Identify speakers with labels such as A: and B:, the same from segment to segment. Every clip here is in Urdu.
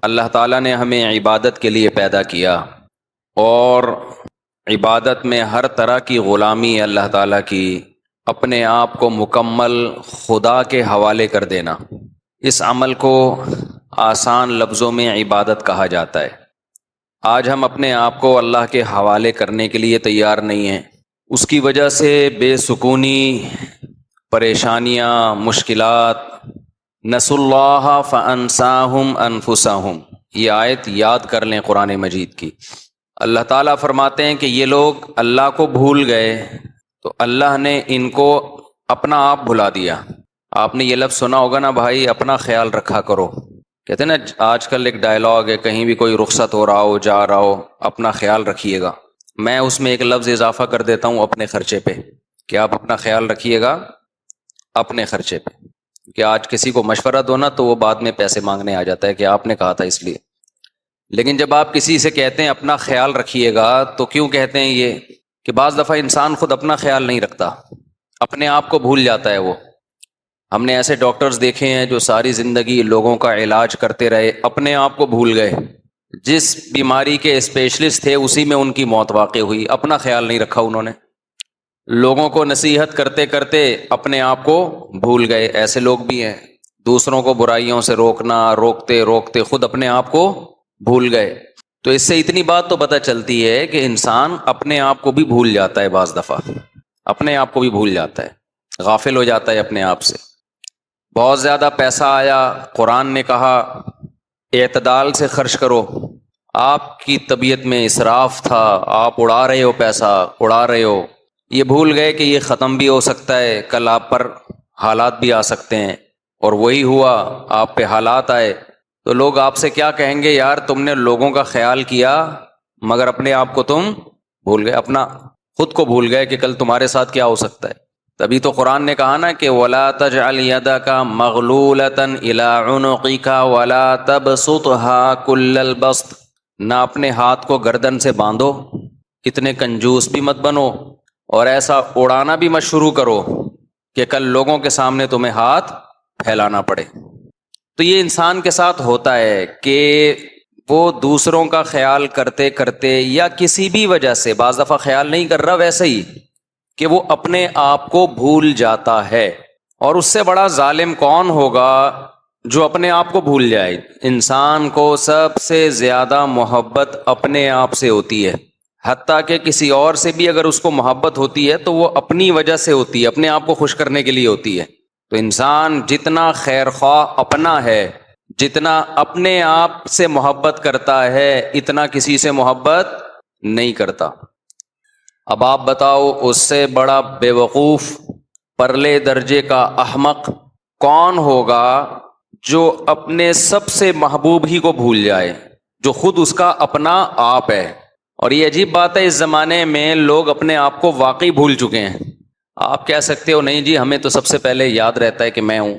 A: اللہ تعالیٰ نے ہمیں عبادت کے لیے پیدا کیا، اور عبادت میں ہر طرح کی غلامی ہے اللہ تعالیٰ کی، اپنے آپ کو مکمل خدا کے حوالے کر دینا۔ اس عمل کو آسان لفظوں میں عبادت کہا جاتا ہے۔ آج ہم اپنے آپ کو اللہ کے حوالے کرنے کے لیے تیار نہیں ہیں، اس کی وجہ سے بے سکونی، پریشانیاں، مشکلات۔ نسوا اللہ فانساہم انفسہم، یہ آیت یاد کر لیں قرآن مجید کی۔ اللہ تعالیٰ فرماتے ہیں کہ یہ لوگ اللہ کو بھول گئے تو اللہ نے ان کو اپنا آپ بھلا دیا۔ آپ نے یہ لفظ سنا ہوگا نا بھائی، اپنا خیال رکھا کرو۔ کہتے ہیں نا آج کل ایک ڈائلاگ ہے، کہیں بھی کوئی رخصت ہو رہا ہو، جا رہا ہو، اپنا خیال رکھیے گا۔ میں اس میں ایک لفظ اضافہ کر دیتا ہوں، اپنے خرچے پہ، کہ آپ اپنا خیال رکھیے گا اپنے خرچے پہ۔ کہ آج کسی کو مشورہ دو نا تو وہ بعد میں پیسے مانگنے آ جاتا ہے کہ آپ نے کہا تھا اس لیے۔ لیکن جب آپ کسی سے کہتے ہیں اپنا خیال رکھیے گا، تو کیوں کہتے ہیں یہ؟ کہ بعض دفعہ انسان خود اپنا خیال نہیں رکھتا، اپنے آپ کو بھول جاتا ہے وہ۔ ہم نے ایسے ڈاکٹرز دیکھے ہیں جو ساری زندگی لوگوں کا علاج کرتے رہے، اپنے آپ کو بھول گئے۔ جس بیماری کے اسپیشلسٹ تھے اسی میں ان کی موت واقع ہوئی، اپنا خیال نہیں رکھا انہوں نے۔ لوگوں کو نصیحت کرتے کرتے اپنے آپ کو بھول گئے۔ ایسے لوگ بھی ہیں، دوسروں کو برائیوں سے روکنا، روکتے روکتے خود اپنے آپ کو بھول گئے۔ تو اس سے اتنی بات تو پتہ چلتی ہے کہ انسان اپنے آپ کو بھی بھول جاتا ہے، بعض دفعہ اپنے آپ کو بھی بھول جاتا ہے، غافل ہو جاتا ہے اپنے آپ سے۔ بہت زیادہ پیسہ آیا، قرآن نے کہا اعتدال سے خرچ کرو۔ آپ کی طبیعت میں اسراف تھا، آپ اڑا رہے ہو، پیسہ اڑا رہے ہو، یہ بھول گئے کہ یہ ختم بھی ہو سکتا ہے، کل آپ پر حالات بھی آ سکتے ہیں، اور وہی ہوا، آپ پہ حالات آئے تو لوگ آپ سے کیا کہیں گے؟ یار تم نے لوگوں کا خیال کیا مگر اپنے آپ کو تم بھول گئے، اپنا خود کو بھول گئے کہ کل تمہارے ساتھ کیا ہو سکتا ہے۔ تبھی تو قرآن نے کہا نا کہ وَلَا تَجْعَلْ يَدَكَ مَغْلُولَةً إِلَىٰ عُنُقِكَ وَلَا تَبْسُطْهَا كُلَّ الْبَسْطِ، نہ اپنے ہاتھ کو گردن سے باندھو، اتنے کنجوس بھی مت بنو، اور ایسا اڑانا بھی مت شروع کرو کہ کل لوگوں کے سامنے تمہیں ہاتھ پھیلانا پڑے۔ تو یہ انسان کے ساتھ ہوتا ہے کہ وہ دوسروں کا خیال کرتے کرتے یا کسی بھی وجہ سے، بعض دفعہ خیال نہیں کر رہا ویسے ہی، کہ وہ اپنے آپ کو بھول جاتا ہے۔ اور اس سے بڑا ظالم کون ہوگا جو اپنے آپ کو بھول جائے؟ انسان کو سب سے زیادہ محبت اپنے آپ سے ہوتی ہے، حتیٰ کہ کسی اور سے بھی اگر اس کو محبت ہوتی ہے تو وہ اپنی وجہ سے ہوتی ہے، اپنے آپ کو خوش کرنے کے لیے ہوتی ہے۔ تو انسان جتنا خیر خواہ اپنا ہے، جتنا اپنے آپ سے محبت کرتا ہے، اتنا کسی سے محبت نہیں کرتا۔ اب آپ بتاؤ اس سے بڑا بے وقوف، پرلے درجے کا احمق کون ہوگا جو اپنے سب سے محبوب ہی کو بھول جائے، جو خود اس کا اپنا آپ ہے۔ اور یہ عجیب بات ہے، اس زمانے میں لوگ اپنے آپ کو واقعی بھول چکے ہیں۔ آپ کہہ سکتے ہو نہیں جی ہمیں تو سب سے پہلے یاد رہتا ہے کہ میں ہوں۔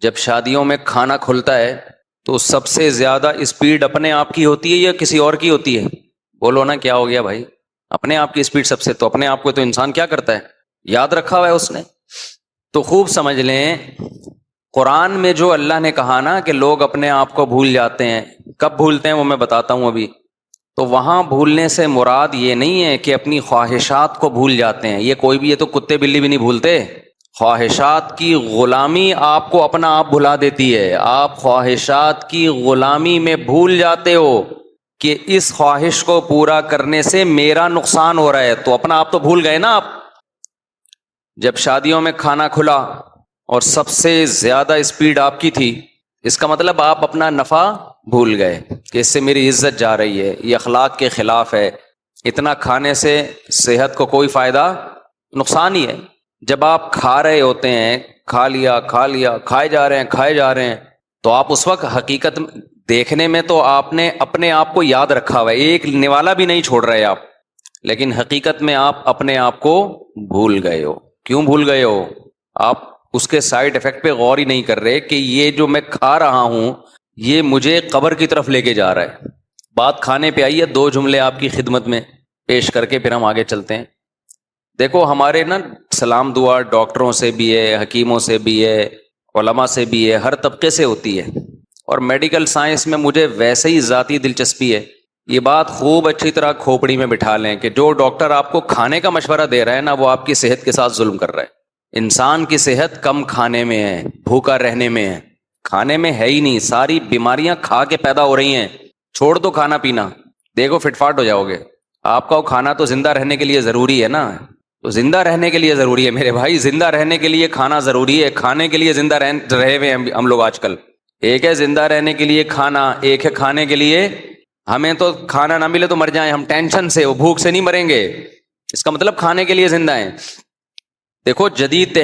A: جب شادیوں میں کھانا کھلتا ہے تو سب سے زیادہ اسپیڈ اپنے آپ کی ہوتی ہے یا کسی اور کی ہوتی ہے؟ بولو نا، کیا ہو گیا بھائی؟ اپنے آپ کی اسپیڈ سب سے، تو اپنے آپ کو تو انسان کیا کرتا ہے؟ یاد رکھا ہوا ہے اس نے۔ تو خوب سمجھ لیں، قرآن میں جو اللہ نے کہا نا کہ لوگ اپنے آپ کو بھول جاتے ہیں، کب بھولتے ہیں وہ میں بتاتا ہوں ابھی۔ تو وہاں بھولنے سے مراد یہ نہیں ہے کہ اپنی خواہشات کو بھول جاتے ہیں، یہ کوئی بھی، یہ تو کتے بلی بھی نہیں بھولتے۔ خواہشات کی غلامی آپ کو اپنا آپ بھلا دیتی ہے۔ آپ خواہشات کی غلامی میں بھول جاتے ہو کہ اس خواہش کو پورا کرنے سے میرا نقصان ہو رہا ہے، تو اپنا آپ تو بھول گئے نا آپ۔ جب شادیوں میں کھانا کھلا اور سب سے زیادہ اسپیڈ آپ کی تھی، اس کا مطلب آپ اپنا نفع بھول گئے کہ اس سے میری عزت جا رہی ہے، یہ اخلاق کے خلاف ہے، اتنا کھانے سے صحت کو کوئی فائدہ، نقصان ہی ہے۔ جب آپ کھا رہے ہوتے ہیں، کھا لیا کھائے جا رہے ہیں، تو آپ اس وقت حقیقت دیکھنے میں تو آپ نے اپنے آپ کو یاد رکھا ہوا ہے، ایک نوالا بھی نہیں چھوڑ رہے آپ، لیکن حقیقت میں آپ اپنے آپ کو بھول گئے ہو۔ کیوں بھول گئے ہو؟ آپ اس کے سائیڈ ایفیکٹ پہ غور ہی نہیں کر رہے کہ یہ جو میں کھا رہا ہوں یہ مجھے قبر کی طرف لے کے جا رہا ہے۔ بات کھانے پہ آئی ہے، دو جملے آپ کی خدمت میں پیش کر کے پھر ہم آگے چلتے ہیں۔ دیکھو ہمارے نا سلام دعا ڈاکٹروں سے بھی ہے، حکیموں سے بھی ہے، علماء سے بھی ہے، ہر طبقے سے ہوتی ہے۔ اور میڈیکل سائنس میں مجھے ویسے ہی ذاتی دلچسپی ہے. یہ بات خوب اچھی طرح کھوپڑی میں بٹھا لیں کہ جو ڈاکٹر آپ کو کھانے کا مشورہ دے رہا ہے نا، وہ آپ کی صحت کے ساتھ ظلم کر رہا ہے. انسان کی صحت کم کھانے میں ہے، بھوکا رہنے میں ہے. کھانے میں ہے ہی نہیں، ساری بیماریاں کھا کے پیدا ہو رہی ہیں. چھوڑ دو کھانا پینا، دیکھو فٹ فاٹ ہو جاؤ گے. آپ کا وہ کھانا تو زندہ رہنے کے لیے ضروری ہے نا، تو زندہ رہنے کے لیے ضروری ہے میرے بھائی، زندہ رہنے کے لیے کھانا ضروری ہے. کھانے کے لیے زندہ رہے ہوئے ہم لوگ آج کل. ایک ہے زندہ رہنے کے لیے کھانا، ایک ہے کھانے کے لیے. ہمیں تو کھانا نہ ملے تو مر جائیں ہم ٹینشن سے، وہ بھوک سے نہیں مریں گے. اس کا مطلب کھانے کے لیے زندہ ہیں. دیکھو جدید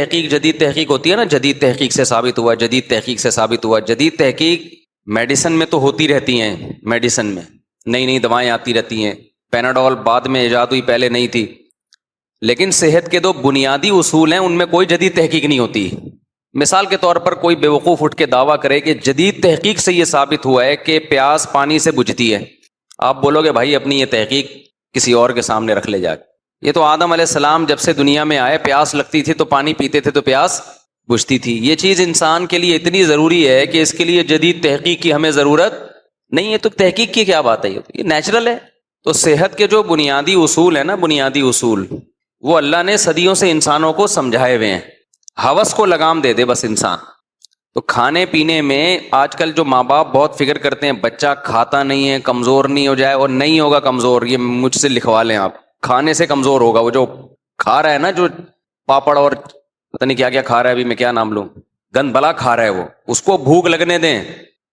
A: تحقیق ہوتی ہے نا، جدید تحقیق سے ثابت ہوا، جدید تحقیق سے ثابت ہوا. جدید تحقیق میڈیسن میں تو ہوتی رہتی ہیں، میڈیسن میں نئی نئی دوائیں آتی رہتی ہیں. پیناڈول بعد میں ایجاد ہوئی، پہلے نہیں تھی. لیکن صحت کے دو بنیادی اصول ہیں، ان میں کوئی جدید تحقیق نہیں ہوتی. مثال کے طور پر کوئی بیوقوف اٹھ کے دعویٰ کرے کہ جدید تحقیق سے یہ ثابت ہوا ہے کہ پیاس پانی سے بجھتی ہے. آپ بولو گے بھائی اپنی یہ تحقیق کسی اور کے سامنے رکھ لے جا کے. یہ تو آدم علیہ السلام جب سے دنیا میں آئے پیاس لگتی تھی تو پانی پیتے تھے تو پیاس بجھتی تھی. یہ چیز انسان کے لیے اتنی ضروری ہے کہ اس کے لیے جدید تحقیق کی ہمیں ضرورت نہیں ہے. تو تحقیق کی کیا بات ہے، یہ نیچرل ہے. تو صحت کے جو بنیادی اصول ہیں نا، بنیادی اصول، وہ اللہ نے صدیوں سے انسانوں کو سمجھائے ہوئے ہیں. ہوس کو لگام دے دے بس انسان. تو کھانے پینے میں آج کل جو ماں باپ بہت فکر کرتے ہیں بچہ کھاتا نہیں ہے کمزور نہیں ہو جائے، اور نہیں ہوگا کمزور، یہ مجھ سے لکھوا لیں آپ. کھانے سے کمزور ہوگا وہ جو کھا رہا ہے نا، جو پاپڑ اور پتہ نہیں کیا کیا کھا رہا ہے، ابھی میں کیا نام لوں، گند بلا کھا رہا ہے وہ. اس کو بھوک لگنے دیں.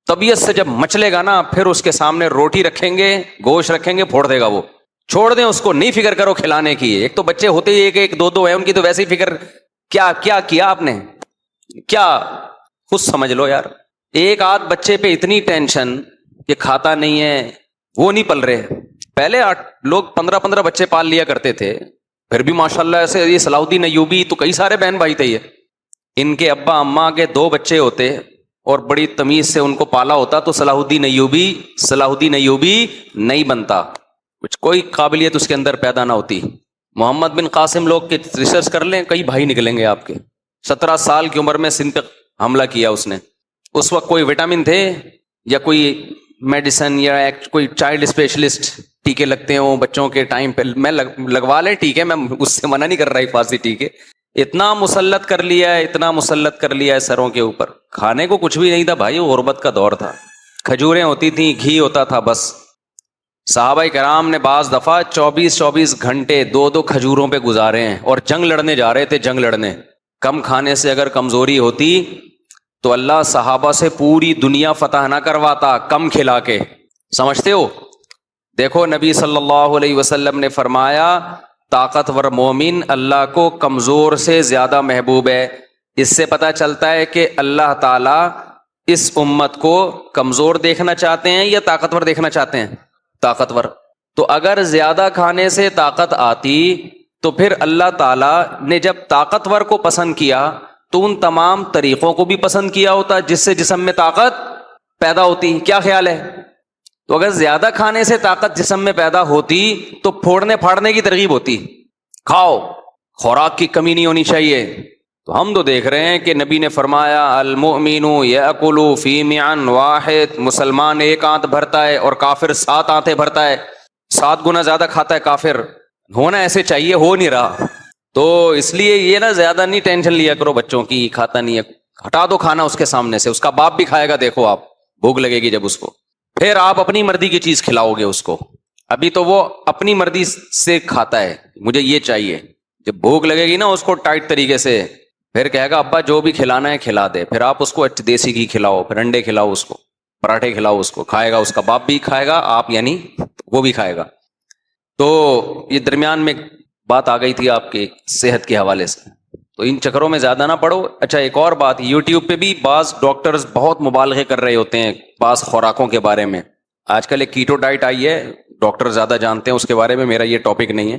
A: طبیعت سے جب مچلے گا نا، پھر اس کے سامنے روٹی رکھیں گے، گوشت رکھیں گے، پھوڑ دے گا وہ. چھوڑ دیں اس کو، نہیں فکر کرو کھلانے کی. ایک تو بچے ہوتے ہی ایک دو ہیں، ان کی تو ویسے ہی فکر. کیا کیا کیا آپ نے، کیا خود سمجھ لو یار. ایک آدھ بچے پہ اتنی ٹینشن کہ کھاتا نہیں ہے، وہ نہیں پل رہے. پہلے لوگ 15 بچے پال لیا کرتے تھے، پھر بھی ماشاءاللہ ایسے. یہ صلاح الدین ایوبی تو کئی سارے بہن بھائی تھے، یہ ان کے ابا اماں کے 2 بچے ہوتے اور بڑی تمیز سے ان کو پالا ہوتا تو صلاح الدین ایوبی نہیں بنتا. کچھ کوئی قابلیت اس کے اندر پیدا نہ ہوتی. محمد بن قاسم لوگ کے ریسرچ کر لیں، کئی بھائی نکلیں گے آپ کے. 17 سال کی عمر میں سندھ پہ حملہ کیا اس نے. اس وقت کوئی وٹامن تھے یا کوئی میڈیسن یا کوئی چائلڈ اسپیشلسٹ ٹیکے لگتے ہوں بچوں کے ٹائم پہ؟ میں لگوا لیں ٹھیک ہے، میں اس سے منع نہیں کر رہا حفاظتی ٹیکے. اتنا مسلط کر لیا ہے سروں کے اوپر. کھانے کو کچھ بھی نہیں تھا بھائی، غربت کا دور تھا. کھجوریں ہوتی تھیں، گھی ہوتا تھا بس. صحابہ کرام نے بعض دفعہ 24 گھنٹے 2 کھجوروں پہ گزارے ہیں، اور جنگ لڑنے جا رہے تھے. جنگ لڑنے کم کھانے سے اگر کمزوری ہوتی تو اللہ صحابہ سے پوری دنیا فتح نہ کرواتا کم کھلا کے. سمجھتے ہو؟ دیکھو نبی صلی اللہ علیہ وسلم نے فرمایا طاقتور مومن اللہ کو کمزور سے زیادہ محبوب ہے. اس سے پتہ چلتا ہے کہ اللہ تعالیٰ اس امت کو کمزور دیکھنا چاہتے ہیں یا طاقتور دیکھنا چاہتے ہیں؟ طاقتور. تو اگر زیادہ کھانے سے طاقت آتی تو پھر اللہ تعالیٰ نے جب طاقتور کو پسند کیا تو ان تمام طریقوں کو بھی پسند کیا ہوتا جس سے جسم میں طاقت پیدا ہوتی. کیا خیال ہے؟ تو اگر زیادہ کھانے سے طاقت جسم میں پیدا ہوتی تو پھوڑنے پھاڑنے کی ترغیب ہوتی. کھاؤ، خوراک کی کمی نہیں ہونی چاہیے. تو ہم تو دیکھ رہے ہیں کہ نبی نے فرمایا المؤمن یأکل فی معن واحد. مسلمان 1 آنت بھرتا ہے اور کافر 7 آنتیں بھرتا ہے. 7 گنا زیادہ کھاتا ہے کافر. ہونا ایسے چاہیے، ہو نہیں رہا. تو اس لیے یہ نا زیادہ نہیں ٹینشن لیا کرو بچوں کی، کھاتا نہیں ہے ہٹا دو کھانا اس کے سامنے سے. اس کا باپ بھی کھائے گا، دیکھو آپ بھوک لگے گی جب اس کو، پھر آپ اپنی مرضی کی چیز کھلاؤ گے اس کو. ابھی تو وہ اپنی مرضی سے کھاتا ہے، مجھے یہ چاہیے. جب بھوک لگے گی نا اس کو ٹائٹ طریقے سے، پھر کہے گا ابا جو بھی کھلانا ہے کھلا دے. پھر آپ اس کو دیسی گھی کھلاؤ، پھر انڈے کھلاؤ اس کو، پراٹھے کھلاؤ اس کو. کھائے گا، اس کا باپ بھی کھائے گا، آپ یعنی وہ بھی کھائے گا. تو یہ درمیان میں بات آ گئی تھی آپ کے صحت کے حوالے سے، تو ان چکروں میں زیادہ نہ پڑو. اچھا ایک اور بات، یوٹیوب پہ بھی بعض ڈاکٹرز بہت مبالغے کر رہے ہوتے ہیں بعض خوراکوں کے بارے میں. آج کل ایک کیٹو ڈائٹ آئی ہے، ڈاکٹر زیادہ جانتے ہیں اس کے بارے میں، میرا یہ ٹاپک نہیں ہے.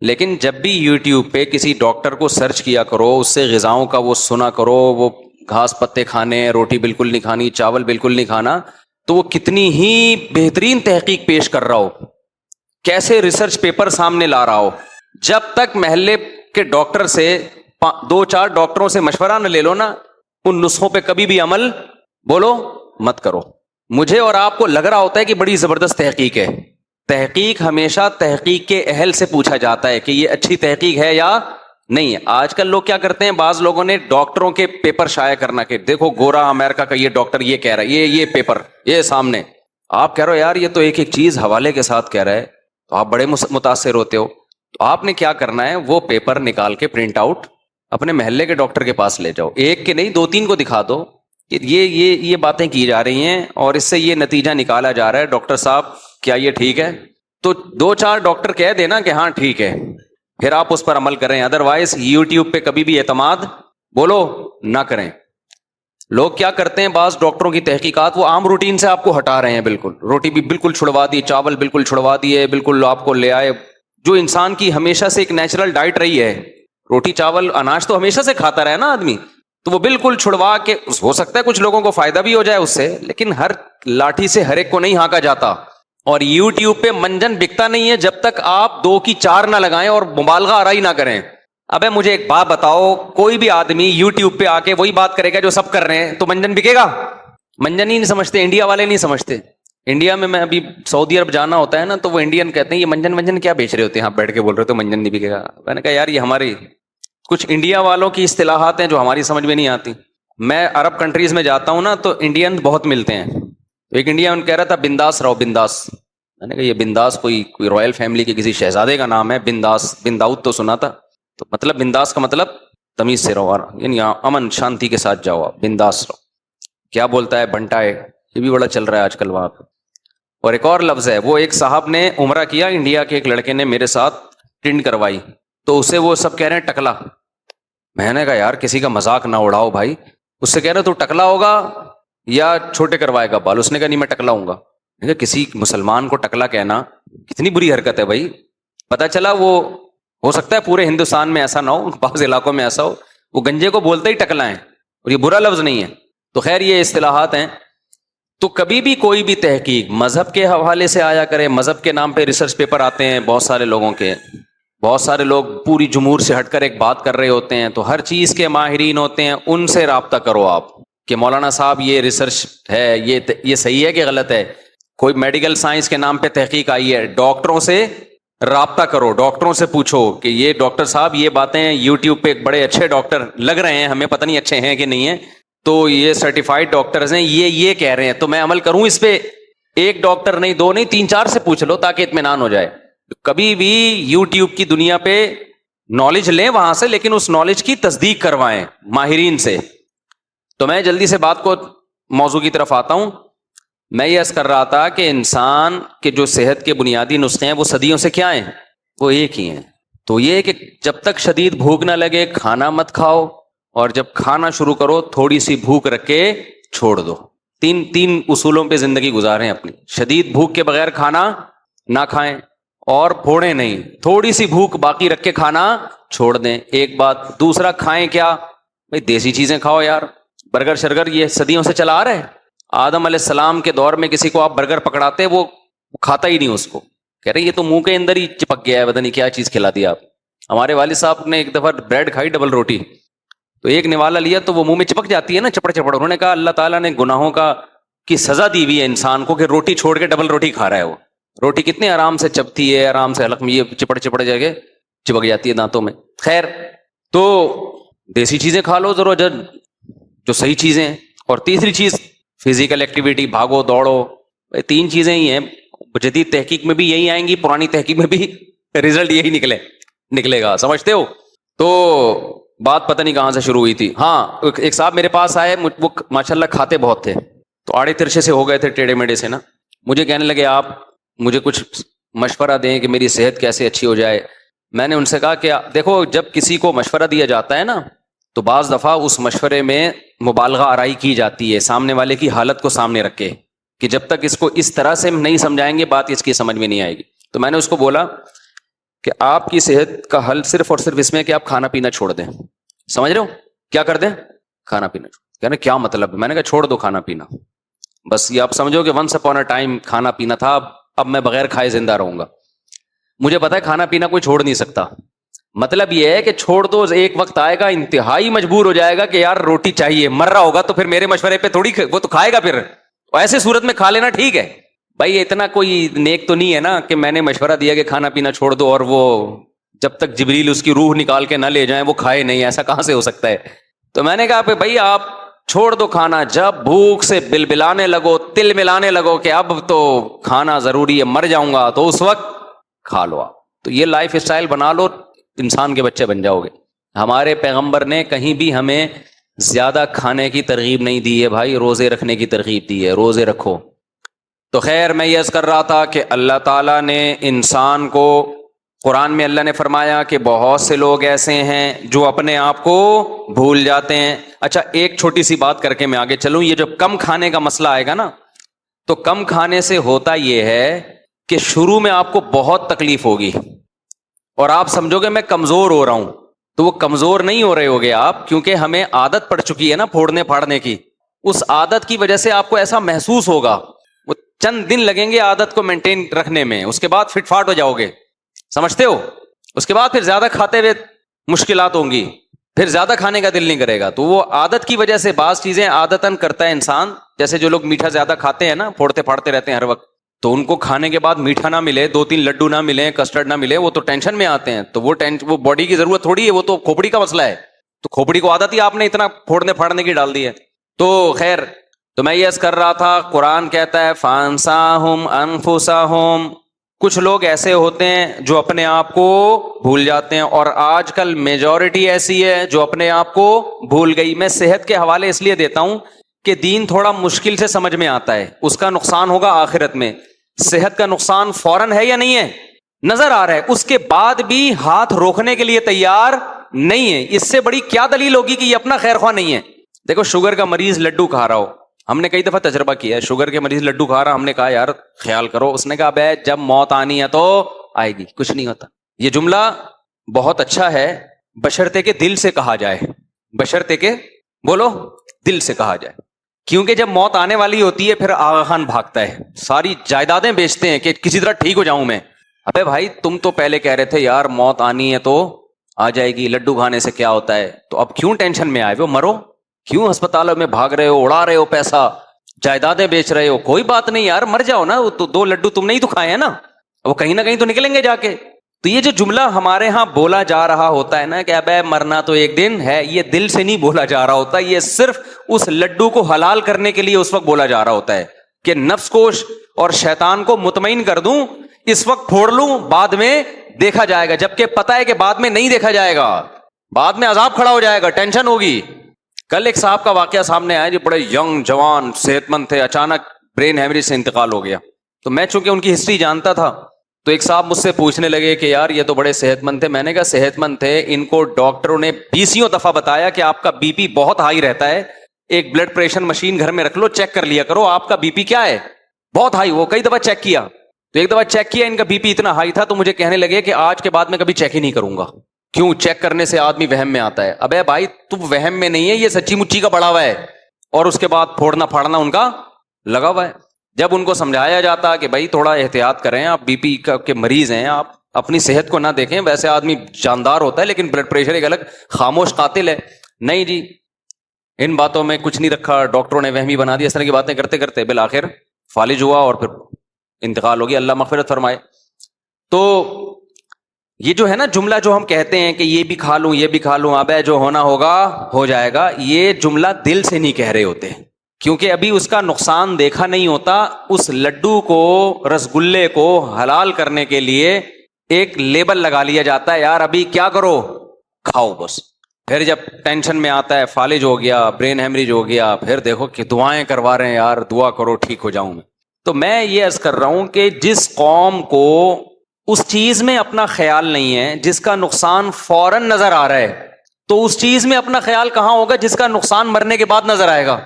A: لیکن جب بھی یوٹیوب پہ کسی ڈاکٹر کو سرچ کیا کرو، اس سے غذاؤں کا وہ سنا کرو، وہ گھاس پتے کھانے، روٹی بالکل نہیں کھانی، چاول بالکل نہیں کھانا، تو وہ کتنی ہی بہترین تحقیق پیش کر رہا ہو، کیسے ریسرچ پیپر سامنے لا رہا ہو. جب تک محلے کے ڈاکٹر سے 2-4 ڈاکٹروں سے مشورہ نہ لے لو نا، ان نسخوں پہ کبھی بھی عمل بولو مت کرو. مجھے اور آپ کو لگ رہا ہوتا ہے کہ بڑی زبردست تحقیق ہے. تحقیق ہمیشہ تحقیق کے اہل سے پوچھا جاتا ہے کہ یہ اچھی تحقیق ہے یا نہیں ہے. آج کل لوگ کیا کرتے ہیں, بعض لوگوں نے ڈاکٹروں کے پیپر شائع کرنا کہ دیکھو گورا امریکہ کا یہ ڈاکٹر یہ کہہ رہا ہے, یہ پیپر یہ سامنے. آپ کہہ رہے ہو یار یہ تو ایک ایک چیز حوالے کے ساتھ کہہ رہا ہے, تو آپ بڑے متاثر ہوتے ہو. تو آپ نے کیا کرنا ہے, وہ پیپر نکال کے پرنٹ آؤٹ اپنے محلے کے ڈاکٹر کے پاس لے جاؤ, ایک کے نہیں 2-3 کو دکھا دو کہ یہ باتیں کی جا رہی ہیں اور اس سے یہ نتیجہ نکالا جا رہا ہے, ڈاکٹر صاحب کیا یہ ٹھیک ہے؟ تو 2-4 ڈاکٹر کہہ دینا کہ ہاں ٹھیک ہے, پھر آپ اس پر عمل کریں. ادروائز یوٹیوب پہ کبھی بھی اعتماد بولو نہ کریں. لوگ کیا کرتے ہیں, بعض ڈاکٹروں کی تحقیقات وہ عام روٹین سے آپ کو ہٹا رہے ہیں, بالکل روٹی بھی بالکل چھڑوا دی, چاول بالکل چھڑوا دیے, بالکل آپ کو لے آئے جو انسان کی ہمیشہ سے ایک نیچرل ڈائٹ رہی ہے, روٹی چاول اناج تو ہمیشہ سے کھاتا رہا نا آدمی, تو وہ بالکل چھڑوا کے, ہو سکتا ہے کچھ لوگوں کو فائدہ بھی ہو جائے اس سے, لیکن ہر لاٹھی سے ہر ایک کو نہیں ہانکا جاتا. اور یوٹیوب پہ منجن بکتا نہیں ہے جب تک آپ 2 کی 4 نہ لگائیں اور مبالغہ آرائی نہ کریں. ابے مجھے ایک بات بتاؤ, کوئی بھی آدمی یوٹیوب پہ آ کے وہی بات کرے گا جو سب کر رہے ہیں تو منجن بکے گا؟ منجن ہی نہیں سمجھتے, انڈیا والے نہیں سمجھتے. انڈیا میں ابھی سعودی عرب جانا ہوتا ہے نا, تو وہ انڈین کہتے ہیں یہ منجن کیا بیچ رہے ہوتے ہیں, آپ بیٹھ کے بول رہے تو منجن نہیں بکے گا. میں نے کہا یار یہ ہماری کچھ انڈیا والوں کی اصطلاحات ہیں جو ہماری سمجھ میں نہیں آتی. میں عرب کنٹریز میں جاتا ہوں نا, تو انڈین بہت ملتے ہیں. ایک انڈین کہہ رہا تھا بنداس رہو, بنداس. میں نے کہا یہ بنداس کوئی رائل فیملی کے کسی شہزادے کا نام ہے, بنداس, بنداؤت تو سنا تھا. تو مطلب بنداس کا مطلب تمیز سے رہو, یعنی امن شانتی کے ساتھ جاؤ, بنداس رہو. کیا بولتا ہے بنٹا ہے, یہ بھی بڑا چل رہا ہے آج کل وہاں پہ. اور ایک اور لفظ ہے, وہ ایک صاحب نے عمرہ کیا, انڈیا کے ایک لڑکے نے میرے ساتھ ٹنڈ کروائی, تو اسے وہ سب کہہ رہے ہیں ٹکلا. میں نے کہا یار کسی کا مذاق نہ اڑاؤ بھائی. اس سے کہہ رہے تو ٹکلا ہوگا یا چھوٹے کروائے گا بال. اس نے کہا نہیں میں ٹکلا ہوں گا. کسی مسلمان کو ٹکلا کہنا کتنی بری حرکت ہے بھائی. پتا چلا وہ ہو سکتا ہے پورے ہندوستان میں ایسا نہ ہو, بعض علاقوں میں ایسا ہو, وہ گنجے کو بولتے ہی ٹکلا ہے, اور یہ برا لفظ نہیں ہے. تو خیر یہ اصطلاحات ہیں. تو کبھی بھی کوئی بھی تحقیق مذہب کے حوالے سے آیا کرے. مذہب کے نام پہ ریسرچ پیپر آتے ہیں بہت سارے لوگوں کے, بہت سارے لوگ پوری جمہور سے ہٹ کر ایک بات کر رہے ہوتے ہیں, تو ہر چیز کے ماہرین ہوتے ہیں, ان سے رابطہ کرو آپ کہ مولانا صاحب یہ ریسرچ ہے, یہ صحیح ہے کہ غلط ہے. کوئی میڈیکل سائنس کے نام پہ تحقیق آئی ہے, ڈاکٹروں سے رابطہ کرو, ڈاکٹروں سے پوچھو کہ یہ ڈاکٹر صاحب یہ باتیں یوٹیوب پہ بڑے اچھے ڈاکٹر لگ رہے ہیں, ہمیں پتہ نہیں اچھے ہیں کہ نہیں ہیں, تو یہ سرٹیفائڈ ڈاکٹرز ہیں, یہ کہہ رہے ہیں تو میں عمل کروں اس پہ. ایک ڈاکٹر نہیں, 2 نہیں, 3-4 سے پوچھ لو تاکہ اطمینان ہو جائے. کبھی بھی یوٹیوب کی دنیا پہ نالج لیں وہاں سے, لیکن اس نالج کی تصدیق کروائیں ماہرین سے. تو میں جلدی سے بات کو موضوع کی طرف آتا ہوں. میں یہ عرض کر رہا تھا کہ انسان کے جو صحت کے بنیادی نسخے ہیں وہ صدیوں سے کیا ہیں, وہ ایک ہی ہیں. تو یہ کہ جب تک شدید بھوک نہ لگے کھانا مت کھاؤ, اور جب کھانا شروع کرو تھوڑی سی بھوک رکھ کے چھوڑ دو. تین اصولوں پہ زندگی گزاریں اپنی. شدید بھوک کے بغیر کھانا نہ کھائیں, اور پھوڑیں نہیں, تھوڑی سی بھوک باقی رکھ کے کھانا چھوڑ دیں. ایک بات. دوسرا کھائیں کیا بھائی, دیسی چیزیں کھاؤ یار. برگر شرگر یہ صدیوں سے چلا آ رہا ہے. آدم علیہ السلام کے دور میں کسی کو آپ برگر پکڑاتے وہ کھاتا ہی نہیں اس کو, کہہ رہے یہ تو منہ کے اندر ہی چپک گیا ہے, پتہ نہیں کیا چیز کھلا دی آپ. ہمارے والد صاحب نے ایک دفعہ بریڈ کھائی ڈبل روٹی, تو ایک نوالا لیا تو وہ منہ میں چپک جاتی ہے نا, چپڑ. انہوں نے کہا اللہ تعالیٰ نے گناہوں کی سزا دی ہوئی ہے انسان کو کہ روٹی چھوڑ کے ڈبل روٹی کھا رہا ہے. وہ روٹی کتنے آرام سے چپتی ہے, آرام سے حلق میں یہ چپڑ جگہ چپک جاتی ہے دانتوں میں. خیر, تو دیسی چیزیں کھا لو ضرور جو صحیح چیزیں. اور تیسری چیز فزیکل ایکٹیویٹی, بھاگو دوڑو. 3 چیزیں ہی ہیں. جدید تحقیق میں بھی یہی آئیں گی, پرانی تحقیق میں بھی رزلٹ یہی نکلے گا, سمجھتے ہو. تو بات پتہ نہیں کہاں سے شروع ہوئی تھی. ہاں, ایک صاحب میرے پاس آئے, وہ ماشاءاللہ کھاتے بہت تھے, تو آڑے ترچے سے ہو گئے تھے, ٹیڑے میڑے سے نا. مجھے کہنے لگے آپ مجھے کچھ مشورہ دیں کہ میری صحت کیسے اچھی ہو جائے. میں نے ان سے کہا کہ دیکھو جب کسی کو مشورہ دیا جاتا ہے نا, تو بعض دفعہ اس مشورے میں مبالغہ آرائی کی جاتی ہے سامنے والے کی حالت کو سامنے رکھ کے, کہ جب تک اس کو اس طرح سے نہیں سمجھائیں گے بات اس کی سمجھ میں نہیں آئے گی. تو میں نے اس کو بولا کہ آپ کی صحت کا حل صرف اور صرف اس میں کہ آپ کھانا پینا چھوڑ دیں. سمجھ رہے ہو, کیا کر دیں؟ کھانا پینا. کہنے کیا مطلب؟ میں نے کہا چھوڑ دو کھانا پینا, بس یہ آپ سمجھو کہ ونس اپون اے ٹائم کھانا پینا تھا, اب میں بغیر کھائے زندہ رہوں گا. مجھے پتا ہے کھانا پینا کوئی چھوڑ نہیں سکتا. مطلب یہ ہے کہ چھوڑ دو, ایک وقت آئے گا انتہائی مجبور ہو جائے گا کہ یار روٹی چاہیے, مر رہا ہوگا, تو پھر میرے مشورے پہ تھوڑی وہ تو کھائے گا, پھر اور ایسے صورت میں کھا لینا ٹھیک ہے بھائی، اتنا کوئی نیک تو نہیں ہے نا کہ میں نے مشورہ دیا کہ کھانا پینا چھوڑ دو اور وہ جب تک جبریل اس کی روح نکال کے نہ لے جائیں وہ کھائے نہیں، ایسا کہاں سے ہو سکتا ہے؟ تو میں نے کہا کہ بھائی آپ چھوڑ دو کھانا، جب بھوک سے بلبلانے لگو، تل ملانے لگو کہ اب تو کھانا ضروری ہے، مر جاؤں گا، تو اس وقت کھا لو آپ۔ تو یہ لائف اسٹائل بنا لو، انسان کے بچے بن جاؤ گے۔ ہمارے پیغمبر نے کہیں بھی ہمیں زیادہ کھانے کی ترغیب نہیں دی ہے بھائی، روزے رکھنے کی ترغیب دی ہے، روزے رکھو۔ تو خیر میں یہ عرض کر رہا تھا کہ اللہ تعالیٰ نے انسان کو، قرآن میں اللہ نے فرمایا کہ بہت سے لوگ ایسے ہیں جو اپنے آپ کو بھول جاتے ہیں۔ اچھا ایک چھوٹی سی بات کر کے میں آگے چلوں، یہ جو کم کھانے کا مسئلہ آئے گا نا، تو کم کھانے سے ہوتا یہ ہے کہ شروع میں آپ کو بہت تکلیف ہوگی اور آپ سمجھو گے میں کمزور ہو رہا ہوں، تو وہ کمزور نہیں ہو رہے ہوگے آپ، کیونکہ ہمیں عادت پڑ چکی ہے نا پھوڑنے پھاڑنے کی۔ اس عادت کی وجہ سے آپ کو ایسا محسوس ہوگا، وہ چند دن لگیں گے عادت کو مینٹین رکھنے میں، اس کے بعد فٹ فاٹ ہو جاؤ گے، سمجھتے ہو؟ اس کے بعد پھر زیادہ کھاتے ہوئے مشکلات ہوں گی، پھر زیادہ کھانے کا دل نہیں کرے گا۔ تو وہ عادت کی وجہ سے بعض چیزیں عادتاً کرتا ہے انسان، جیسے جو لوگ میٹھا زیادہ کھاتے ہیں نا، پھوڑتے پھاڑتے رہتے ہیں ہر وقت، تو ان کو کھانے کے بعد میٹھا نہ ملے، 2-3 لڈو نہ ملے، کسٹرڈ نہ ملے، وہ تو ٹینشن میں آتے ہیں۔ تو وہ باڈی کی ضرورت تھوڑی ہے، وہ تو کھوپڑی کا مسئلہ ہے، تو کھوپڑی کو عادت ہی آپ نے اتنا پھوڑنے پھاڑنے کی ڈال دی ہے۔ تو خیر، تو میں یہ عرض کر رہا تھا، قرآن کہتا ہے فَأَنسَاهُمْ أَنفُسَهُمْ، کچھ لوگ ایسے ہوتے ہیں جو اپنے آپ کو بھول جاتے ہیں، اور آج کل میجورٹی ایسی ہے جو اپنے آپ کو بھول گئی۔ میں صحت کے حوالے اس لیے دیتا ہوں کہ دین تھوڑا مشکل سے سمجھ میں آتا ہے، اس کا نقصان ہوگا آخرت میں۔ صحت کا نقصان فوراً ہے یا نہیں ہے؟ نظر آ رہا ہے، اس کے بعد بھی ہاتھ روکنے کے لیے تیار نہیں ہے۔ اس سے بڑی کیا دلیل ہوگی کہ یہ اپنا خیر خواہ نہیں ہے؟ دیکھو شوگر کا مریض لڈو کھا رہا ہو، ہم نے کئی دفعہ تجربہ کیا ہے، شوگر کے مریض لڈو کھا رہا، ہم نے کہا یار خیال کرو، اس نے کہا بے جب موت آنی ہے تو آئے گی، کچھ نہیں ہوتا۔ یہ جملہ بہت اچھا ہے بشرطے کہ دل سے کہا جائے، بشرطے کہ بولو دل سے کہا جائے، کیونکہ جب موت آنے والی ہوتی ہے پھر آغا خان بھاگتا ہے، ساری جائیدادیں بیچتے ہیں کہ کسی طرح ٹھیک ہو جاؤں میں۔ ابے بھائی تم تو پہلے کہہ رہے تھے یار موت آنی ہے تو آ جائے گی، لڈو کھانے سے کیا ہوتا ہے، تو اب کیوں ٹینشن میں آئے ہو؟ مرو، کیوں ہسپتالوں میں بھاگ رہے ہو، اڑا رہے ہو پیسہ، جائیدادیں بیچ رہے ہو؟ کوئی بات نہیں یار، مر جاؤ نا، تو 2 لڈو تم نے ہی تو کھائے ہیں نا، وہ کہیں نہ کہیں تو نکلیں گے جا کے۔ تو یہ جو جملہ ہمارے ہاں بولا جا رہا ہوتا ہے نا کہ ابے مرنا تو ایک دن ہے، یہ دل سے نہیں بولا جا رہا ہوتا، یہ صرف اس لڈو کو حلال کرنے کے لیے اس وقت بولا جا رہا ہوتا ہے کہ نفس کو اور شیطان کو مطمئن کر دوں، اس وقت پھوڑ لوں، بعد میں دیکھا جائے گا، جبکہ پتہ ہے کہ بعد میں نہیں دیکھا جائے گا، بعد میں عذاب کھڑا ہو جائے گا، ٹینشن ہوگی۔ کل ایک صاحب کا واقعہ سامنے آیا جو بڑے ینگ جوان صحت مند تھے، اچانک برین ہیمریج سے انتقال ہو گیا۔ تو میں چونکہ ان کی ہسٹری جانتا تھا، تو ایک صاحب مجھ سے پوچھنے لگے کہ یار یہ تو بڑے صحت مند تھے۔ میں نے کہا صحت مند تھے، ان کو ڈاکٹروں نے 20 دفعہ بتایا کہ آپ کا بی پی بہت ہائی رہتا ہے، ایک بلڈ پریشر مشین گھر میں رکھ لو، چیک کر لیا کرو آپ کا بی پی کیا ہے، بہت ہائی۔ وہ کئی دفعہ چیک کیا، تو ایک دفعہ چیک کیا ان کا بی پی اتنا ہائی تھا، تو مجھے کہنے لگے کہ آج کے بعد میں کبھی چیک ہی نہیں کروں گا۔ کیوں؟ چیک کرنے سے آدمی وہم میں آتا ہے۔ ابے بھائی تم وہم میں نہیں ہے، یہ سچی مچی کا بڑا ہوا ہے، اور اس کے بعد پھوڑنا پھاڑنا ان کا لگا ہوا ہے۔ جب ان کو سمجھایا جاتا کہ بھائی تھوڑا احتیاط کریں، آپ بی پی کے مریض ہیں، آپ اپنی صحت کو نہ دیکھیں، ویسے آدمی جاندار ہوتا ہے لیکن بلڈ پریشر ایک الگ خاموش قاتل ہے۔ نہیں جی، ان باتوں میں کچھ نہیں رکھا، ڈاکٹروں نے وہمی بنا دیا، اس طرح کی باتیں کرتے کرتے بالآخر فالج ہوا اور پھر انتقال ہو گیا، اللہ مغفرت فرمائے۔ تو یہ جو ہے نا جملہ جو ہم کہتے ہیں کہ یہ بھی کھا لوں یہ بھی کھا لوں، ابے جو ہونا ہوگا ہو جائے گا، یہ جملہ دل سے نہیں کہہ رہے ہوتے، کیونکہ ابھی اس کا نقصان دیکھا نہیں ہوتا۔ اس لڈو کو، رسگلے کو حلال کرنے کے لیے ایک لیبل لگا لیا جاتا ہے، یار ابھی کیا کرو، کھاؤ بس۔ پھر جب ٹینشن میں آتا ہے، فالج ہو گیا، برین ہیمریج ہو گیا، پھر دیکھو کہ دعائیں کروا رہے ہیں، یار دعا کرو ٹھیک ہو جاؤں میں۔ تو میں یہ عرض کر رہا ہوں کہ جس قوم کو اس چیز میں اپنا خیال نہیں ہے جس کا نقصان فوراً نظر آ رہا ہے، تو اس چیز میں اپنا خیال کہاں ہوگا جس کا نقصان مرنے کے بعد نظر آئے گا؟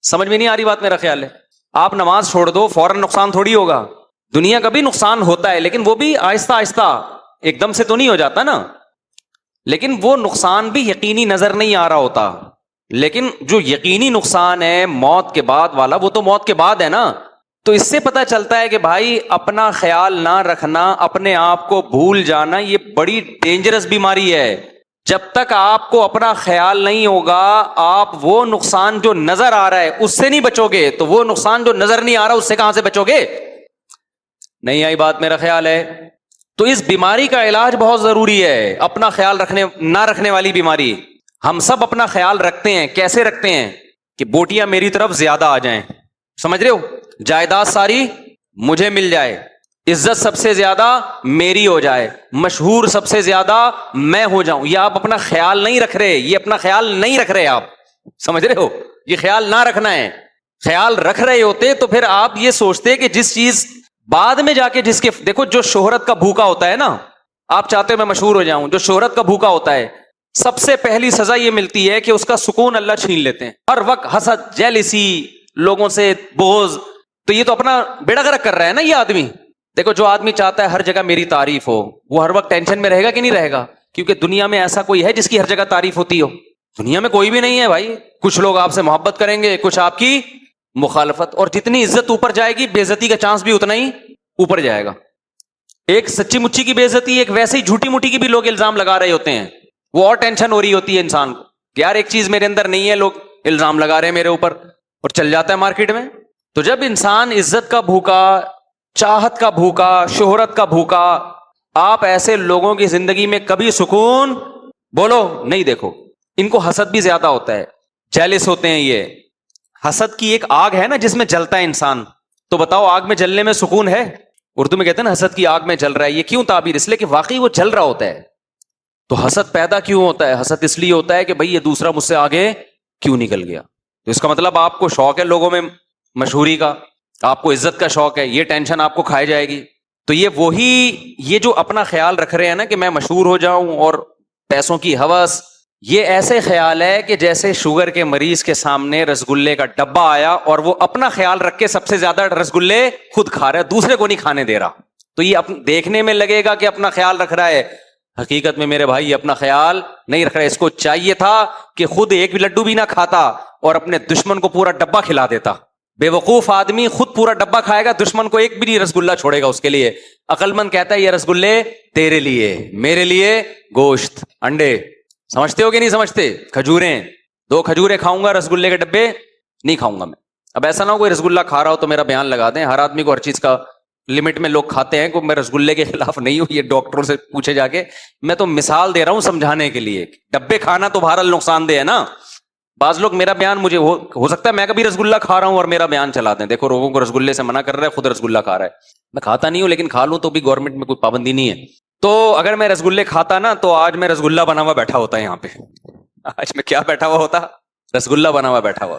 A: سمجھ میں نہیں آ رہی بات؟ میرا خیال ہے آپ نماز چھوڑ دو، فوراً نقصان تھوڑی ہوگا، دنیا کا بھی نقصان ہوتا ہے لیکن وہ بھی آہستہ آہستہ، ایک دم سے تو نہیں ہو جاتا نا، لیکن وہ نقصان بھی یقینی نظر نہیں آ رہا ہوتا۔ لیکن جو یقینی نقصان ہے موت کے بعد والا، وہ تو موت کے بعد ہے نا۔ تو اس سے پتہ چلتا ہے کہ بھائی اپنا خیال نہ رکھنا، اپنے آپ کو بھول جانا، یہ بڑی ڈینجرس بیماری ہے۔ جب تک آپ کو اپنا خیال نہیں ہوگا آپ وہ نقصان جو نظر آ رہا ہے اس سے نہیں بچو گے، تو وہ نقصان جو نظر نہیں آ رہا اس سے کہاں سے بچو گے؟ نہیں آئی بات میرا خیال ہے؟ تو اس بیماری کا علاج بہت ضروری ہے، اپنا خیال نہ رکھنے والی بیماری۔ ہم سب اپنا خیال رکھتے ہیں، کیسے رکھتے ہیں؟ کہ بوٹیاں میری طرف زیادہ آ جائیں، سمجھ رہے ہو؟ جائیداد ساری مجھے مل جائے، عزت سب سے زیادہ میری ہو جائے، مشہور سب سے زیادہ میں ہو جاؤں۔ یہ آپ اپنا خیال نہیں رکھ رہے، یہ اپنا خیال نہیں رکھ رہے، آپ سمجھ رہے ہو؟ یہ خیال نہ رکھنا ہے۔ خیال رکھ رہے ہوتے تو پھر آپ یہ سوچتے کہ جس چیز بعد میں جا کے جس کے، دیکھو جو شہرت کا بھوکا ہوتا ہے نا، آپ چاہتے ہو میں مشہور ہو جاؤں، جو شہرت کا بھوکا ہوتا ہے سب سے پہلی سزا یہ ملتی ہے کہ اس کا سکون اللہ چھین لیتے ہیں۔ ہر وقت حسد، جیلسی، لوگوں سے بغض، تو یہ تو اپنا بیڑا غرق کر رہا ہے نا یہ آدمی۔ دیکھو جو آدمی چاہتا ہے ہر جگہ میری تعریف ہو، وہ ہر وقت ٹینشن میں رہے گا کہ نہیں رہے گا؟ کیونکہ دنیا میں ایسا کوئی ہے جس کی ہر جگہ تعریف ہوتی ہو؟ دنیا میں کوئی بھی نہیں ہے بھائی۔ کچھ لوگ آپ سے محبت کریں گے، کچھ آپ کی مخالفت، اور جتنی عزت اوپر جائے گی بے عزتی کا چانس بھی اتنا ہی اوپر جائے گا۔ ایک سچی مچی کی بے عزتی، ایک ویسے ہی جھوٹی موٹی کی بھی لوگ الزام لگا رہے ہوتے ہیں، وہ اور ٹینشن ہو رہی ہوتی ہے انسان کو کہ یار ایک چیز میرے اندر نہیں ہے، لوگ الزام لگا رہے ہیں میرے اوپر، اور چل جاتا ہے مارکیٹ میں۔ تو جب انسان عزت کا بھوکا، چاہت کا بھوکا، شہرت کا بھوکا، آپ ایسے لوگوں کی زندگی میں کبھی سکون بولو نہیں دیکھو۔ ان کو حسد بھی زیادہ ہوتا ہے، جیلس ہوتے ہیں۔ یہ حسد کی ایک آگ ہے نا جس میں جلتا ہے انسان، تو بتاؤ آگ میں جلنے میں سکون ہے؟ اردو میں کہتے ہیں نا حسد کی آگ میں جل رہا ہے، یہ کیوں تعبیر؟ اس لیے کہ واقعی وہ جل رہا ہوتا ہے۔ تو حسد پیدا کیوں ہوتا ہے؟ حسد اس لیے ہوتا ہے کہ بھئی یہ دوسرا مجھ سے آگے کیوں نکل گیا۔ تو اس کا مطلب آپ کو شوق ہے لوگوں میں مشہوری کا، آپ کو عزت کا شوق ہے، یہ ٹینشن آپ کو کھائی جائے گی۔ تو یہ جو اپنا خیال رکھ رہے ہیں نا کہ میں مشہور ہو جاؤں اور پیسوں کی ہوس، یہ ایسے خیال ہے کہ جیسے شوگر کے مریض کے سامنے رسگلے کا ڈبہ آیا اور وہ اپنا خیال رکھ کے سب سے زیادہ رسگلے خود کھا رہا ہے، دوسرے کو نہیں کھانے دے رہا۔ تو یہ دیکھنے میں لگے گا کہ اپنا خیال رکھ رہا ہے، حقیقت میں میرے بھائی اپنا خیال نہیں رکھ رہا ہے۔ اس کو چاہیے تھا کہ خود ایک بھی لڈو بھی نہ کھاتا اور اپنے دشمن کو پورا ڈبہ کھلا دیتا۔ بے وقوف آدمی خود پورا ڈبہ کھائے گا، دشمن کو ایک بھی نہیں رسگلہ چھوڑے گا اس کے لیے۔ عقل مند کہتا ہے یہ رسگلے تیرے لیے، میرے لیے گوشت، انڈے، سمجھتے ہو کہ نہیں سمجھتے؟ کھجوریں، 2 کھجوریں کھاؤں گا، رسگلے کے ڈبے نہیں کھاؤں گا میں۔ اب ایسا نہ ہو کوئی رسگلہ کھا رہا ہو تو میرا بیان لگا دیں، ہر آدمی کو ہر چیز کا لمٹ میں لوگ کھاتے ہیں، کو میں رسگلے کے خلاف نہیں ہوں، یہ ڈاکٹروں سے پوچھے جا کے، میں تو مثال دے رہا ہوں سمجھانے کے لیے۔ ڈبے کھانا تو بہرحال نقصان دہ ہے نا۔ بعض لوگ میرا بیان مجھے ہو سکتا ہے میں کبھی رسگلہ کھا رہا ہوں اور میرا بیان چلا دیں، دیکھو لوگوں کو رسگلے سے منع کر رہا ہے، خود رسگلہ کھا رہا ہے۔ میں کھاتا نہیں ہوں لیکن کھا لوں تو بھی گورنمنٹ میں کوئی پابندی نہیں ہے۔ تو اگر میں رسگلے کھاتا نا تو آج میں رسگلہ بنا ہوا بیٹھا ہوتا ہے یہاں پہ، آج میں کیا بیٹھا ہوا ہوتا؟ رسگلہ بنا ہوا بیٹھا ہوا۔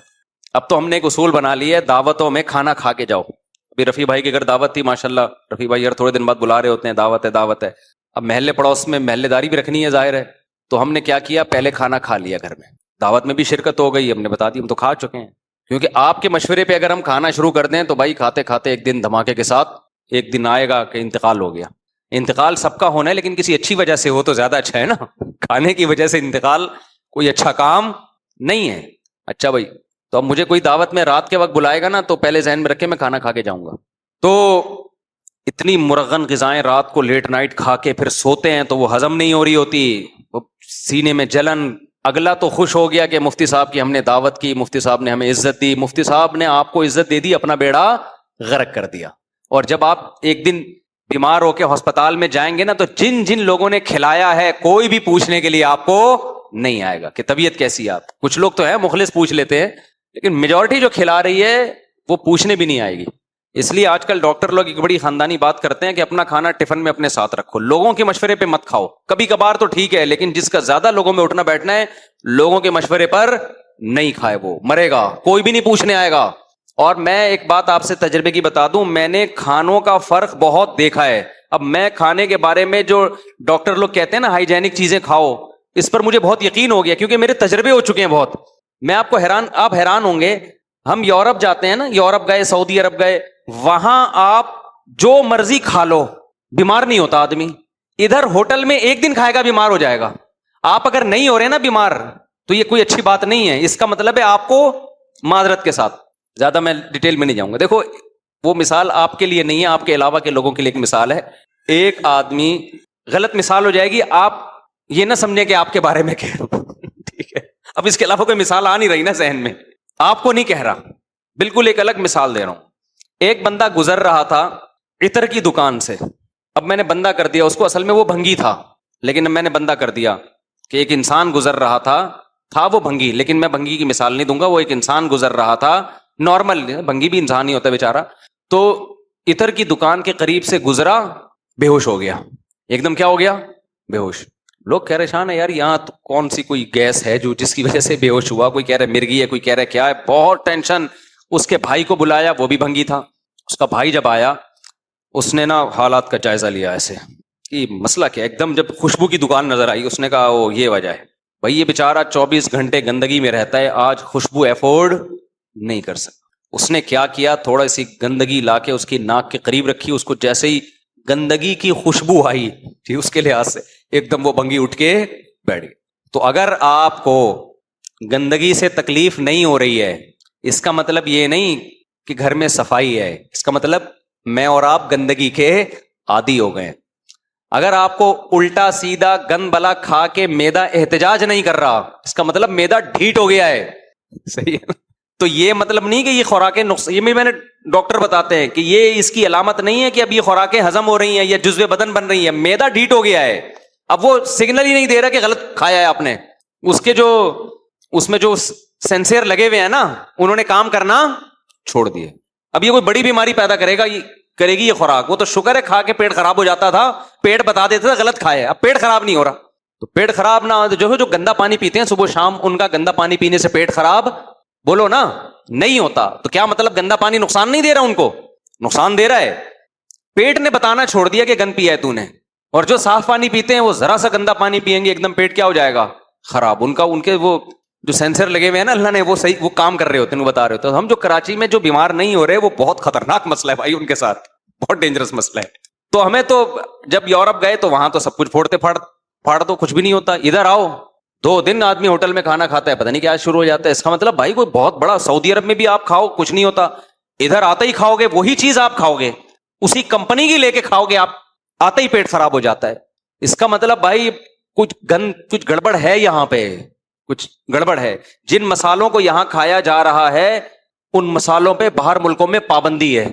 A: اب تو ہم نے ایک اصول بنا لیا ہے، دعوتوں میں کھانا کھا کے جاؤ۔ ابھی رفیع بھائی کے گھر دعوت تھی، ماشاءاللہ رفیع بھائی ہر تھوڑے دن بعد بلا رہے ہوتے ہیں، دعوت ہے دعوت ہے۔ اب محلے پڑوس میں محلے داری بھی رکھنی ہے ظاہر ہے، تو ہم نے کیا کیا، پہلے کھانا کھا لیا گھر میں، دعوت میں بھی شرکت ہو گئی، ہم نے بتا دی ہم تو کھا چکے ہیں۔ کیونکہ آپ کے مشورے پہ اگر ہم کھانا شروع کر دیں تو بھائی کھاتے کھاتے ایک دن دھماکے کے ساتھ ایک دن آئے گا کہ انتقال ہو گیا۔ انتقال سب کا ہونا ہے لیکن کسی اچھی وجہ سے ہو تو زیادہ اچھا ہے نا، کھانے کی وجہ سے انتقال کوئی اچھا کام نہیں ہے۔ اچھا بھائی، تو اب مجھے کوئی دعوت میں رات کے وقت بلائے گا نا تو پہلے ذہن میں رکھے میں کھانا کھا کے جاؤں گا۔ تو اتنی مرغن غذائیں رات کو لیٹ نائٹ کھا کے پھر سوتے ہیں تو وہ ہضم نہیں ہو رہی ہوتی، وہ سینے میں جلن۔ اگلا تو خوش ہو گیا کہ مفتی صاحب کی ہم نے دعوت کی، مفتی صاحب نے ہمیں عزت دی، مفتی صاحب نے آپ کو عزت دے دی، اپنا بیڑا غرق کر دیا۔ اور جب آپ ایک دن بیمار ہو کے ہسپتال میں جائیں گے نا تو جن جن لوگوں نے کھلایا ہے کوئی بھی پوچھنے کے لیے آپ کو نہیں آئے گا کہ طبیعت کیسی ہے آپ۔ کچھ لوگ تو ہیں مخلص پوچھ لیتے ہیں لیکن میجورٹی جو کھلا رہی ہے وہ پوچھنے بھی نہیں آئے گی۔ اس لیے آج کل ڈاکٹر لوگ ایک بڑی خاندانی بات کرتے ہیں کہ اپنا کھانا ٹفن میں اپنے ساتھ رکھو، لوگوں کے مشورے پہ مت کھاؤ۔ کبھی کبھار تو ٹھیک ہے لیکن جس کا زیادہ لوگوں میں اٹھنا بیٹھنا ہے لوگوں کے مشورے پر نہیں کھائے، وہ مرے گا، کوئی بھی نہیں پوچھنے آئے گا۔ اور میں ایک بات آپ سے تجربے کی بتا دوں، میں نے کھانوں کا فرق بہت دیکھا ہے۔ اب میں کھانے کے بارے میں جو ڈاکٹر لوگ کہتے ہیں نا ہائیجینک چیزیں کھاؤ، اس پر مجھے بہت یقین ہو گیا کیونکہ میرے تجربے ہو چکے ہیں بہت۔ میں آپ حیران ہوں گے، ہم یورپ جاتے ہیں نا، یورپ گئے، سعودی عرب گئے، وہاں آپ جو مرضی کھا لو بیمار نہیں ہوتا آدمی۔ ادھر ہوٹل میں ایک دن کھائے گا بیمار ہو جائے گا۔ آپ اگر نہیں ہو رہے نا بیمار تو یہ کوئی اچھی بات نہیں ہے، اس کا مطلب ہے آپ کو معذرت کے ساتھ، زیادہ میں ڈیٹیل میں نہیں جاؤں گا۔ دیکھو وہ مثال آپ کے لیے نہیں ہے، آپ کے علاوہ کے لوگوں کے لیے ایک مثال ہے۔ ایک آدمی، غلط مثال ہو جائے گی، آپ یہ نہ سمجھے کہ آپ کے بارے میں کہہ رہا ہوں ٹھیک ہے. اب اس کے علاوہ کوئی مثال آ نہیں رہی نا ذہن میں. آپ کو نہیں کہہ رہا, بالکل ایک الگ مثال دے رہا ہوں. ایک بندہ گزر رہا تھا عطر کی دکان سے. اب میں نے بندہ کر دیا اس کو, اصل میں وہ بھنگی تھا لیکن میں نے بندہ کر دیا کہ ایک انسان گزر رہا تھا وہ بھنگی, لیکن میں بھنگی کی مثال نہیں دوں گا, وہ ایک انسان گزر رہا تھا نارمل, بھنگی بھی انسان ہی ہوتا ہے بیچارہ. تو عطر کی دکان کے قریب سے گزرا, بے ہوش ہو گیا, ایک دم کیا ہو گیا, بے ہوش. لوگ کہہ رہے شان ہے یار یہاں تو کون سی کوئی گیس ہے جو جس کی وجہ سے بے ہوش ہوا, کوئی کہہ رہے مرگی ہے, کوئی کہہ رہے کیا ہے, بہت ٹینشن. اس کے بھائی کو بلایا, وہ بھی بھنگی تھا. اس کا بھائی جب آیا اس نے نا حالات کا جائزہ لیا ایسے کہ مسئلہ کیا. ایک دم جب خوشبو کی دکان نظر آئی اس نے کہا وہ یہ وجہ ہے بھائی, یہ بیچارہ 24 گھنٹے گندگی میں رہتا ہے, آج خوشبو افورڈ نہیں کر سکتا. اس نے کیا کیا, تھوڑا سی گندگی لا کے اس کی ناک کے قریب رکھی, اس کو جیسے ہی گندگی کی خوشبو آئی ٹھیک اس کے لحاظ سے ایک دم وہ بھنگی اٹھ کے بیٹھ گئی. تو اگر آپ کو گندگی سے تکلیف نہیں ہو رہی ہے, اس کا مطلب یہ نہیں کہ گھر میں صفائی ہے, اس کا مطلب میں اور آپ گندگی کے عادی ہو گئے. اگر آپ کو الٹا سیدھا گند بلا کھا کے میدا احتجاج نہیں کر رہا, اس کا مطلب میدا ڈھیٹ ہو گیا ہے. صحیح ہے. تو یہ مطلب نہیں کہ یہ خوراکیں یہ میں نے ڈاکٹر بتاتے ہیں کہ یہ اس کی علامت نہیں ہے کہ اب یہ خوراکیں ہضم ہو رہی ہیں یا جزو بدن بن رہی ہیں, میدا ڈھیٹ ہو گیا ہے. اب وہ سگنل ہی نہیں دے رہا کہ غلط کھایا ہے آپ نے. اس میں جو سینسر لگے ہوئے ہیں نا, انہوں نے کام کرنا چھوڑ دیے. اب یہ کوئی بڑی بیماری پیدا کرے گی یہ خوراک. وہ تو شکر ہے کھا کے پیٹ خراب ہو جاتا تھا, پیٹ بتا دیتا تھا غلط کھایا, اب پیٹ خراب نہیں ہو رہا. تو پیٹ خراب نہ جو گندا پانی پیتے ہیں صبح شام, ان کا گندا پانی پینے سے پیٹ خراب بولو نا نہیں ہوتا. تو کیا مطلب گندا پانی نقصان نہیں دے رہا, ان کو نقصان دے رہا ہے. پیٹ نے بتانا چھوڑ دیا کہ گند پیا ہے تو نے. اور جو صاف پانی پیتے ہیں وہ ذرا سا گندا پانی پیئیں گے ایک دم پیٹ کیا ہو جائے گا, خراب. ان کے وہ جو سینسر لگے ہوئے ہیں نا اللہ نے, وہ صحیح وہ کام کر رہے ہوتے ہیں, وہ بتا رہے ہوتے ہیں. ہم جو کراچی میں جو بیمار نہیں ہو رہے وہ بہت خطرناک مسئلہ ہے بھائی, ان کے ساتھ بہت ڈینجرس مسئلہ ہے. تو ہمیں تو جب یورپ گئے تو وہاں تو سب کچھ پھاڑ تو کچھ بھی نہیں ہوتا. ادھر آؤ 2 دن آدمی ہوٹل میں کھانا کھاتا ہے, پتہ نہیں کیا شروع ہو جاتا ہے. اس کا مطلب بھائی کوئی بہت بڑا سعودی عرب میں بھی آپ کھاؤ کچھ نہیں ہوتا, ادھر آتے ہی کھاؤ گے وہی چیز آپ کھاؤ گے, اسی کمپنی کی لے کے کھاؤ گے, آپ آتے ہی پیٹ خراب ہو جاتا ہے. اس کا مطلب بھائی کچھ گڑبڑ ہے, یہاں پہ کچھ گڑبڑ ہے. جن مسالوں کو یہاں کھایا جا رہا ہے ان مسالوں پہ باہر ملکوں میں پابندی ہے.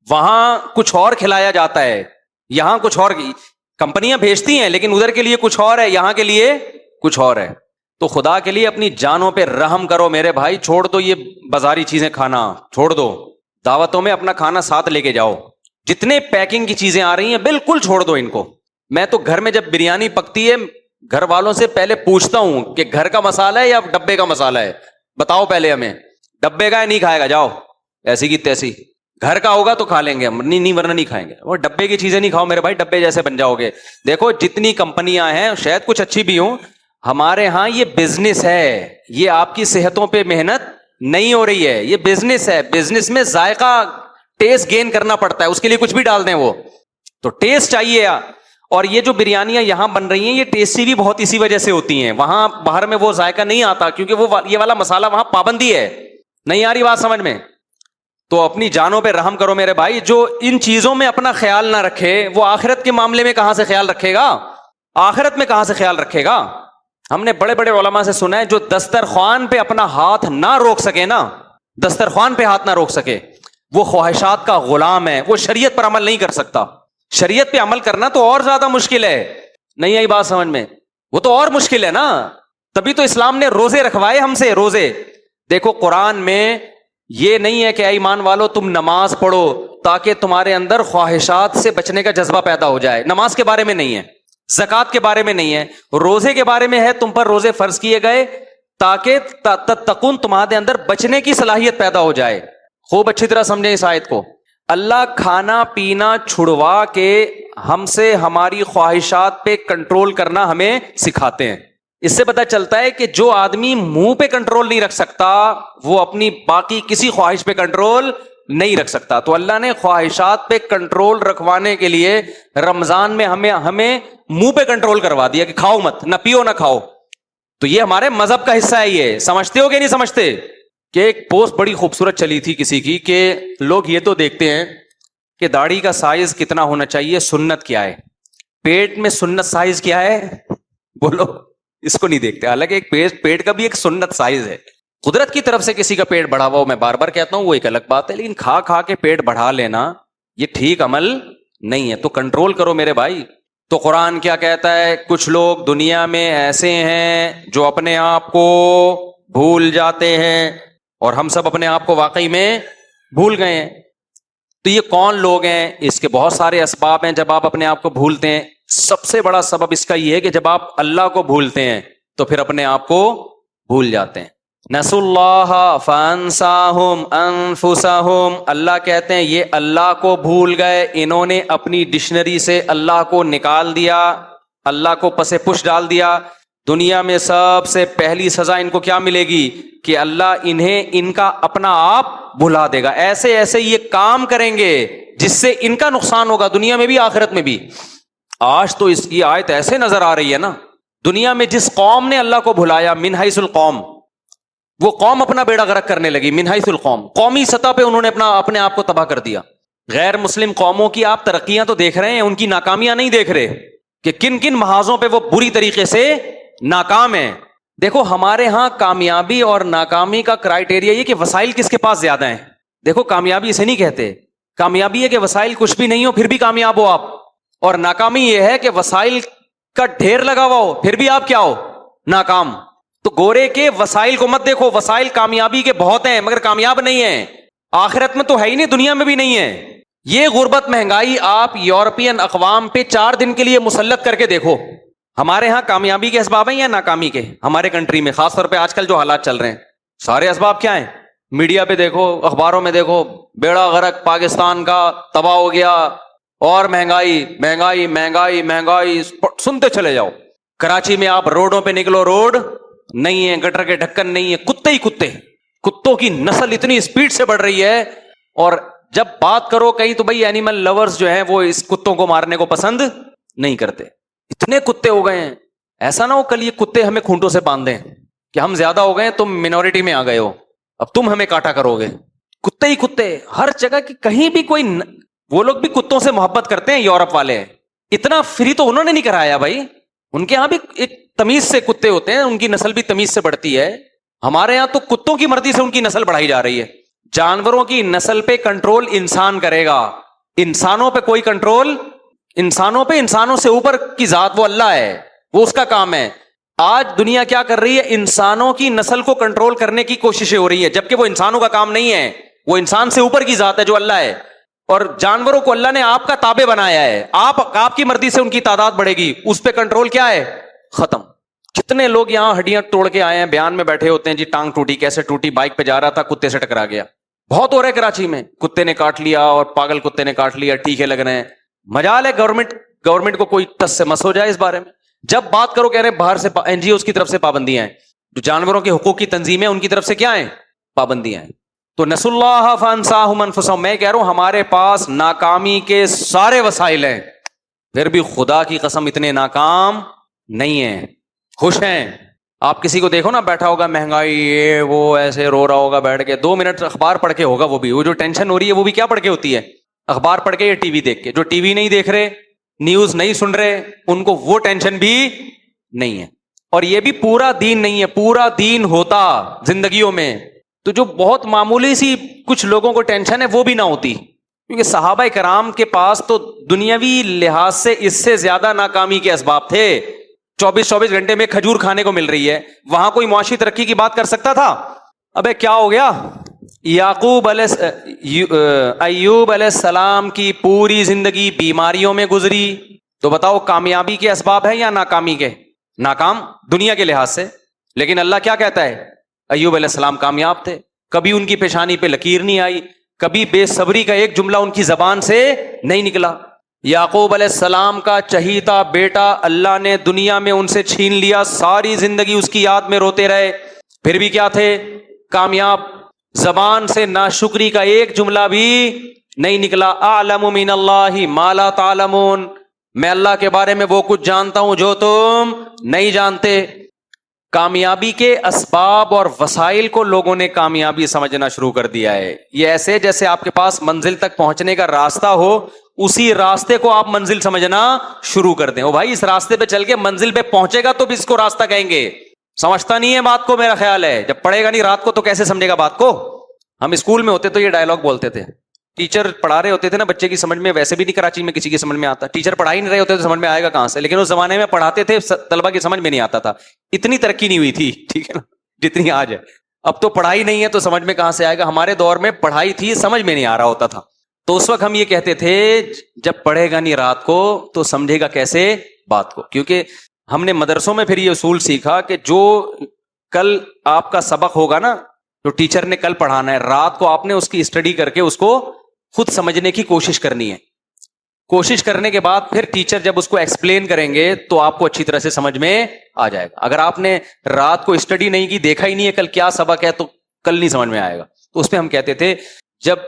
A: وہاں کچھ اور کھلایا جاتا ہے, یہاں کچھ اور. کمپنیاں بھیجتی ہیں لیکن ادھر کے لیے کچھ اور ہے, یہاں کے لیے کچھ اور ہے. تو خدا کے لیے اپنی جانوں پہ رحم کرو میرے بھائی, چھوڑ دو یہ بازاری چیزیں کھانا, چھوڑ دو. دعوتوں میں اپنا کھانا ساتھ لے کے جاؤ. جتنے پیکنگ کی چیزیں آ رہی ہیں بالکل چھوڑ دو ان کو. میں تو گھر میں جب بریانی پکتی ہے گھر والوں سے پہلے پوچھتا ہوں کہ گھر کا مسالہ ہے یا ڈبے کا مسالہ ہے, بتاؤ پہلے ہمیں. ڈبے کا ہے نہیں کھائے گا, جاؤ ایسی کی تیسی. گھر کا ہوگا تو کھا لیں گے ہم, نہیں ورنہ نہیں کھائیں گے. اور ڈبے کی چیزیں نہیں کھاؤ میرے بھائی, ڈبے جیسے بن جاؤ گے. دیکھو جتنی کمپنیاں ہیں شاید کچھ اچھی بھی ہوں, ہمارے ہاں یہ بزنس ہے, یہ آپ کی صحتوں پہ محنت نہیں ہو رہی ہے, یہ بزنس ہے. بزنس میں ذائقہ ٹیسٹ گین کرنا پڑتا ہے, اس کے لیے کچھ بھی ڈال دیں وہ تو ٹیسٹ چاہیے. اور یہ جو بریانیاں یہاں بن رہی ہیں یہ ٹیسٹی بھی بہت اسی وجہ سے ہوتی ہیں, وہاں باہر میں وہ ذائقہ نہیں آتا کیونکہ وہ یہ والا مسالہ وہاں پابندی ہے. نہیں آ رہی بات سمجھ میں؟ تو اپنی جانوں پہ رحم کرو میرے بھائی. جو ان چیزوں میں اپنا خیال نہ رکھے وہ آخرت کے معاملے میں کہاں سے خیال رکھے گا, آخرت میں کہاں سے خیال رکھے گا. ہم نے بڑے بڑے علماء سے سنا ہے جو دسترخوان پہ اپنا ہاتھ نہ روک سکے نا, دسترخوان پہ ہاتھ نہ روک سکے, وہ خواہشات کا غلام ہے, وہ شریعت پر عمل نہیں کر سکتا. شریعت پہ عمل کرنا تو اور زیادہ مشکل ہے. نہیں آئی بات سمجھ میں؟ وہ تو اور مشکل ہے نا. تبھی تو اسلام نے روزے رکھوائے ہم سے, روزے. دیکھو قرآن میں یہ نہیں ہے کہ اے ایمان والو تم نماز پڑھو تاکہ تمہارے اندر خواہشات سے بچنے کا جذبہ پیدا ہو جائے. نماز کے بارے میں نہیں ہے, زکوٰۃ کے بارے میں نہیں ہے, روزے کے بارے میں ہے. تم پر روزے فرض کیے گئے تاکہ تتقون, تمہارے اندر بچنے کی صلاحیت پیدا ہو جائے. خوب اچھی طرح سمجھیں اس آیت کو. اللہ کھانا پینا چھڑوا کے ہم سے ہماری خواہشات پہ کنٹرول کرنا ہمیں سکھاتے ہیں. اس سے پتہ چلتا ہے کہ جو آدمی منہ پہ کنٹرول نہیں رکھ سکتا وہ اپنی باقی کسی خواہش پہ کنٹرول نہیں رکھ سکتا. تو اللہ نے خواہشات پہ کنٹرول رکھوانے کے لیے رمضان میں ہمیں منہ پہ کنٹرول کروا دیا کہ کھاؤ مت, نہ پیو نہ کھاؤ. تو یہ ہمارے مذہب کا حصہ ہے. یہ سمجھتے ہو کہ نہیں سمجھتے؟ کہ ایک پوسٹ بڑی خوبصورت چلی تھی کسی کی کہ لوگ یہ تو دیکھتے ہیں کہ داڑھی کا سائز کتنا ہونا چاہیے, سنت کیا ہے. پیٹ میں سنت سائز کیا ہے؟ بولو، اس کو نہیں دیکھتے. حالانکہ ایک پیٹ کا بھی ایک سنت سائز ہے. قدرت کی طرف سے کسی کا پیٹ بڑھا ہوا ہو، میں بار بار کہتا ہوں، وہ ایک الگ بات ہے، لیکن کھا کھا کے پیٹ بڑھا لینا یہ ٹھیک عمل نہیں ہے. تو کنٹرول کرو میرے بھائی. تو قرآن کیا کہتا ہے؟ کچھ لوگ دنیا میں ایسے ہیں جو اپنے آپ کو بھول جاتے ہیں، اور ہم سب اپنے آپ کو واقعی میں بھول گئے ہیں. تو یہ کون لوگ ہیں؟ اس کے بہت سارے اسباب ہیں جب آپ اپنے آپ کو بھولتے ہیں. سب سے بڑا سبب اس کا یہ ہے کہ جب آپ اللہ کو بھولتے ہیں تو پھر اپنے آپ کو بھول جاتے ہیں. نسوا اللہ فانساہم انفسہم، اللہ کہتے ہیں یہ اللہ کو بھول گئے، انہوں نے اپنی ڈکشنری سے اللہ کو نکال دیا، اللہ کو پس پش ڈال دیا. دنیا میں سب سے پہلی سزا ان کو کیا ملے گی؟ کہ اللہ انہیں ان کا اپنا آپ بھلا دے گا. ایسے ایسے یہ کام کریں گے جس سے ان کا نقصان ہوگا دنیا میں بھی آخرت میں بھی. آج تو اس کی آیت ایسے نظر آ رہی ہے نا، دنیا میں جس قوم نے اللہ کو بھلایا، من حیث القوم، وہ قوم اپنا بیڑا غرق کرنے لگی. من حیث القوم، قومی سطح پہ انہوں نے اپنے آپ کو تباہ کر دیا. غیر مسلم قوموں کی آپ ترقیاں تو دیکھ رہے ہیں، ان کی ناکامیاں نہیں دیکھ رہے کہ کن کن محاذوں پہ وہ بری طریقے سے ناکام ہیں. دیکھو ہمارے ہاں کامیابی اور ناکامی کا کرائیٹیریا یہ کہ وسائل کس کے پاس زیادہ ہیں. دیکھو کامیابی اسے نہیں کہتے، کامیابی ہے کہ وسائل کچھ بھی نہیں ہو پھر بھی کامیاب ہو آپ، اور ناکامی یہ ہے کہ وسائل کا ڈھیر لگا ہوا ہو پھر بھی آپ کیا ہو؟ ناکام. تو گورے کے وسائل کو مت دیکھو، وسائل کامیابی کے بہت ہیں مگر کامیاب نہیں ہیں. آخرت میں تو ہے ہی نہیں، دنیا میں بھی نہیں ہے. یہ غربت مہنگائی آپ یورپین اقوام پہ 4 دن کے لیے مسلط کر کے دیکھو. ہمارے ہاں کامیابی کے اسباب ہیں یا ناکامی کے؟ ہمارے کنٹری میں خاص طور پہ آج کل جو حالات چل رہے ہیں، سارے اسباب کیا ہیں؟ میڈیا پہ دیکھو، اخباروں میں دیکھو، بیڑا غرق پاکستان کا، تباہ ہو گیا، اور مہنگائی مہنگائی مہنگائی مہنگائی سنتے چلے جاؤ. کراچی میں آپ روڈوں پہ نکلو، روڈ نہیں ہے، گٹر کے ڈھکن نہیں ہے، کتے ہی کتے. کتوں کی نسل اتنی اسپیڈ سے بڑھ رہی ہے، اور جب بات کرو کہیں تو بھائی اینیمل لورز جو ہیں وہ اس کتوں کو مارنے کو پسند نہیں کرتے. اتنے کتے ہو گئے ہیں، ایسا نہ ہو کل یہ کتے ہمیں کھونٹوں سے باندھ دیں کہ ہم زیادہ ہو گئے، تم منورٹی میں آ گئے ہو، اب تم ہمیں کاٹا کرو گے. کتے ہی کتے ہر جگہ کی، کہیں بھی کوئی وہ لوگ بھی کتوں سے محبت کرتے ہیں، یورپ والے. اتنا فری تو انہوں نے نہیں کرایا بھائی، ان کے ہاں بھی ایک تمیز سے کتے ہوتے ہیں، ان کی نسل بھی تمیز سے بڑھتی ہے. ہمارے ہاں تو کتوں کی مرضی سے ان کی نسل بڑھائی جا رہی ہے. جانوروں کی نسل پہ کنٹرول انسان کرے گا، انسانوں پہ کوئی کنٹرول، انسانوں پہ، انسانوں سے اوپر کی ذات وہ اللہ ہے، وہ اس کا کام ہے. آج دنیا کیا کر رہی ہے؟ انسانوں کی نسل کو کنٹرول کرنے کی کوششیں ہو رہی ہے، جبکہ وہ انسانوں کا کام نہیں ہے، وہ انسان سے اوپر کی ذات ہے جو اللہ ہے. اور جانوروں کو اللہ نے آپ کا تابع بنایا ہے، آپ کی مرضی سے ان کی تعداد بڑھے گی، اس پہ کنٹرول کیا ہے؟ ختم. کتنے لوگ یہاں ہڈیاں توڑ کے آئے ہیں، بیان میں بیٹھے ہوتے ہیں جی ٹانگ ٹوٹی، کیسے ٹوٹی؟ بائک پہ جا رہا تھا، کتے سے ٹکرا گیا. بہت ہو رہا ہے کراچی میں، کتے نے کاٹ لیا، اور پاگل کتے نے کاٹ لیا، ٹیکے لگ رہے ہیں. مجال ہے گورنمنٹ کو کوئی ٹس سے مس ہو جائے اس بارے میں. جب بات کرو کہہ رہے ہیں باہر سے این جی اوز کی طرف سے پابندیاں ہیں، جو جانوروں کے حقوق کی تنظیمیں ان کی طرف سے کیا ہیں؟ پابندیاں ہیں. تو نسوا اللہ فانساہم انفسہم، میں کہہ رہا ہوں ہمارے پاس ناکامی کے سارے وسائل ہیں، پھر بھی خدا کی قسم اتنے ناکام نہیں ہیں، خوش ہیں. آپ کسی کو دیکھو نا بیٹھا ہوگا، مہنگائی یہ وہ، ایسے رو رہا ہوگا بیٹھ کے، 2 منٹ اخبار پڑھ کے ہوگا، وہ بھی وہ جو ٹینشن ہو رہی ہے وہ بھی کیا پڑھ کے ہوتی ہے؟ اخبار پڑھ کے یا ٹی وی دیکھ کے. جو ٹی وی نہیں دیکھ رہے، نیوز نہیں سن رہے، ان کو وہ ٹینشن بھی نہیں ہے. اور یہ بھی پورا دین نہیں ہے، پورا دین ہوتا زندگیوں میں تو جو بہت معمولی سی کچھ لوگوں کو ٹینشن ہے وہ بھی نہ ہوتی، کیونکہ صحابہ کرام کے پاس تو دنیاوی لحاظ سے اس سے زیادہ ناکامی کے اسباب تھے. 24 گھنٹے میں کھجور کھانے کو مل رہی ہے، وہاں کوئی معاشی ترقی کی بات کر سکتا تھا؟ ابے کیا ہو گیا؟ ایوب علیہ السلام کی پوری زندگی بیماریوں میں گزری. تو بتاؤ کامیابی کے اسباب ہے یا ناکامی کے؟ ناکام دنیا کے لحاظ سے. لیکن اللہ کیا کہتا ہے؟ ایوب علیہ السلام کامیاب تھے، کبھی ان کی پیشانی پہ لکیر نہیں آئی، کبھی بے صبری کا ایک جملہ ان کی زبان سے نہیں نکلا. یعقوب علیہ السلام کا چہیتا بیٹا اللہ نے دنیا میں ان سے چھین لیا، ساری زندگی اس کی یاد میں روتے رہے، پھر بھی کیا تھے؟ کامیاب. زبان سے ناشکری کا ایک جملہ بھی نہیں نکلا. اعلم من اللہ ما لا تعلمون، میں اللہ کے بارے میں وہ کچھ جانتا ہوں جو تم نہیں جانتے. کامیابی کے اسباب اور وسائل کو لوگوں نے کامیابی سمجھنا شروع کر دیا ہے. یہ ایسے جیسے آپ کے پاس منزل تک پہنچنے کا راستہ ہو، اسی راستے کو آپ منزل سمجھنا شروع کر دیں. او بھائی اس راستے پہ چل کے منزل پہ پہنچے گا تو بھی اس کو راستہ کہیں گے. سمجھتا نہیں ہے بات کو, میرا خیال ہے جب پڑھے گا نہیں رات کو تو کیسے سمجھے گا بات کو. ہم اسکول میں ہوتے تو یہ ڈائلگ بولتے تھے, ٹیچر پڑھا رہے ہوتے تھے نا بچے کی سمجھ میں, ویسے بھی نہیں کراچی میں کسی کی سمجھ میں آتا, ٹیچر پڑھا ہی نہیں رہے ہوتے تو سمجھ میں آئے گا کہاں سے, لیکن اس زمانے میں پڑھاتے تھے طلبہ کی سمجھ میں نہیں آتا تھا, اتنی ترقی نہیں ہوئی تھی, ٹھیک ہے نا, جتنی آج ہے. اب تو پڑھائی نہیں ہے تو سمجھ میں کہاں سے آئے گا, ہمارے دور میں پڑھائی تھی سمجھ میں نہیں آ رہا ہوتا تھا. تو اس وقت ہم یہ کہتے تھے جب پڑھے گا نہیں رات کو تو سمجھے گا کیسے بات کو, کیونکہ ہم نے مدرسوں میں پھر یہ اصول سیکھا کہ جو کل آپ کا سبق ہوگا نا, جو ٹیچر نے کل پڑھانا ہے, رات کو آپ نے اس کی اسٹڈی کر کے اس کو خود سمجھنے کی کوشش کرنی ہے. کوشش کرنے کے بعد پھر ٹیچر جب اس کو ایکسپلین کریں گے تو آپ کو اچھی طرح سے سمجھ میں آ جائے گا. اگر آپ نے رات کو اسٹڈی نہیں کی, دیکھا ہی نہیں ہے کل کیا سبق ہے, تو کل نہیں سمجھ میں آئے گا. تو اس پہ ہم کہتے تھے جب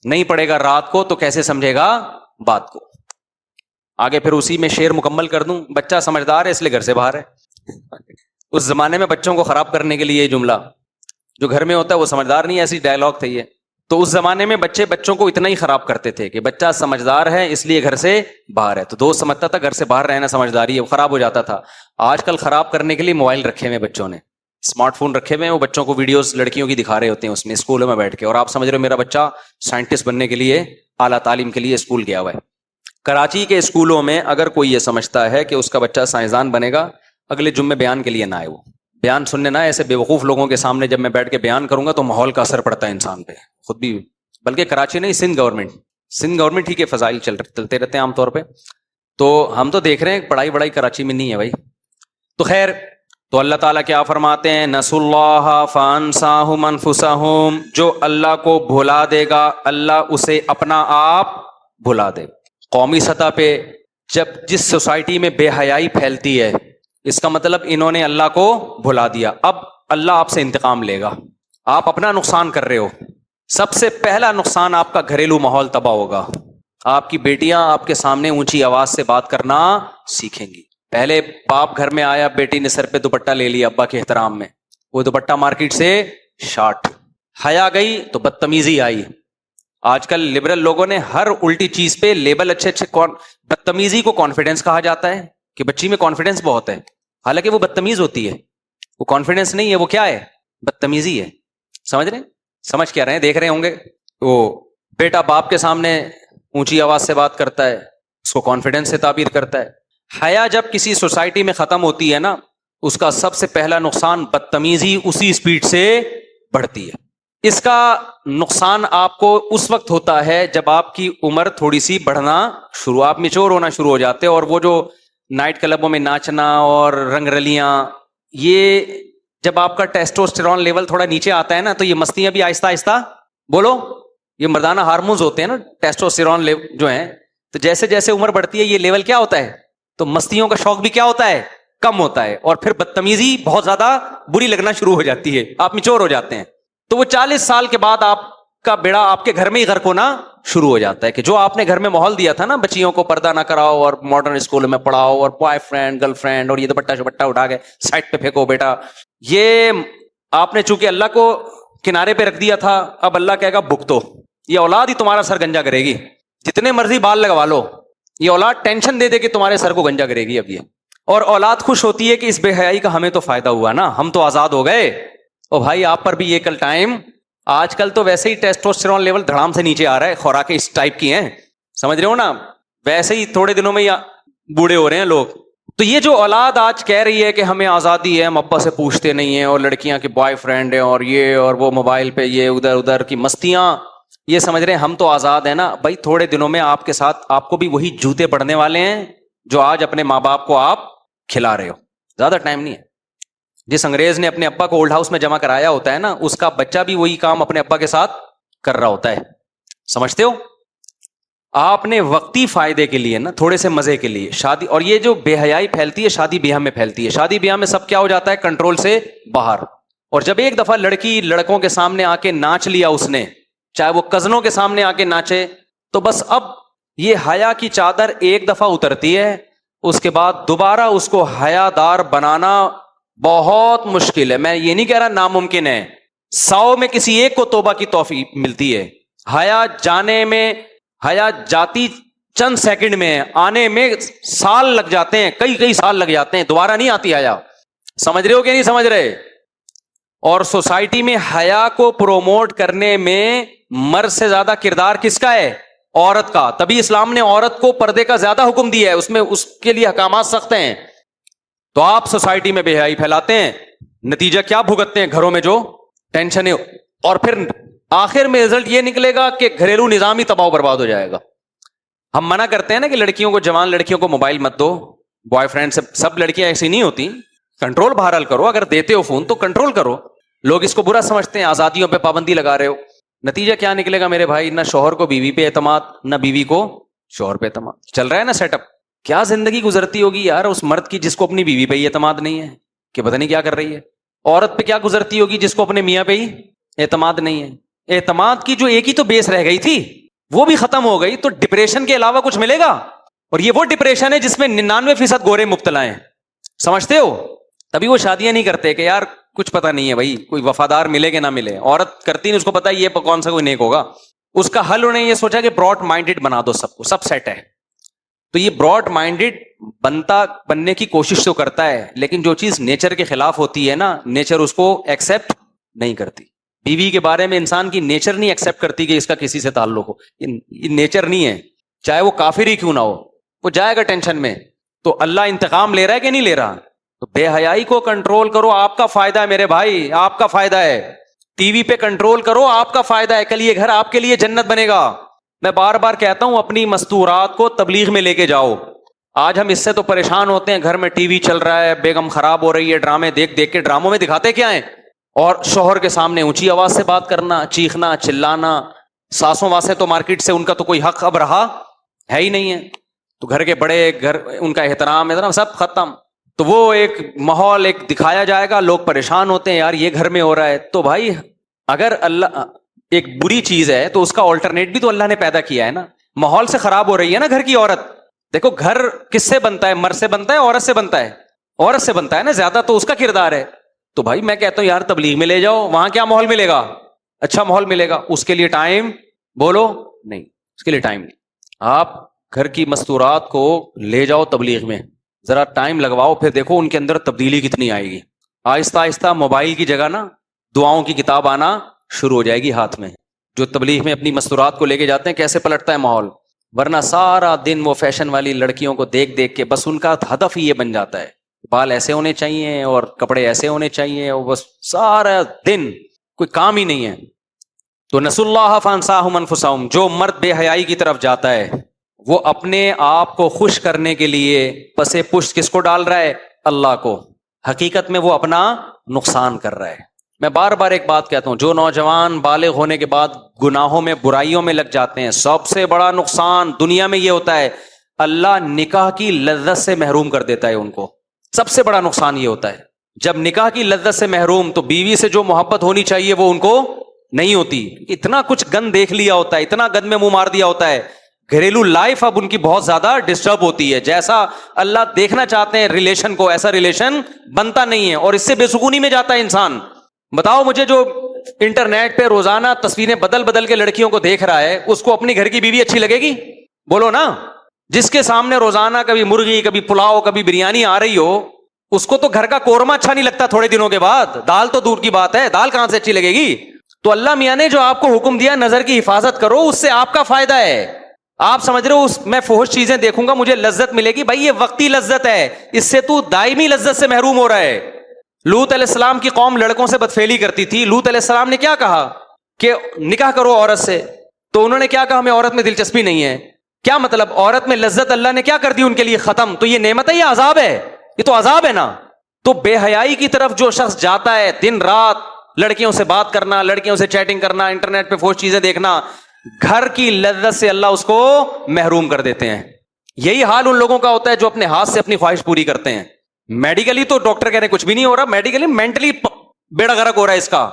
A: نہیں پڑھے گا رات کو تو کیسے سمجھے گا بات کو. آگے پھر اسی میں شعر مکمل کر دوں, بچہ سمجھدار ہے اس لیے گھر سے باہر ہے. اس زمانے میں بچوں کو خراب کرنے کے لیے یہ جملہ, جو گھر میں ہوتا ہے وہ سمجھدار نہیں, ایسی ڈائلاگ تھے یہ. تو اس زمانے میں بچوں کو اتنا ہی خراب کرتے تھے کہ بچہ سمجھدار ہے اس لیے گھر سے باہر ہے, تو دوست سمجھتا تھا گھر سے باہر رہنا سمجھداری ہے, وہ خراب ہو جاتا تھا. آج کل خراب کرنے کے لیے موبائل رکھے ہوئے بچوں نے, اسمارٹ فون رکھے ہوئے ہیں, وہ بچوں کو ویڈیوز لڑکیوں کی دکھا رہے ہوتے ہیں اس میں اسکولوں میں بیٹھ کے, اور آپ سمجھ رہے ہو میرا بچہ سائنٹسٹ بننے کے لیے اعلیٰ تعلیم کے لیے اسکول گیا ہوا ہے. کراچی کے اسکولوں میں اگر کوئی یہ سمجھتا ہے کہ اس کا بچہ سائنسدان بنے گا, اگلے جمعے بیان کے لیے نہ آئے, وہ بیان سننے نہ آئے. ایسے بیوقوف لوگوں کے سامنے جب میں بیٹھ کے بیان کروں گا تو ماحول کا اثر پڑتا ہے انسان پہ, خود بھی, بلکہ کراچی نہیں, سندھ گورنمنٹ ہی کے فضائل چلتے رہتے ہیں عام طور پہ. تو ہم تو دیکھ رہے ہیں پڑھائی بڑائی کراچی میں نہیں ہے بھائی. تو خیر, تو اللہ تعالیٰ کیا فرماتے ہیں, نسوا اللہ فانساہم انفسہم, جو اللہ کو بھلا دے گا اللہ اسے اپنا آپ بھلا دے. قومی سطح پہ جب جس سوسائٹی میں بے حیائی پھیلتی ہے, اس کا مطلب انہوں نے اللہ کو بھلا دیا, اب اللہ آپ سے انتقام لے گا. آپ اپنا نقصان کر رہے ہو. سب سے پہلا نقصان آپ کا گھریلو ماحول تباہ ہوگا. آپ کی بیٹیاں آپ کے سامنے اونچی آواز سے بات کرنا سیکھیں گی. پہلے باپ گھر میں آیا, بیٹی نے سر پہ دوپٹہ لے لیا ابا کے احترام میں, وہ دوپٹہ مارکیٹ سے شارٹ. حیا گئی تو بدتمیزی آئی. آج کل لبرل لوگوں نے ہر الٹی چیز پہ لیبل اچھے بدتمیزی کو کانفیڈنس کہا جاتا ہے کہ بچی میں کانفیڈنس بہت ہے, حالانکہ وہ بدتمیز ہوتی ہے. وہ کانفیڈنس نہیں ہے, وہ کیا ہے, بدتمیزی ہے. سمجھ رہے ہیں, سمجھ کیا رہے ہیں, دیکھ رہے ہوں گے. وہ بیٹا باپ کے سامنے اونچی آواز سے بات کرتا ہے, اس کو کانفیڈنس سے تعبیر کرتا ہے. حیا جب کسی سوسائٹی میں ختم ہوتی ہے نا, اس کا سب سے پہلا نقصان بدتمیزی اسی سپیڈ سے بڑھتی ہے. اس کا نقصان آپ کو اس وقت ہوتا ہے جب آپ کی عمر تھوڑی سی بڑھنا شروع, آپ میچور ہونا شروع ہو جاتے, اور وہ جو نائٹ کلبوں میں ناچنا اور رنگ رلیاں, یہ جب آپ کا ٹیسٹوسٹیرون لیول تھوڑا نیچے آتا ہے نا, تو یہ مستیاں بھی آہستہ آہستہ, بولو, یہ مردانہ ہارمونز ہوتے ہیں نا ٹیسٹوسٹیرون جو ہیں, تو جیسے جیسے عمر بڑھتی ہے یہ لیول کیا ہوتا ہے, تو مستیوں کا شوق بھی کیا ہوتا ہے, کم ہوتا ہے, اور پھر بدتمیزی بہت زیادہ بری لگنا شروع ہو جاتی ہے, آپ میچور ہو جاتے ہیں. تو وہ 40 سال کے بعد آپ کا بیڑا آپ کے گھر میں ہی غرق ہونا شروع ہو جاتا ہے, کہ جو آپ نے گھر میں ماحول دیا تھا نا, بچیوں کو پردہ نہ کراؤ اور ماڈرن اسکول میں پڑھاؤ اور بوائے فرینڈ گرل فرینڈ اور یہ دوپٹہ شپٹہ اٹھا کے سائڈ پہ پھینکو بیٹا, یہ آپ نے چونکہ اللہ کو کنارے پہ رکھ دیا تھا, اب اللہ کہے گا بھگتو, یہ اولاد ہی تمہارا سر گنجا کرے گی, جتنے مرضی بال لگوا لو, یہ اولاد ٹینشن دے دے کہ تمہارے سر کو گنجا کرے گی. اب یہ اور اولاد خوش ہوتی ہے کہ اس بے حیائی کا ہمیں تو فائدہ ہوا نا, ہم تو آزاد ہو گئے. اور بھائی آپ پر بھی یہ کل ٹائم, آج کل تو ویسے ہی ٹیسٹوسٹیرون لیول دھڑام سے نیچے آ رہا ہے, خوراکیں اس ٹائپ کی ہیں, سمجھ رہے ہو نا, ویسے ہی تھوڑے دنوں میں بوڑھے ہو رہے ہیں لوگ. تو یہ جو اولاد آج کہہ رہی ہے کہ ہمیں آزادی ہے, ہم ابا سے پوچھتے نہیں ہیں, اور لڑکیاں کے بوائے فرینڈ ہیں, اور یہ اور وہ موبائل پہ یہ ادھر ادھر کی مستیاں, یہ سمجھ رہے ہیں ہم تو آزاد ہیں نا. بھائی تھوڑے دنوں میں آپ کے ساتھ آپ کو بھی وہی جوتے پڑنے والے ہیں جو آج اپنے ماں باپ کو آپ کھلا رہے ہو. زیادہ ٹائم نہیں ہے. جس انگریز نے اپنے ابا کو اولڈ ہاؤس میں جمع کرایا ہوتا ہے نا, اس کا بچہ بھی وہی کام اپنے ابا کے ساتھ کر رہا ہوتا ہے. سمجھتے ہو, آپ نے وقتی فائدے کے لیے نا, تھوڑے سے مزے کے لیے شادی, اور یہ جو بے حیائی پھیلتی ہے شادی بیاہ میں پھیلتی ہے. شادی بیاہ میں سب کیا ہو جاتا ہے, کنٹرول سے باہر. اور جب ایک دفعہ لڑکی لڑکوں کے سامنے آ کے ناچ لیا اس نے, چاہے وہ کزنوں کے سامنے آ کے ناچے, تو بس اب یہ حیا کی چادر ایک دفعہ اترتی ہے, اس کے بعد دوبارہ اس کو حیا دار بنانا بہت مشکل ہے. میں یہ نہیں کہہ رہا ناممکن ہے, 100 میں کسی ایک کو توبہ کی توفیق ملتی ہے. حیا جانے میں, حیا جاتی چند سیکنڈ میں آنے میں سال لگ جاتے ہیں, کئی سال لگ جاتے ہیں, دوبارہ نہیں آتی حیا. سمجھ رہے ہو کہ نہیں سمجھ رہے؟ اور سوسائٹی میں حیا کو پروموٹ کرنے میں مرد سے زیادہ کردار کس کا ہے؟ عورت کا. تبھی اسلام نے عورت کو پردے کا زیادہ حکم دیا ہے, اس میں اس کے لیے احکامات سخت ہیں. تو آپ سوسائٹی میں بے حیائی پھیلاتے ہیں, نتیجہ کیا بھگتتے ہیں گھروں میں؟ جو ٹینشن ہے, اور پھر آخر میں رزلٹ یہ نکلے گا کہ گھریلو نظام ہی تباہ و برباد ہو جائے گا. ہم منع کرتے ہیں نا کہ لڑکیوں کو, جوان لڑکیوں کو موبائل مت دو, بوائے فرینڈ سے. سب لڑکیاں ایسی نہیں ہوتی, کنٹرول بہرحال کرو. اگر دیتے ہو فون تو کنٹرول کرو. لوگ اس کو برا سمجھتے ہیں, آزادیوں پہ پابندی لگا رہے ہو. نتیجہ کیا نکلے گا میرے بھائی؟ نہ شوہر کو بیوی پہ اعتماد, نہ بیوی کو شوہر پہ اعتماد. چل رہا ہے نا سیٹ اپ. کیا زندگی گزرتی ہوگی یار اس مرد کی جس کو اپنی بیوی پہ ہی اعتماد نہیں ہے, کہ پتہ نہیں کیا کر رہی ہے. عورت پہ کیا گزرتی ہوگی جس کو اپنے میاں پہ ہی اعتماد نہیں ہے. اعتماد کی جو ایک ہی تو بیس رہ گئی تھی وہ بھی ختم ہو گئی, تو ڈپریشن کے علاوہ کچھ ملے گا؟ اور یہ وہ ڈپریشن ہے جس میں 99% گورے مبتلا ہیں. سمجھتے ہو؟ تبھی وہ شادیاں نہیں کرتے کہ یار کچھ پتہ نہیں ہے بھائی, کوئی وفادار ملے کہ نہ ملے. عورت کرتی نہیں, اس کو پتہ ہے یہ کون سا کوئی نیک ہوگا. اس کا حل انہوں نے یہ سوچا کہ براڈ مائنڈڈ بنا دو سب کو, سب سیٹ ہے. تو یہ براڈ مائنڈڈ بننے کی کوشش تو کرتا ہے, لیکن جو چیز نیچر کے خلاف ہوتی ہے نا, نیچر اس کو ایکسیپٹ نہیں کرتی. بیوی کے بارے میں انسان کی نیچر نہیں ایکسیپٹ کرتی کہ اس کا کسی سے تعلق ہو. یہ نیچر نہیں ہے, چاہے وہ کافر ہی کیوں نہ ہو, وہ جائے گا ٹینشن میں. تو اللہ انتقام لے رہا ہے کہ نہیں لے رہا؟ تو بے حیائی کو کنٹرول کرو, آپ کا فائدہ ہے میرے بھائی, آپ کا فائدہ ہے. ٹی وی پہ کنٹرول کرو, آپ کا فائدہ ہے. کل یہ گھر آپ کے لیے جنت بنے گا. میں بار بار کہتا ہوں اپنی مستورات کو تبلیغ میں لے کے جاؤ. آج ہم اس سے تو پریشان ہوتے ہیں, گھر میں ٹی وی چل رہا ہے, بیگم خراب ہو رہی ہے, ڈرامے دیکھ دیکھ کے. ڈراموں میں دکھاتے کیا ہیں؟ اور شوہر کے سامنے اونچی آواز سے بات کرنا, چیخنا, چلانا. ساسوں واسے تو مارکیٹ سے ان کا تو کوئی حق اب رہا ہے ہی نہیں ہے. تو گھر کے بڑے, گھر ان کا احترام سب ختم. تو وہ ایک ماحول ایک دکھایا جائے گا, لوگ پریشان ہوتے ہیں یار یہ گھر میں ہو رہا ہے. تو بھائی اگر اللہ ایک بری چیز ہے تو اس کا آلٹرنیٹ بھی تو اللہ نے پیدا کیا ہے نا. ماحول سے خراب ہو رہی ہے نا گھر کی عورت. دیکھو گھر کس سے بنتا ہے؟ مرد سے بنتا ہے, عورت سے بنتا ہے؟ عورت سے بنتا ہے نا, زیادہ تو اس کا کردار ہے. تو بھائی میں کہتا ہوں یار تبلیغ میں لے جاؤ, وہاں کیا ماحول ملے گا؟ اچھا ماحول ملے گا. اس کے لیے ٹائم بولو نہیں, اس کے لیے ٹائم نہیں. آپ گھر کی مستورات کو لے جاؤ تبلیغ میں, ذرا ٹائم لگواؤ, پھر دیکھو ان کے اندر تبدیلی کتنی آئے گی. آہستہ آہستہ موبائل کی جگہ نا دعاؤں کی کتاب آنا شروع ہو جائے گی ہاتھ میں. جو تبلیغ میں اپنی مستورات کو لے کے جاتے ہیں کیسے پلٹتا ہے ماحول. ورنہ سارا دن وہ فیشن والی لڑکیوں کو دیکھ دیکھ کے بس ان کا ہدف ہی یہ بن جاتا ہے, بال ایسے ہونے چاہیے اور کپڑے ایسے ہونے چاہیے, اور بس سارا دن کوئی کام ہی نہیں ہے. تو نسوا اللہ فانساہم انفسہم. جو مرد بے حیائی کی طرف جاتا ہے وہ اپنے آپ کو خوش کرنے کے لیے پسے پشت کس کو ڈال رہا ہے؟ اللہ کو. حقیقت میں وہ اپنا نقصان کر رہا ہے. میں بار بار ایک بات کہتا ہوں, جو نوجوان بالغ ہونے کے بعد گناہوں میں برائیوں میں لگ جاتے ہیں, سب سے بڑا نقصان دنیا میں یہ ہوتا ہے, اللہ نکاح کی لذت سے محروم کر دیتا ہے ان کو. سب سے بڑا نقصان یہ ہوتا ہے جب نکاح کی لذت سے محروم, تو بیوی سے جو محبت ہونی چاہیے وہ ان کو نہیں ہوتی. اتنا کچھ گند دیکھ لیا ہوتا ہے, اتنا گند میں منہ مار دیا ہوتا ہے, گھریلو لائف اب ان کی بہت زیادہ ڈسٹرب ہوتی ہے. جیسا اللہ دیکھنا چاہتے ہیں ریلیشن کو, ایسا ریلیشن بنتا نہیں ہے, اور اس سے بے سکونی میں جاتا ہے انسان. بتاؤ مجھے, جو انٹرنیٹ پہ روزانہ تصویریں بدل بدل کے لڑکیوں کو دیکھ رہا ہے, اس کو اپنی گھر کی بیوی اچھی لگے گی؟ بولو نا. جس کے سامنے روزانہ کبھی مرغی, کبھی پلاؤ, کبھی بریانی آ رہی ہو, اس کو تو گھر کا قورمہ اچھا نہیں لگتا تھوڑے دنوں کے بعد. دال تو دور کی بات ہے, دال کہاں سے اچھی لگے گی؟ تو اللہ میاں نے جو آپ کو حکم دیا نظر کی حفاظت کرو, اس سے آپ کا فائدہ ہے. آپ سمجھ رہے ہو میں فحش چیزیں دیکھوں گا مجھے لذت ملے گی؟ بھائی یہ وقتی لذت ہے, اس سے تو دائمی لذت سے محروم ہو رہا ہے. لوط علیہ السلام کی قوم لڑکوں سے بدفعلی کرتی تھی. لوط علیہ السلام نے کیا کہا کہ نکاح کرو عورت سے, تو انہوں نے کیا کہا ہمیں عورت میں دلچسپی نہیں ہے. کیا مطلب؟ عورت میں لذت اللہ نے کیا کر دی ان کے لیے؟ ختم. تو یہ نعمت ہے یا عذاب ہے؟ یہ تو عذاب ہے نا. تو بے حیائی کی طرف جو شخص جاتا ہے, دن رات لڑکیوں سے بات کرنا, لڑکیوں سے چیٹنگ کرنا, انٹرنیٹ پہ فحش چیزیں دیکھنا, گھر کی لذت سے اللہ اس کو محروم کر دیتے ہیں. یہی حال ان لوگوں کا ہوتا ہے جو اپنے ہاتھ سے اپنی خواہش پوری کرتے ہیں. میڈیکلی تو ڈاکٹر کہہ رہے ہیں کچھ بھی نہیں ہو رہا, میڈیکلی مینٹلی بیڑا غرق ہو رہا ہے اس کا.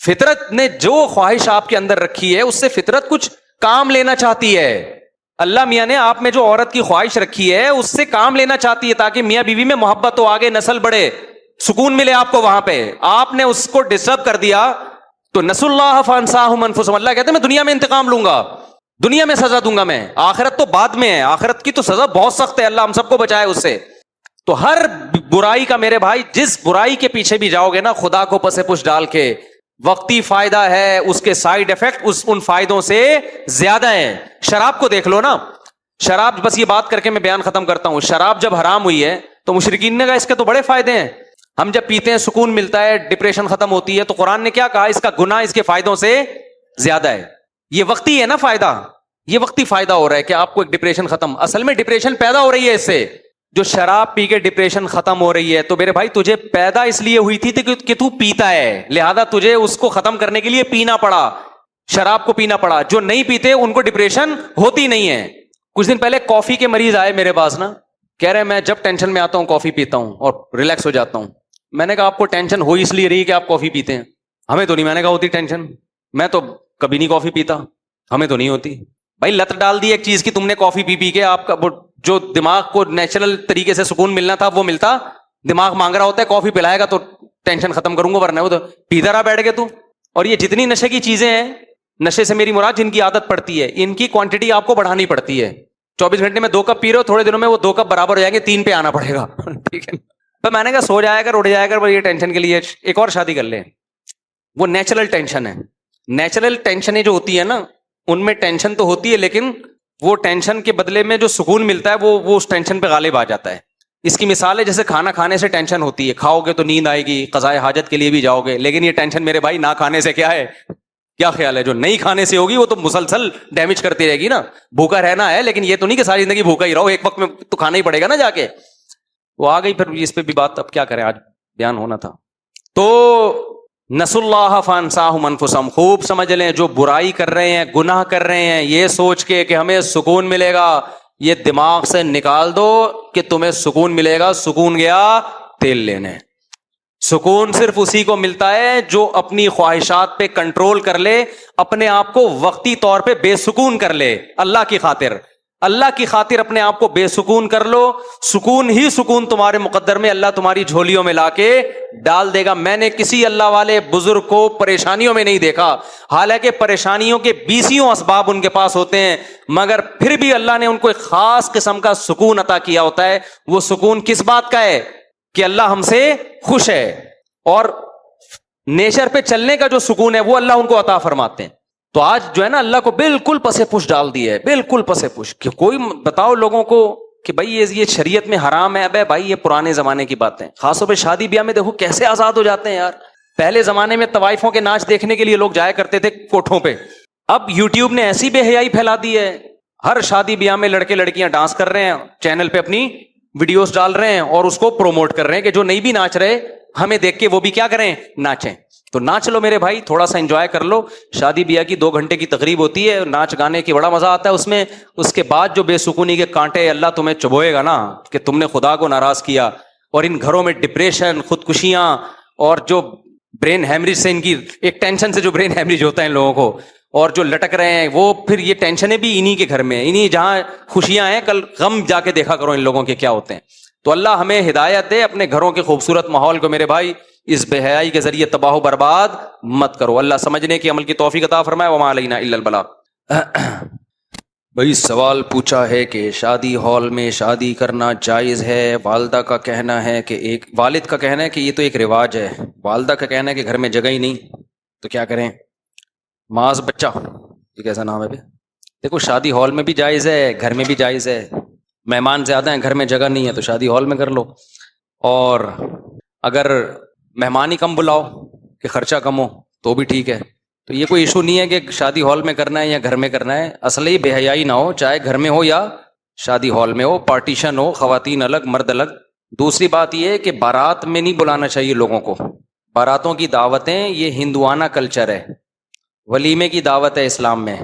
A: فطرت نے جو خواہش آپ کے اندر رکھی ہے اس سے فطرت کچھ کام لینا چاہتی ہے. اللہ میاں نے آپ میں جو عورت کی خواہش رکھی ہے اس سے کام لینا چاہتی ہے, تاکہ میاں بیوی میں محبت ہو, آگے نسل بڑھے, سکون ملے آپ کو. وہاں پہ آپ نے اس کو ڈسٹرب کر دیا تو نسوا اللہ فانساہم انفسہم. اللہ کہتے ہیں میں دنیا میں انتقام لوں گا. دنیا میں سزا دوں گا میں, آخرت تو بعد میں ہے, آخرت کی تو سزا بہت سخت ہے, اللہ ہم سب کو بچائے اس سے. تو ہر برائی کا میرے بھائی, جس برائی کے پیچھے بھی جاؤ گے نا خدا کو پس پش ڈال کے, وقتی فائدہ ہے, اس کے سائیڈ افیکٹ ان فائدوں سے زیادہ ہے. شراب کو دیکھ لو نا, شراب, بس یہ بات کر کے میں بیان ختم کرتا ہوں. شراب جب حرام ہوئی ہے تو مشرکین نے کہا اس کے تو بڑے فائدے ہیں, ہم جب پیتے ہیں سکون ملتا ہے, ڈپریشن ختم ہوتی ہے. تو قرآن نے کیا کہا, اس کا گناہ اس کے فائدوں سے زیادہ ہے. یہ وقتی ہے نا فائدہ, یہ وقتی فائدہ ہو رہا ہے کہ آپ کو ایک ڈپریشن ختم, اصل میں ڈپریشن پیدا ہو رہی ہے اس سے. جو شراب پی کے ڈپریشن ختم ہو رہی ہے, تو میرے بھائی تجھے پیدا اس لیے ہوئی تھی کہ تو پیتا ہے, لہذا تجھے اس کو ختم کرنے کے لیے پینا پڑا, شراب کو پینا پڑا. جو نہیں پیتے ان کو ڈپریشن ہوتی نہیں ہے. کچھ دن پہلے کافی کے مریض آئے میرے پاس نا, کہہ رہے میں جب ٹینشن میں آتا ہوں کافی پیتا ہوں اور ریلیکس ہو جاتا ہوں. میں نے کہا آپ کو ٹینشن ہو اس لیے رہی کہ آپ کافی پیتے ہیں, ہمیں تو نہیں. میں نے کہا ہوتی ٹینشن, میں تو کبھی نہیں کافی پیتا, ہمیں تو نہیں ہوتی. بھائی لت ڈال دی ایک چیز کی تم نے کافی پی کے, آپ کا جو دماغ کو نیچرل طریقے سے سکون ملنا تھا وہ ملتا, دماغ مانگ رہا ہوتا ہے کافی پلائے گا تو ٹینشن ختم کروں گا, ورنہ وہ تو پیتا رہا بیٹھ کے تو. اور یہ جتنی نشے کی چیزیں ہیں, نشے سے میری مراد جن کی عادت پڑتی ہے, ان کی کوانٹٹی آپ کو بڑھانی پڑتی ہے. 24 گھنٹے میں 2 کپ پی رہے ہو, تھوڑے دنوں میں وہ 2 کپ برابر ہو جائیں گے, 3 پہ آنا پڑے گا. ٹھیک ہے, تو میں نے کہا سو جائے گا, اٹھ جائے گا, یہ ٹینشن کے لیے ایک اور شادی کر لیں. وہ نیچرل ٹینشن ہے. نیچرل ٹینشنیں جو ہوتی ہے نا, ان میں ٹینشن تو ہوتی ہے, لیکن وہ ٹینشن کے بدلے میں جو سکون ملتا ہے وہ اس ٹینشن پہ غالب آ جاتا ہے. اس کی مثال ہے جیسے کھانا کھانے سے ٹینشن ہوتی ہے, کھاؤ گے تو نیند آئے گی, قضائے حاجت کے لیے بھی جاؤ گے, لیکن یہ ٹینشن میرے بھائی نہ کھانے سے کیا ہے, کیا خیال ہے, جو نہیں کھانے سے ہوگی وہ تو مسلسل ڈیمیج کرتی رہے گی نا. بھوکا رہنا ہے, لیکن یہ تو نہیں کہ ساری زندگی بھوکا ہی رہو, ایک وقت میں تو کھانا ہی پڑے گا نا جا کے. وہ آ گئی, پھر اس پہ بھی بات اب کیا کریں, آج بیان ہونا تھا. تو نسوا اللہ فانساہم انفسہم, خوب سمجھ لیں جو برائی کر رہے ہیں, گناہ کر رہے ہیں, یہ سوچ کے کہ ہمیں سکون ملے گا, یہ دماغ سے نکال دو کہ تمہیں سکون ملے گا. سکون گیا تیل لینے. سکون صرف اسی کو ملتا ہے جو اپنی خواہشات پہ کنٹرول کر لے, اپنے آپ کو وقتی طور پہ بے سکون کر لے. اللہ کی خاطر, اللہ کی خاطر اپنے آپ کو بے سکون کر لو. سکون ہی سکون تمہارے مقدر میں اللہ تمہاری جھولیوں میں لا کے ڈال دے گا. میں نے کسی اللہ والے بزرگ کو پریشانیوں میں نہیں دیکھا, حالانکہ پریشانیوں کے 20 اسباب ان کے پاس ہوتے ہیں, مگر پھر بھی اللہ نے ان کو ایک خاص قسم کا سکون عطا کیا ہوتا ہے. وہ سکون کس بات کا ہے کہ اللہ ہم سے خوش ہے, اور نیچر پہ چلنے کا جو سکون ہے وہ اللہ ان کو عطا فرماتے ہیں. تو آج جو ہے نا اللہ کو بالکل پسے پش ڈال دی ہے, بالکل پسے پش. کہ کوئی بتاؤ لوگوں کو کہ بھائی یہ شریعت میں حرام ہے, ابے بھائی یہ پرانے زمانے کی باتیں. خاص طور پہ شادی بیاہ میں دیکھو کیسے آزاد ہو جاتے ہیں یار. پہلے زمانے میں طوائفوں کے ناچ دیکھنے کے لیے لوگ جایا کرتے تھے کوٹھوں پہ, اب یوٹیوب نے ایسی بے حیائی پھیلا دی ہے, ہر شادی بیاہ میں لڑکے لڑکیاں ڈانس کر رہے ہیں, چینل پہ اپنی ویڈیوز ڈال رہے ہیں اور اس کو پروموٹ کر رہے ہیں کہ جو نہیں بھی ناچ رہے ہمیں دیکھ کے وہ بھی کیا کریں, ناچیں. تو ناچ لو میرے بھائی, تھوڑا سا انجوائے کر لو. شادی بیاہ کی 2 گھنٹے کی تقریب ہوتی ہے, ناچ گانے کی بڑا مزہ آتا ہے اس میں. اس کے بعد جو بے سکونی کے کانٹے اللہ تمہیں چبوئے گا نا کہ تم نے خدا کو ناراض کیا, اور ان گھروں میں ڈپریشن, خودکشیاں, اور جو برین ہیمریج سے ان کی ایک ٹینشن سے جو برین ہیمریج ہوتا ہے ان لوگوں کو, اور جو لٹک رہے ہیں وہ پھر یہ ٹینشنیں بھی انہی کے گھر میں, انہی جہاں خوشیاں ہیں کل غم جا کے دیکھا کرو ان لوگوں کے کیا ہوتے ہیں. تو اللہ ہمیں ہدایت دے, اپنے گھروں کے خوبصورت ماحول کو میرے بھائی اس بے حیائی کے ذریعے تباہ و برباد مت کرو. اللہ سمجھنے کی عمل کی توفیق عطا فرمائے. وما علینا الا البلاغ. بھائی سوال پوچھا ہے کہ شادی ہال میں شادی کرنا جائز ہے. والدہ کا کہنا ہے کہ والد کا کہنا ہے کہ یہ تو ایک رواج ہے, والدہ کا کہنا ہے کہ گھر میں جگہ ہی نہیں, تو کیا کریں؟ معاذ بچہ, یہ کیسا نام ہے بھائی؟ دیکھو شادی ہال میں بھی جائز ہے, گھر میں بھی جائز ہے. مہمان زیادہ ہیں, گھر میں جگہ نہیں ہے, تو شادی ہال میں کر لو. اور اگر مہمان ہی کم بلاؤ کہ خرچہ کم ہو تو بھی ٹھیک ہے. تو یہ کوئی ایشو نہیں ہے کہ شادی ہال میں کرنا ہے یا گھر میں کرنا ہے. اصل ہی بے حیائی نہ ہو, چاہے گھر میں ہو یا شادی ہال میں ہو, پارٹیشن ہو, خواتین الگ مرد الگ. دوسری بات یہ ہے کہ بارات میں نہیں بلانا چاہیے لوگوں کو. باراتوں کی دعوتیں یہ ہندوانہ کلچر ہے, ولیمے کی دعوت ہے اسلام میں.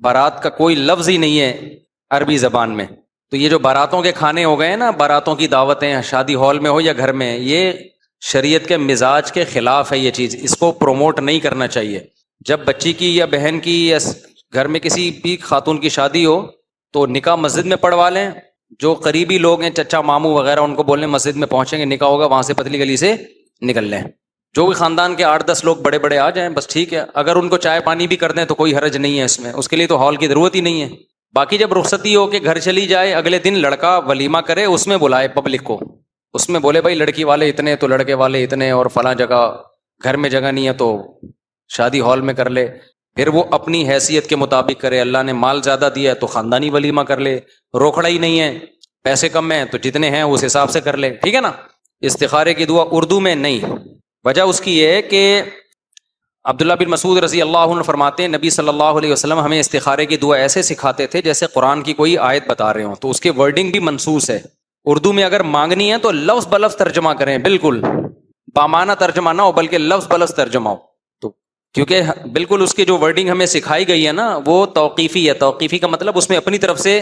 A: بارات کا کوئی لفظ ہی نہیں ہے عربی زبان میں. تو یہ جو باراتوں کے کھانے ہو گئے نا, باراتوں کی دعوتیں شادی ہال میں ہو یا گھر میں, یہ شریعت کے مزاج کے خلاف ہے. یہ چیز اس کو پروموٹ نہیں کرنا چاہیے. جب بچی کی یا بہن کی یا گھر میں کسی بھی خاتون کی شادی ہو تو نکاح مسجد میں پڑھوا لیں. جو قریبی لوگ ہیں چچا ماموں وغیرہ ان کو بولیں مسجد میں پہنچیں گے, نکاح ہوگا, وہاں سے پتلی گلی سے نکل لیں. جو بھی خاندان کے 8-10 لوگ بڑے بڑے آ جائیں بس ٹھیک ہے، اگر ان کو چائے پانی بھی کر دیں تو کوئی حرج نہیں ہے اس میں، اس کے لیے تو ہال کی ضرورت ہی نہیں ہے۔ باقی جب رخصتی ہو کے گھر چلی جائے، اگلے دن لڑکا ولیمہ کرے، اس میں بلائے پبلک کو، اس میں بولے بھائی لڑکی والے اتنے تو لڑکے والے اتنے، اور فلاں جگہ گھر میں جگہ نہیں ہے تو شادی ہال میں کر لے، پھر وہ اپنی حیثیت کے مطابق کرے۔ اللہ نے مال زیادہ دیا ہے تو خاندانی ولیمہ کر لے، روکڑا ہی نہیں ہے، پیسے کم ہیں تو جتنے ہیں اس حساب سے کر لے، ٹھیک ہے نا۔ استخارے کی دعا اردو میں نہیں، وجہ اس کی یہ ہے کہ عبداللہ بن مسعود رضی اللہ عنہ فرماتے ہیں نبی صلی اللہ علیہ وسلم ہمیں استخارے کی دعا ایسے سکھاتے تھے جیسے قرآن کی کوئی آیت بتا رہے ہوں، تو اس کے ورڈنگ بھی منصوص ہے۔ اردو میں اگر مانگنی ہے تو لفظ بلفظ ترجمہ کریں، بالکل بامانہ ترجمہ نہ ہو بلکہ لفظ بلفظ ترجمہ ہو، تو کیونکہ بالکل اس کی جو ورڈنگ ہمیں سکھائی گئی ہے نا وہ توقیفی ہے۔ توقیفی کا مطلب اس میں اپنی طرف سے،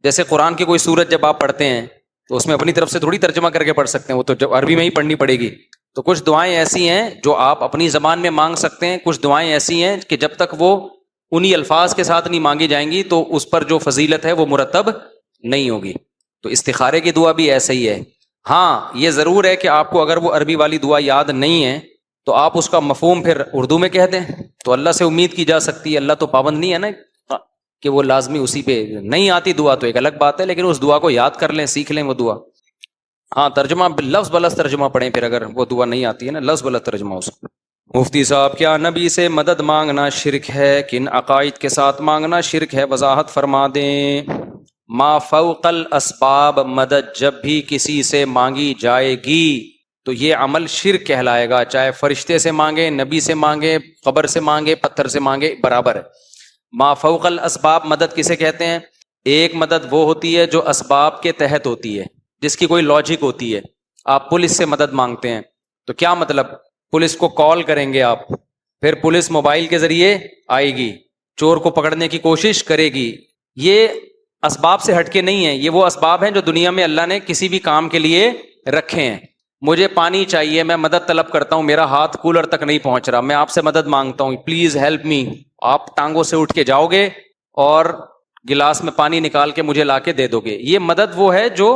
A: جیسے قرآن کی کوئی سورت جب آپ پڑھتے ہیں تو اس میں اپنی طرف سے تھوڑی ترجمہ کر کے پڑھ سکتے ہیں، وہ تو جب عربی میں ہی پڑھنی پڑے گی۔ تو کچھ دعائیں ایسی ہیں جو آپ اپنی زبان میں مانگ سکتے ہیں، کچھ دعائیں ایسی ہیں کہ جب تک وہ انہی الفاظ کے ساتھ نہیں مانگی جائیں گی تو اس پر جو فضیلت ہے وہ مرتب نہیں ہوگی۔ تو استخارے کی دعا بھی ایسا ہی ہے۔ ہاں یہ ضرور ہے کہ آپ کو اگر وہ عربی والی دعا یاد نہیں ہے تو آپ اس کا مفہوم پھر اردو میں کہہ دیں، تو اللہ سے امید کی جا سکتی ہے۔ اللہ تو پابند نہیں ہے نا کہ وہ لازمی اسی پہ، نہیں آتی دعا تو ایک الگ بات ہے، لیکن اس دعا کو یاد کر لیں، سیکھ لیں وہ دعا۔ ہاں ترجمہ لفظ بلفظ ترجمہ پڑھیں، پھر اگر وہ دعا نہیں آتی ہے نا لفظ بلفظ ترجمہ اس کو۔ مفتی صاحب کیا نبی سے مدد مانگنا شرک ہے؟ کن عقائد کے ساتھ مانگنا شرک ہے؟ وضاحت فرما دیں۔ ما فوق الاسباب مدد جب بھی کسی سے مانگی جائے گی تو یہ عمل شرک کہلائے گا، چاہے فرشتے سے مانگے، نبی سے مانگے، قبر سے مانگے، پتھر سے مانگے، برابر ہے۔ ما فوق الاسباب مدد کسے کہتے ہیں؟ ایک مدد وہ ہوتی ہے جو اسباب کے تحت ہوتی ہے، جس کی کوئی لاجک ہوتی ہے۔ آپ پولیس سے مدد مانگتے ہیں تو کیا مطلب؟ پولیس کو کال کریں گے آپ، پھر پولیس موبائل کے ذریعے آئے گی، چور کو پکڑنے کی کوشش کرے گی۔ یہ اسباب سے ہٹ کے نہیں ہے، یہ وہ اسباب ہیں جو دنیا میں اللہ نے کسی بھی کام کے لیے رکھے ہیں۔ مجھے پانی چاہیے، میں مدد طلب کرتا ہوں، میرا ہاتھ کولر تک نہیں پہنچ رہا، میں آپ سے مدد مانگتا ہوں، پلیز ہیلپ می۔ آپ ٹانگوں سے اٹھ کے جاؤ گے اور گلاس میں پانی نکال کے مجھے لا کے دے دو گے۔ یہ مدد وہ ہے جو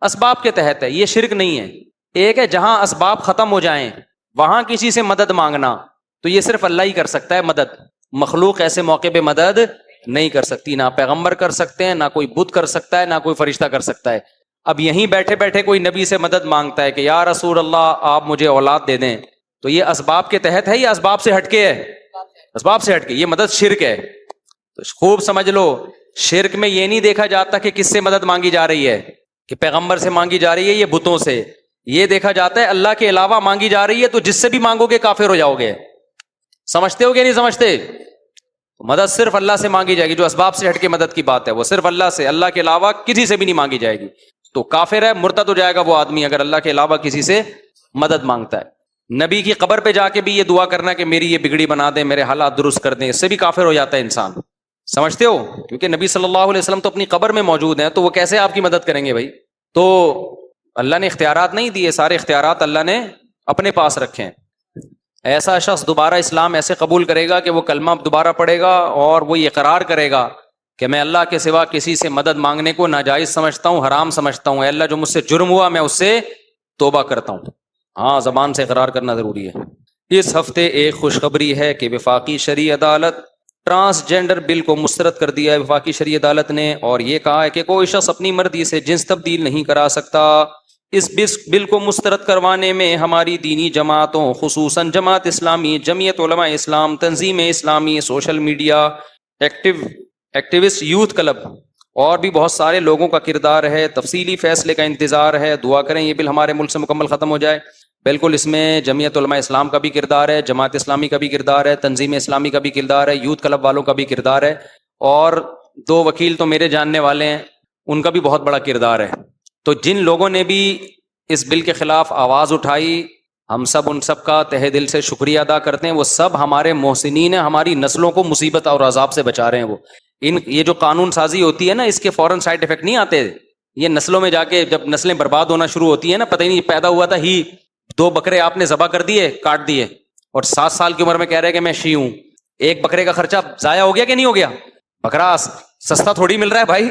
A: اسباب کے تحت ہے، یہ شرک نہیں ہے۔ ایک ہے جہاں اسباب ختم ہو جائیں وہاں کسی سے مدد مانگنا، تو یہ صرف اللہ ہی کر سکتا ہے مدد، مخلوق ایسے موقع پہ مدد نہیں کر سکتی، نہ پیغمبر کر سکتے ہیں، نہ کوئی بت کر سکتا ہے، نہ کوئی فرشتہ کر سکتا ہے۔ اب یہیں بیٹھے بیٹھے کوئی نبی سے مدد مانگتا ہے کہ یا رسول اللہ آپ مجھے اولاد دے دیں، تو یہ اسباب کے تحت ہے یا اسباب سے ہٹ کے ہے؟ اسباب سے ہٹ کے، یہ مدد شرک ہے۔ تو خوب سمجھ لو، شرک میں یہ نہیں دیکھا جاتا کہ کس سے مدد مانگی جا رہی ہے، کہ پیغمبر سے مانگی جا رہی ہے یہ بتوں سے، یہ دیکھا جاتا ہے اللہ کے علاوہ مانگی جا رہی ہے تو جس سے بھی مانگو گے کافر ہو جاؤ گے۔ سمجھتے ہو کہ نہیں سمجھتے؟ مدد صرف اللہ سے مانگی جائے گی، جو اسباب سے ہٹ کے مدد کی بات ہے وہ صرف اللہ سے، اللہ کے علاوہ کسی سے بھی نہیں مانگی جائے گی۔ تو کافر ہے، مرتد ہو جائے گا وہ آدمی اگر اللہ کے علاوہ کسی سے مدد مانگتا ہے۔ نبی کی قبر پہ جا کے بھی یہ دعا کرنا کہ میری یہ بگڑی بنا دیں، میرے حالات درست کر دیں، اس سے بھی کافر ہو جاتا ہے انسان۔ سمجھتے ہو؟ کیونکہ نبی صلی اللہ علیہ وسلم تو اپنی قبر میں موجود ہیں، تو وہ کیسے آپ کی مدد کریں گے بھائی؟ تو اللہ نے اختیارات نہیں دیے، سارے اختیارات اللہ نے اپنے پاس رکھے ہیں۔ ایسا شخص دوبارہ اسلام ایسے قبول کرے گا کہ وہ کلمہ دوبارہ پڑھے گا اور وہ یہ اقرار کرے گا کہ میں اللہ کے سوا کسی سے مدد مانگنے کو ناجائز سمجھتا ہوں، حرام سمجھتا ہوں، اے اللہ جو مجھ سے جرم ہوا میں اس سے توبہ کرتا ہوں۔ ہاں زبان سے اقرار کرنا ضروری ہے۔ اس ہفتے ایک خوشخبری ہے کہ وفاقی شرعی عدالت ٹرانسجینڈر بل کو مسترد کر دیا ہے وفاقی شرعی عدالت نے، اور یہ کہا ہے کہ کوئی شخص اپنی مرضی سے جنس تبدیل نہیں کرا سکتا۔ اس بل کو مسترد کروانے میں ہماری دینی جماعتوں، خصوصاً جماعت اسلامی، جمعیت علماء اسلام، تنظیم اسلامی، social media activist, youth club اور بھی بہت سارے لوگوں کا کردار ہے۔ تفصیلی فیصلے کا انتظار ہے، دعا کریں یہ بل ہمارے ملک سے مکمل ختم ہو جائے۔ بالکل اس میں جمعیت علماء اسلام کا بھی کردار ہے، جماعت اسلامی کا بھی کردار ہے، تنظیم اسلامی کا بھی کردار ہے، یوتھ کلب والوں کا بھی کردار ہے، اور 2 وکیل تو میرے جاننے والے ہیں، ان کا بھی بہت بڑا کردار ہے۔ تو جن لوگوں نے بھی اس بل کے خلاف آواز اٹھائی، ہم سب ان سب کا تہہ دل سے شکریہ ادا کرتے ہیں۔ وہ سب ہمارے محسنین ہیں، ہماری نسلوں کو مصیبت اور عذاب سے بچا رہے ہیں۔ وہ یہ جو قانون سازی ہوتی ہے نا، اس کے فوراً سائیڈ ایفیکٹ نہیں آتے، یہ نسلوں میں جا کے جب نسلیں برباد ہونا شروع ہوتی ہیں نا، پتہ ہی نہیں پیدا ہوا تھا 2 بکرے آپ نے ذبح کر دیے، کاٹ دیے، اور 7 سال کی عمر میں کہہ رہے کہ میں شی ہوں۔ ایک بکرے کا خرچہ ضائع ہو گیا کہ نہیں ہو گیا؟ بکرا سستا تھوڑی مل رہا ہے بھائی۔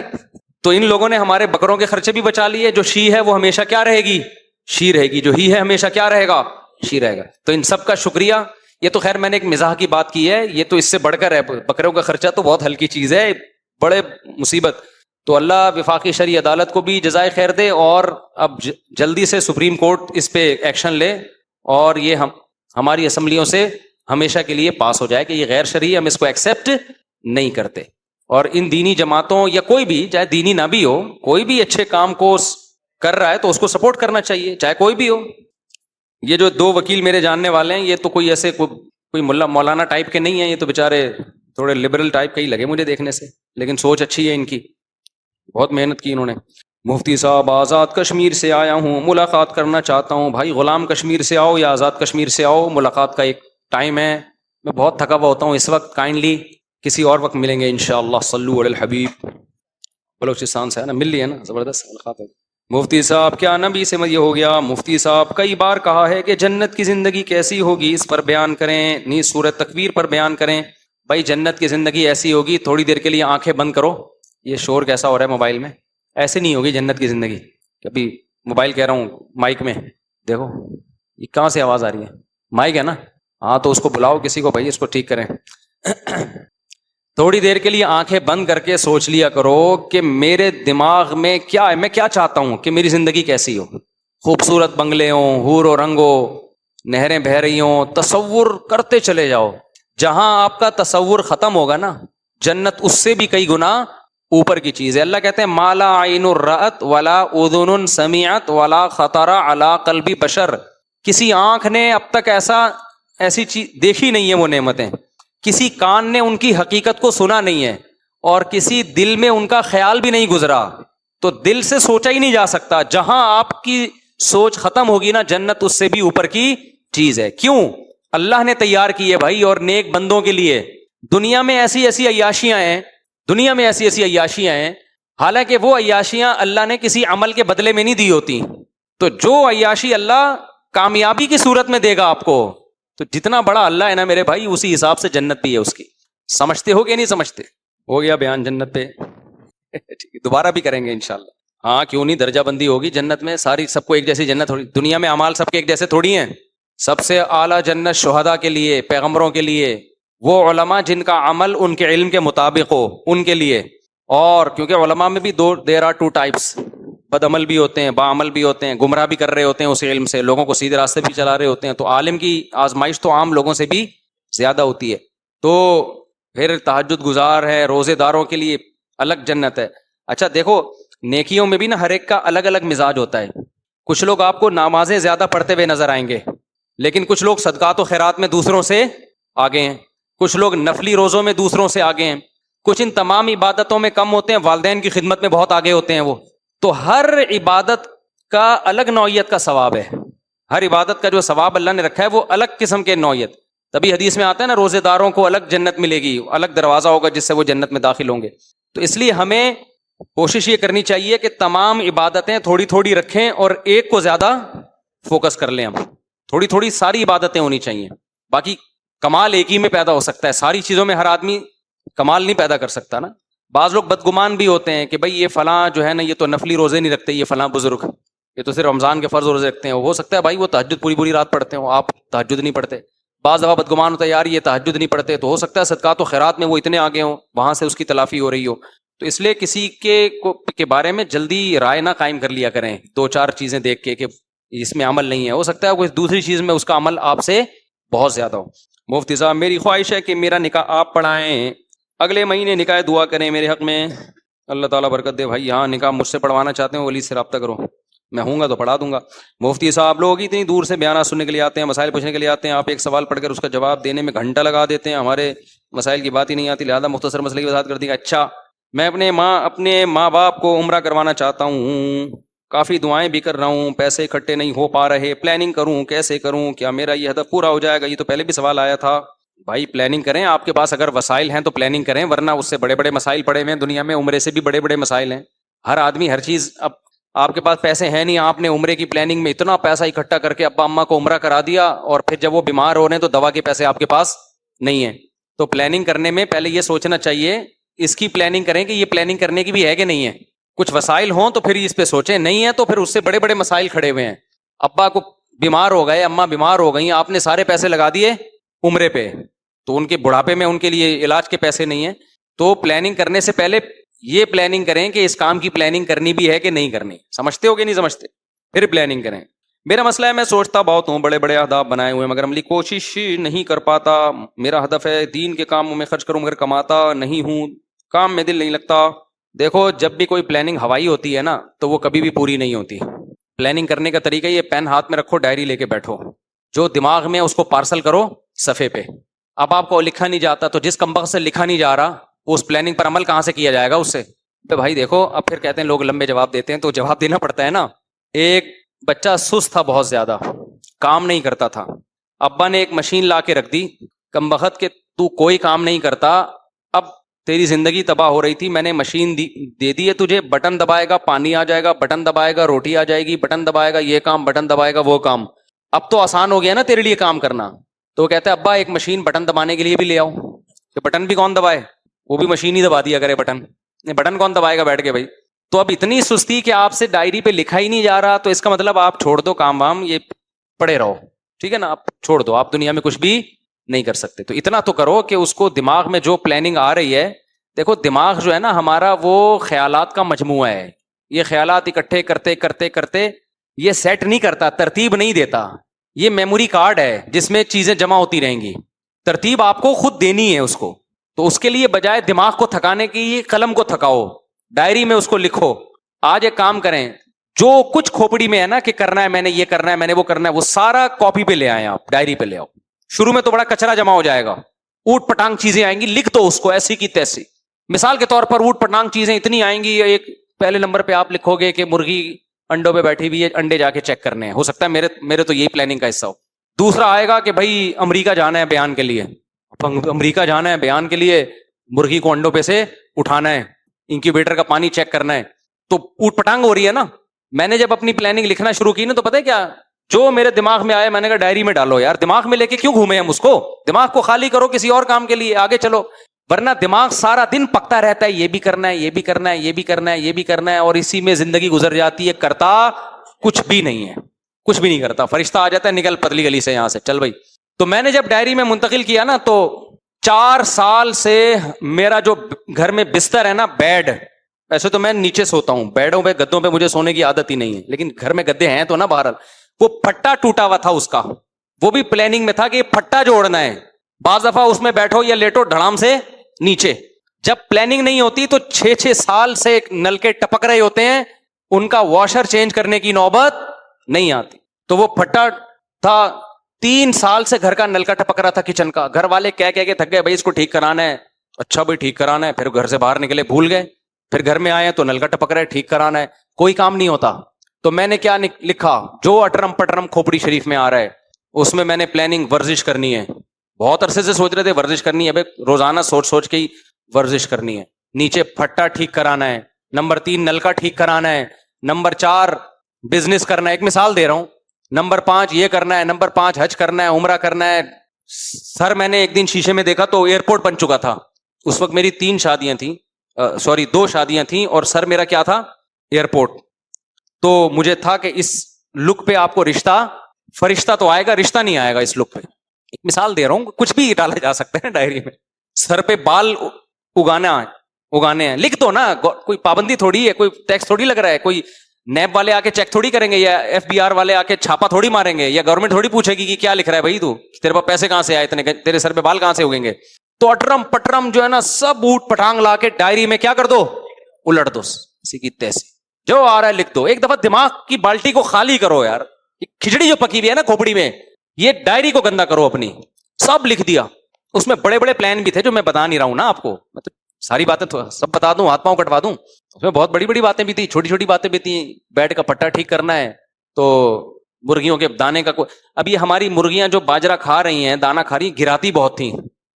A: تو ان لوگوں نے ہمارے بکروں کے خرچے بھی بچا لیے۔ جو شی ہے وہ ہمیشہ کیا رہے گی؟ شی رہے گی۔ جو ہی ہے ہمیشہ کیا رہے گا؟ شی رہے گا. تو ان سب کا شکریہ. یہ تو خیر میں نے ایک مزاح کی بات کی ہے, یہ تو اس سے بڑھ کر ہے. بکروں کا خرچہ تو بہت ہلکی چیز ہے, بڑے مصیبت. تو اللہ وفاقی شرعی عدالت کو بھی جزائے خیر دے, اور اب جلدی سے سپریم کورٹ اس پہ ایکشن لے, اور یہ ہماری اسمبلیوں سے ہمیشہ کے لیے پاس ہو جائے کہ یہ غیر شرعی, ہم اس کو ایکسیپٹ نہیں کرتے. اور ان دینی جماعتوں یا کوئی بھی, چاہے دینی نہ بھی ہو, کوئی بھی اچھے کام کو کر رہا ہے تو اس کو سپورٹ کرنا چاہیے, چاہے کوئی بھی ہو. یہ جو 2 وکیل میرے جاننے والے ہیں, یہ تو کوئی ایسے کوئی مولانا ٹائپ کے نہیں ہیں, یہ تو بیچارے تھوڑے لبرل ٹائپ کے ہی لگے مجھے دیکھنے سے, لیکن سوچ اچھی ہے ان کی, بہت محنت کی انہوں نے. مفتی صاحب آزاد کشمیر سے آیا ہوں, ملاقات کرنا چاہتا ہوں. بھائی غلام کشمیر سے آؤ یا آزاد کشمیر سے آؤ, ملاقات کا ایک ٹائم ہے. میں بہت تھکا ہوا ہوتا ہوں اس وقت, کائنڈلی کسی اور وقت ملیں گے انشاءاللہ. صلو علی الحبیب. بلوچستان سے ہے نا, مل لی ہے نا, زبردست ملاقات ہے. مفتی صاحب کیا نبی سے یہ ہو گیا؟ مفتی صاحب کئی بار کہا ہے کہ جنت کی زندگی کیسی ہوگی, اس پر بیان کریں. نیز سورۃ تکویر پر بیان کریں. بھائی جنت کی زندگی ایسی ہوگی, تھوڑی دیر کے لیے آنکھیں بند کرو. یہ شور کیسا ہو رہا ہے موبائل میں؟ ایسے نہیں ہوگی جنت کی زندگی. کبھی موبائل کہہ رہا ہوں مائک میں, دیکھو یہ کہاں سے آواز آ رہی ہے؟ مائک ہے نا, ہاں تو اس کو بلاؤ کسی کو, بھائی اس کو ٹھیک کریں. تھوڑی دیر کے لیے آنکھیں بند کر کے سوچ لیا کرو کہ میرے دماغ میں کیا ہے, میں کیا چاہتا ہوں کہ میری زندگی کیسی ہو. خوبصورت بنگلے ہوں, حور و رنگ ہو, نہریں بہہ رہی ہوں, تصور کرتے چلے جاؤ. جہاں آپ کا تصور ختم ہوگا نا, جنت اس سے بھی کئی گنا اوپر کی چیز ہے. اللہ کہتے ہیں مالا عین رأت ولا اذن سمعت ولا خطر علی قلب بشر. کسی آنکھ نے اب تک ایسی چیز دیکھی نہیں ہے وہ نعمتیں, کسی کان نے ان کی حقیقت کو سنا نہیں ہے, اور کسی دل میں ان کا خیال بھی نہیں گزرا. تو دل سے سوچا ہی نہیں جا سکتا. جہاں آپ کی سوچ ختم ہوگی نا, جنت اس سے بھی اوپر کی چیز ہے. کیوں؟ اللہ نے تیار کی ہے بھائی, اور نیک بندوں کے لیے. دنیا میں ایسی ایسی عیاشیاں ہیں, حالانکہ وہ عیاشیاں اللہ نے کسی عمل کے بدلے میں نہیں دی ہوتی. تو جو عیاشی اللہ کامیابی کی صورت میں دے گا آپ کو, تو جتنا بڑا اللہ ہے نا میرے بھائی, اسی حساب سے جنت بھی ہے اس کی. سمجھتے ہو کہ نہیں سمجھتے؟ ہو گیا بیان جنت پہ. دوبارہ بھی کریں گے انشاءاللہ. ہاں کیوں نہیں, درجہ بندی ہوگی جنت میں. ساری سب کو ایک جیسی جنت تھوڑی, دنیا میں اعمال سب کے ایک جیسے تھوڑی ہیں. سب سے اعلیٰ جنت شہداء کے لیے, پیغمبروں کے لیے, وہ علماء جن کا عمل ان کے علم کے مطابق ہو ان کے لیے. اور کیونکہ علماء میں بھی there are 2 types, بد عمل بھی ہوتے ہیں, با عمل بھی ہوتے ہیں, گمراہ بھی کر رہے ہوتے ہیں اس علم سے, لوگوں کو سیدھے راستے بھی چلا رہے ہوتے ہیں. تو عالم کی آزمائش تو عام لوگوں سے بھی زیادہ ہوتی ہے. تو پھر تہجد گزار ہے, روزے داروں کے لیے الگ جنت ہے. اچھا دیکھو, نیکیوں میں بھی نا ہر ایک کا الگ الگ مزاج ہوتا ہے. کچھ لوگ آپ کو نمازیں زیادہ پڑھتے ہوئے نظر آئیں گے, لیکن کچھ لوگ صدقات و خیرات میں دوسروں سے آگے ہیں. کچھ لوگ نفلی روزوں میں دوسروں سے آگے ہیں. کچھ ان تمام عبادتوں میں کم ہوتے ہیں, والدین کی خدمت میں بہت آگے ہوتے ہیں وہ. تو ہر عبادت کا الگ نوعیت کا ثواب ہے. ہر عبادت کا جو ثواب اللہ نے رکھا ہے وہ الگ قسم کے نوعیت. تبھی حدیث میں آتا ہے نا, روزے داروں کو الگ جنت ملے گی, الگ دروازہ ہوگا جس سے وہ جنت میں داخل ہوں گے. تو اس لیے ہمیں کوشش یہ کرنی چاہیے کہ تمام عبادتیں تھوڑی تھوڑی رکھیں, اور ایک کو زیادہ فوکس کر لیں. ہم تھوڑی تھوڑی ساری عبادتیں ہونی چاہیے. باقی کمال ایک ہی میں پیدا ہو سکتا ہے, ساری چیزوں میں ہر آدمی کمال نہیں پیدا کر سکتا نا. بعض لوگ بدگمان بھی ہوتے ہیں کہ بھئی یہ فلاں جو ہے نا, یہ تو نفلی روزے نہیں رکھتے, یہ فلاں بزرگ یہ تو صرف رمضان کے فرض روزے رکھتے ہیں. ہو سکتا ہے بھائی وہ تہجد پوری رات پڑھتے ہوں, آپ تہجد نہیں پڑھتے. بعض دفعہ بدگمان ہوتا ہے یار یہ تہجد نہیں پڑھتے, تو ہو سکتا ہے صدقات و خیرات میں وہ اتنے آگے ہوں, وہاں سے اس کی تلافی ہو رہی ہو. تو اس لیے کسی کے بارے میں جلدی رائے نہ قائم کر لیا کریں 2-4 چیزیں دیکھ کے کہ اس میں عمل نہیں ہے. ہو سکتا ہے کوئی دوسری چیز میں اس کا عمل آپ سے بہت زیادہ ہو. مفتی صاحب میری خواہش ہے کہ میرا نکاح آپ پڑھائیں, اگلے مہینے نکاح دعا کریں میرے حق میں. اللہ تعالیٰ برکت دے. بھائی یہاں نکاح مجھ سے پڑھوانا چاہتے ہیں, ولی سے رابطہ کرو, میں ہوں گا تو پڑھا دوں گا. مفتی صاحب لوگ اتنی دور سے بیانات سننے کے لیے آتے ہیں, مسائل پوچھنے کے لیے آتے ہیں, آپ ایک سوال پڑھ کر اس کا جواب دینے میں گھنٹہ لگا دیتے ہیں. ہمارے مسائل کی بات ہی نہیں آتی, لہٰذا مختصر مسئلے کی وضاحت کر دی. اچھا, میں اپنے ماں باپ کو عمرہ کروانا چاہتا ہوں, کافی دعائیں بھی کر رہا ہوں, پیسے اکٹھے نہیں ہو پا رہے, پلاننگ کروں کیسے کروں, کیا میرا یہ ہدف پورا ہو جائے گا؟ یہ تو پہلے بھی سوال آیا تھا. بھائی پلاننگ کریں, آپ کے پاس اگر وسائل ہیں تو پلاننگ کریں, ورنہ اس سے بڑے بڑے مسائل پڑے ہوئے ہیں دنیا میں, عمرے سے بھی بڑے بڑے مسائل ہیں. ہر آدمی ہر چیز, اب آپ کے پاس پیسے ہیں نہیں, آپ نے عمرے کی پلاننگ میں اتنا پیسہ اکٹھا کر کے ابا اماں کو عمرہ کرا دیا, اور پھر جب وہ بیمار ہو رہے ہیں تو دوا کے پیسے آپ کے پاس نہیں ہیں. تو پلاننگ کرنے میں پہلے یہ سوچنا چاہیے, اس کی پلاننگ کریں کہ یہ پلاننگ کرنے کی بھی ہے کہ نہیں ہے. کچھ وسائل ہوں تو پھر اس پہ سوچیں, نہیں ہے تو پھر اس سے بڑے بڑے مسائل کھڑے ہوئے ہیں. ابا کو بیمار ہو گئے, اماں بیمار ہو گئی, آپ نے سارے پیسے لگا دیے عمرے پہ, تو ان کے بڑھاپے میں ان کے لیے علاج کے پیسے نہیں ہیں. تو پلاننگ کرنے سے پہلے یہ پلاننگ کریں کہ اس کام کی پلاننگ کرنی بھی ہے کہ نہیں کرنی, سمجھتے ہو کہ نہیں سمجھتے, پھر پلاننگ کریں. میرا مسئلہ ہے میں سوچتا بہت ہوں, بڑے بڑے اہداف بنائے ہوئے مگر عملی کوشش نہیں کر پاتا. میرا ہدف ہے دین کے کاموں میں خرچ کروں مگر کماتا نہیں ہوں, کام میں دل نہیں لگتا. دیکھو جب بھی کوئی پلاننگ ہوائی ہوتی ہے نا تو وہ کبھی بھی پوری نہیں ہوتی. پلاننگ کرنے کا طریقہ یہ, پین ہاتھ میں رکھو, ڈائری لے کے بیٹھو, جو دماغ میں اس کو پارسل کرو صفحے پہ. اب آپ کو لکھا نہیں جاتا تو جس کمبخت سے لکھا نہیں جا رہا اس پلاننگ پر عمل کہاں سے کیا جائے گا اس سے. تو بھائی دیکھو, اب پھر کہتے ہیں لوگ لمبے جواب دیتے ہیں, تو جواب دینا پڑتا ہے نا. ایک بچہ سست تھا, بہت زیادہ کام نہیں کرتا تھا. ابا نے ایک مشین لا کے رکھ دی, کمبخت کے تو کوئی کام نہیں کرتا, اب تیری زندگی تباہ ہو رہی تھی, میں نے مشین دے دی ہے تجھے, بٹن دبائے گا پانی آ جائے گا, بٹن دبائے گا روٹی آ جائے گی, بٹن دبائے گا یہ کام, بٹن دبائے گا وہ کام. اب تو آسان ہو گیا نا تیرے لیے کام کرنا. تو وہ کہتا ہے ابا ایک مشین بٹن دبانے کے لیے بھی لے آؤ, کہ بٹن بھی کون دبائے, وہ بھی مشین ہی دبا دیا کرے بٹن, بٹن کون دبائے گا بیٹھ کے بھائی. تو اب اتنی سستی کہ آپ سے ڈائری پہ لکھا ہی نہیں جا رہا, تو اس کا مطلب آپ چھوڑ دو کام وام, یہ پڑے رہو, ٹھیک ہے نا, آپ چھوڑ دو, آپ دنیا میں کچھ بھی نہیں کر سکتے. تو اتنا تو کرو کہ اس کو دماغ میں جو پلاننگ آ رہی ہے, دیکھو دماغ جو ہے نا ہمارا وہ خیالات کا مجموعہ ہے, یہ خیالات اکٹھے کرتے کرتے کرتے یہ سیٹ نہیں کرتا, ترتیب نہیں دیتا. یہ میموری کارڈ ہے جس میں چیزیں جمع ہوتی رہیں گی, ترتیب آپ کو خود دینی ہے اس کو. تو اس کے لیے بجائے دماغ کو تھکانے کی قلم کو تھکاؤ, ڈائری میں اس کو لکھو. آج ایک کام کریں, جو کچھ کھوپڑی میں ہے نا کہ کرنا ہے, میں نے یہ کرنا ہے, میں نے وہ کرنا ہے, وہ سارا کاپی پہ لے آئے, آپ ڈائری پہ لے آؤ. شروع میں تو بڑا کچرا جمع ہو جائے گا, اوٹ پٹانگ چیزیں آئیں گی, لکھ دو اس کو ایسی کی تیسی. مثال کے طور پر اوٹ پٹانگ چیزیں اتنی آئیں گی, ایک پہلے نمبر پہ آپ لکھو گے کہ مرغی انڈوں پہ بیٹھی ہوئی ہے, انڈے جا کے چیک کرنے ہیں, ہو سکتا ہے میرے تو یہی پلاننگ کا حصہ ہو. دوسرا آئے گا کہ بھائی امریکہ جانا ہے بیان کے لیے, امریکہ جانا ہے بیان کے لیے, مرغی کو انڈوں پہ سے اٹھانا ہے, انکیوبیٹر کا پانی چیک کرنا ہے. تو اوٹ پٹانگ ہو رہی ہے نا. میں نے جب اپنی پلاننگ لکھنا شروع کی نا تو پتہ ہے کیا, جو میرے دماغ میں آیا میں نے کہا ڈائری میں ڈالو یار, دماغ میں لے کے کیوں گھومے ہم اس کو, دماغ کو خالی کرو کسی اور کام کے لیے, آگے چلو. ورنہ دماغ سارا دن پکتا رہتا ہے, یہ بھی کرنا ہے, یہ بھی کرنا ہے, یہ بھی کرنا ہے, یہ بھی کرنا ہے, اور اسی میں زندگی گزر جاتی ہے, کرتا کچھ بھی نہیں ہے, کچھ بھی نہیں کرتا. فرشتہ آ جاتا ہے, نکل پتلی گلی سے یہاں سے, چل بھائی. تو میں نے جب ڈائری میں منتقل کیا نا تو 4 سال سے میرا جو گھر میں بستر ہے نا, بیڈ, ایسے تو میں نیچے سوتا ہوں, بیڈوں پہ گدوں پہ مجھے سونے کی عادت ہی نہیں ہے, لیکن گھر میں گدے ہیں تو نا بہرحال, وہ پھٹا ٹوٹا ہوا تھا اس کا, وہ بھی پلاننگ میں تھا کہ یہ پھٹا جوڑنا ہے. بعض دفعہ اس میں بیٹھو یا لیٹو دھڑام سے نیچے. جب پلاننگ نہیں ہوتی تو 6 سال سے نل کے ٹپک رہے ہوتے ہیں, ان کا واشر چینج کرنے کی نوبت نہیں آتی. تو وہ پھٹا تھا, 3 سال سے گھر کا نل کا ٹپک رہا تھا کچن کا. گھر والے کہہ کے تھک گئے, بھائی اس کو ٹھیک کرانا ہے. اچھا بھائی ٹھیک کرانا ہے, پھر گھر سے باہر نکلے بھول گئے, پھر گھر میں آئے تو نل کا ٹپک رہا ہے, ٹھیک کرانا ہے, کوئی کام نہیں ہوتا. تو میں نے کیا لکھا, جو اٹرم پٹرم کھوپڑی شریف میں آ رہا ہے اس میں میں نے پلاننگ ورزش کرنی ہے. بہت عرصے سے سوچ رہے تھے ورزش کرنی ہے, بھائی روزانہ سوچ کے ہی ورزش کرنی ہے. نیچے پھٹا ٹھیک کرانا ہے, نمبر 3 نل کا ٹھیک کرانا ہے, نمبر 4 بزنس کرنا ہے, ایک مثال دے رہا ہوں, نمبر 5 یہ کرنا ہے, نمبر 5 حج کرنا ہے, عمرہ کرنا ہے. سر میں نے ایک دن شیشے میں دیکھا تو ایئرپورٹ بن چکا تھا. اس وقت میری 2 شادیاں تھیں اور سر میرا کیا تھا, ایئرپورٹ. تو مجھے تھا کہ اس لک پہ آپ کو فرشتہ تو آئے گا, رشتہ نہیں آئے گا اس لک پہ. ایک مثال دے رہا ہوں, کچھ بھی ڈالا جا سکتا ہے ڈائری میں. سر پہ بال اگانے ہیں, لکھ دو نا, کوئی پابندی تھوڑی ہے, کوئی ٹیکس تھوڑی لگ رہا ہے, کوئی نیب والے آ کے چیک تھوڑی کریں گے, یا FBI والے آ کے چھاپا تھوڑی ماریں گے, یا گورنمنٹ تھوڑی پوچھے گی کہ کیا لکھ رہا ہے بھائی, تو تیرے پاس پیسے کہاں سے آئے, تیرے سر پہ بال کہاں سے اگیں گے. تو اٹرم پٹرم جو ہے نا سب اوٹ پٹانگ لا کے ڈائری میں کیا کر دو, الٹ دو, اسی کی تیسی, جو آ رہا ہے لکھ دو. ایک دفعہ دماغ کی بالٹی کو خالی کرو یار, کھچڑی جو پکی ہوئی ہے نا کھوپڑی میں, یہ ڈائری کو گندا کرو اپنی. سب لکھ دیا. اس میں بڑے بڑے پلان بھی تھے جو میں بتا نہیں رہا ہوں نا آپ کو, میں تو ساری باتیں تو سب بتا دوں, ہاتھ پاؤں کٹوا دوں. اس میں بہت بڑی بڑی باتیں بھی تھی, چھوٹی چھوٹی باتیں بھی تھیں. بیڈ کا پٹا ٹھیک کرنا ہے, تو مرغیوں کے دانے کا اب یہ ہماری مرغیاں جو باجرہ کھا رہی ہیں, دانا کھا رہی ہیں, گراتی بہت تھیں,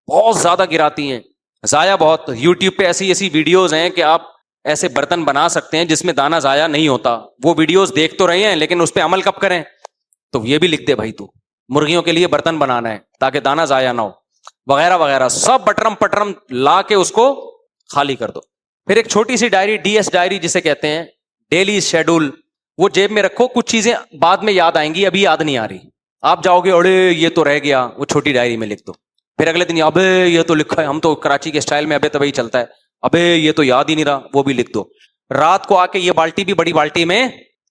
A: بہت زیادہ گراتی ہیں, ضائع بہت. یوٹیوب پہ ایسی ویڈیوز ہیں کہ آپ ایسے برتن بنا سکتے ہیں جس میں دانا ضائع نہیں ہوتا. وہ ویڈیوز دیکھ تو رہے ہیں لیکن اس پہ عمل کب کریں. تو یہ بھی لکھ دے بھائی, تو مرغیوں کے لیے برتن بنانا ہے تاکہ دانا ضائع نہ ہو, وغیرہ وغیرہ. سب بٹرم پٹرم لا کے اس کو خالی کر دو. پھر ایک چھوٹی سی ڈائری, DS ڈائری جسے کہتے ہیں, ڈیلی شیڈول, وہ جیب میں رکھو, کچھ چیزیں بعد میں یاد آئیں گی, ابھی یاد نہیں آ رہی. آپ جاؤ گے اڑے یہ تو رہ گیا, وہ چھوٹی ڈائری میں لکھ دو. پھر اگلے دن ابے یہ تو لکھا ہے, ہم تو کراچی کے اسٹائل میں ابے تبھی چلتا ہے, ابے یہ تو یاد ہی نہیں رہا, وہ بھی لکھ دو. رات کو آ کے یہ بالٹی بھی بڑی بالٹی میں